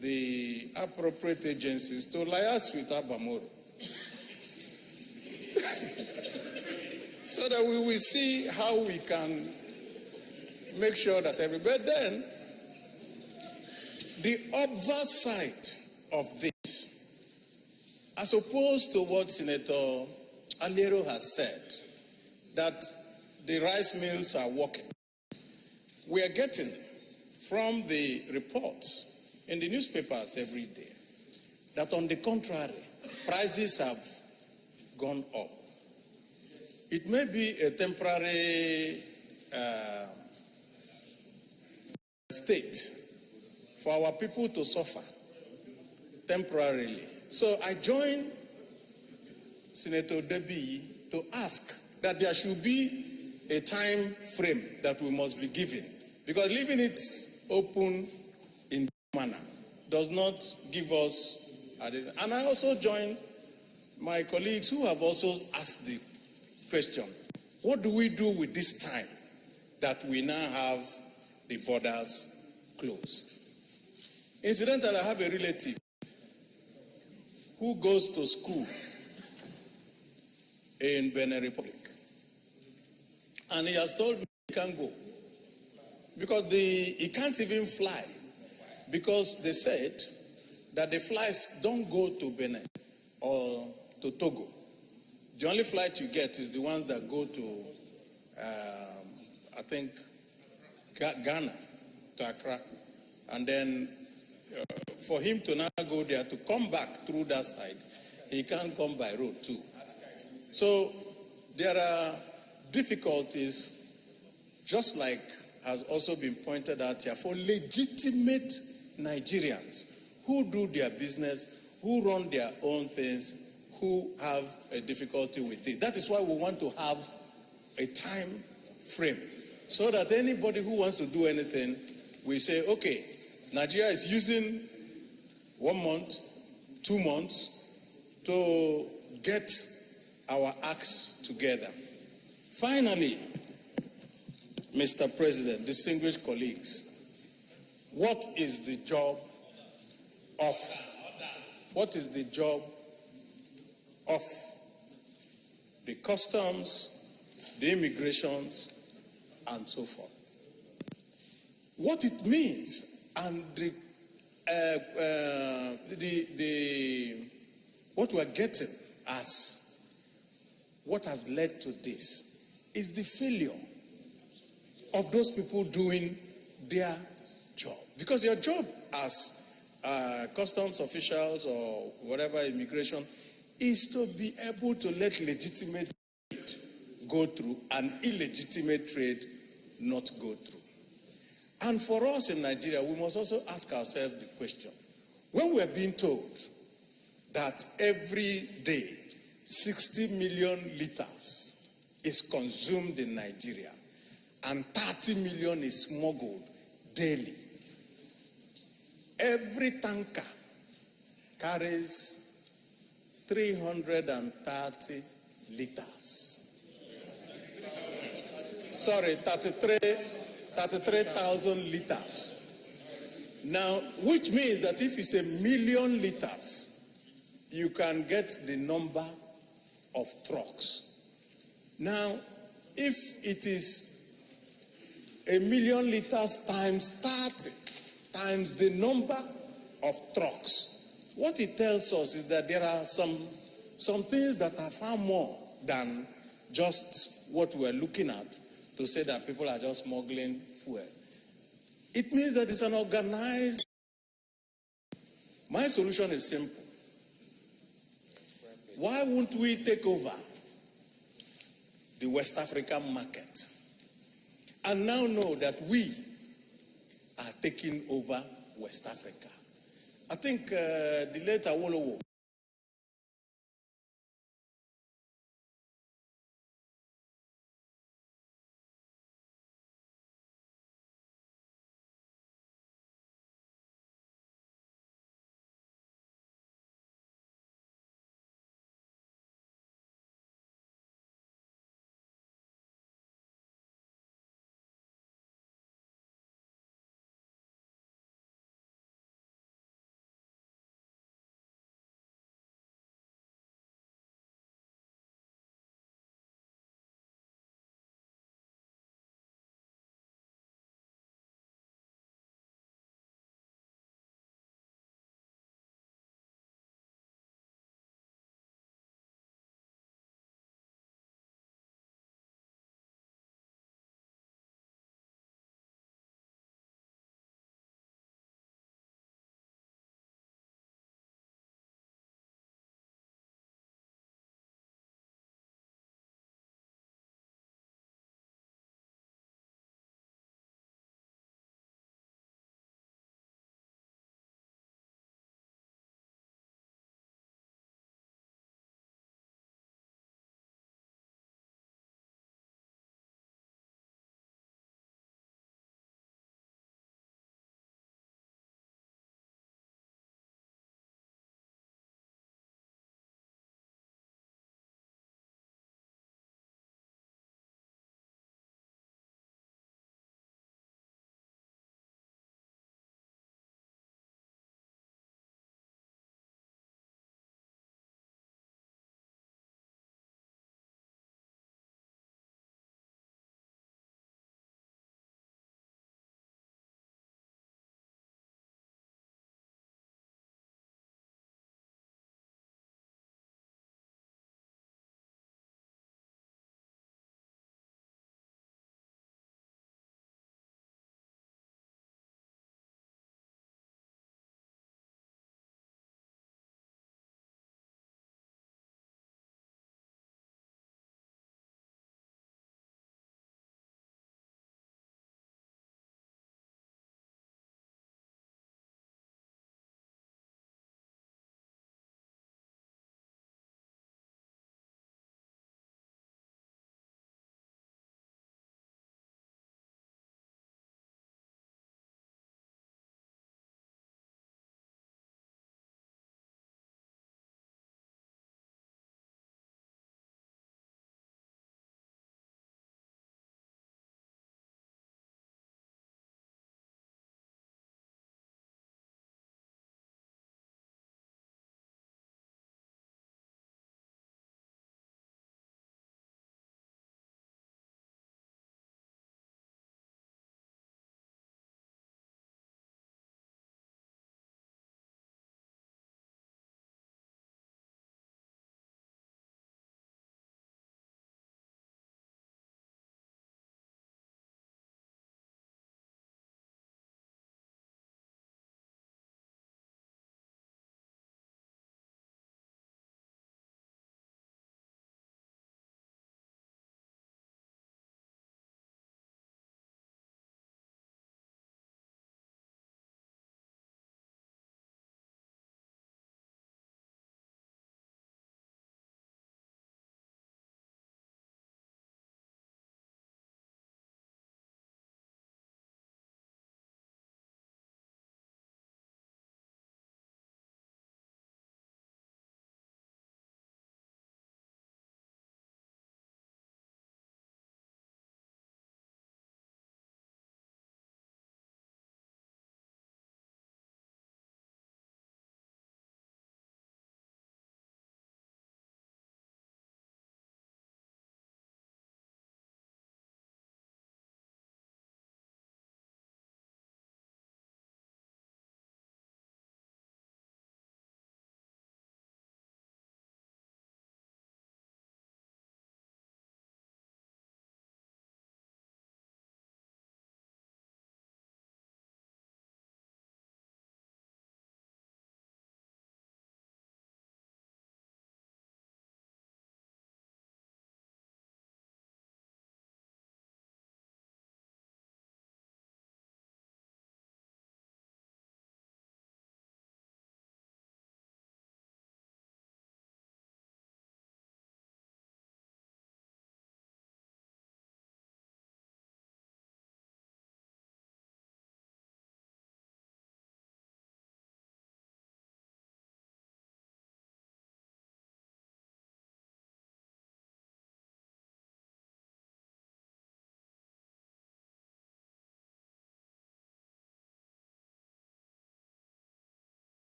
S7: the appropriate agencies to liaise with Abamoro so that we will see how we can make sure that everybody. Then, the obverse side of this, as opposed to what Senator Alero has said, that the rice mills are working, we are getting from the reports in the newspapers every day that, on the contrary, prices have gone up. It may be a temporary state for our people to suffer temporarily. So I join Senator Debi to ask that there should be a time frame that we must be given, because leaving it open in this manner does not give us, and I also join my colleagues who have also asked the question, what do we do with this time that we now have the borders closed? Incidentally, I have a relative who goes to school in Benin Republic. And he has told me he can't go because he can't even fly, because they said that the flights don't go to Benin or to Togo. The only flight you get is the ones that go to, I think, Ghana, to Accra. And then for him to now go there, to come back through that side, he can't come by road too. So there are difficulties, just like has also been pointed out here, for legitimate Nigerians who do their business, who run their own things, who have a difficulty with it. That is why we want to have a time frame, so that anybody who wants to do anything, we say, okay, Nigeria is using 1 month, 2 months to get our acts together. Finally, Mr. President, distinguished colleagues, what is the job of the customs, the immigrations, and so forth? What it means, and what we're getting as what has led to this is the failure of those people doing their job. Because your job as customs officials or whatever, immigration, is to be able to let legitimate trade go through and illegitimate trade not go through. And for us in Nigeria, we must also ask ourselves the question, when we're being told that every day 60 million liters is consumed in Nigeria and 30 million is smuggled daily, every tanker carries 330 liters. Sorry, 33,000 liters. Now, which means that if it's 1 million liters, you can get the number of trucks. Now, if it is 1 million liters times 30, times the number of trucks, what it tells us is that there are some things that are far more than just what we're looking at to say that people are just smuggling fuel. It means that it's an organized. My solution is simple. Why won't we take over the West African market and now know that we are taking over West Africa? I think the late Awolowo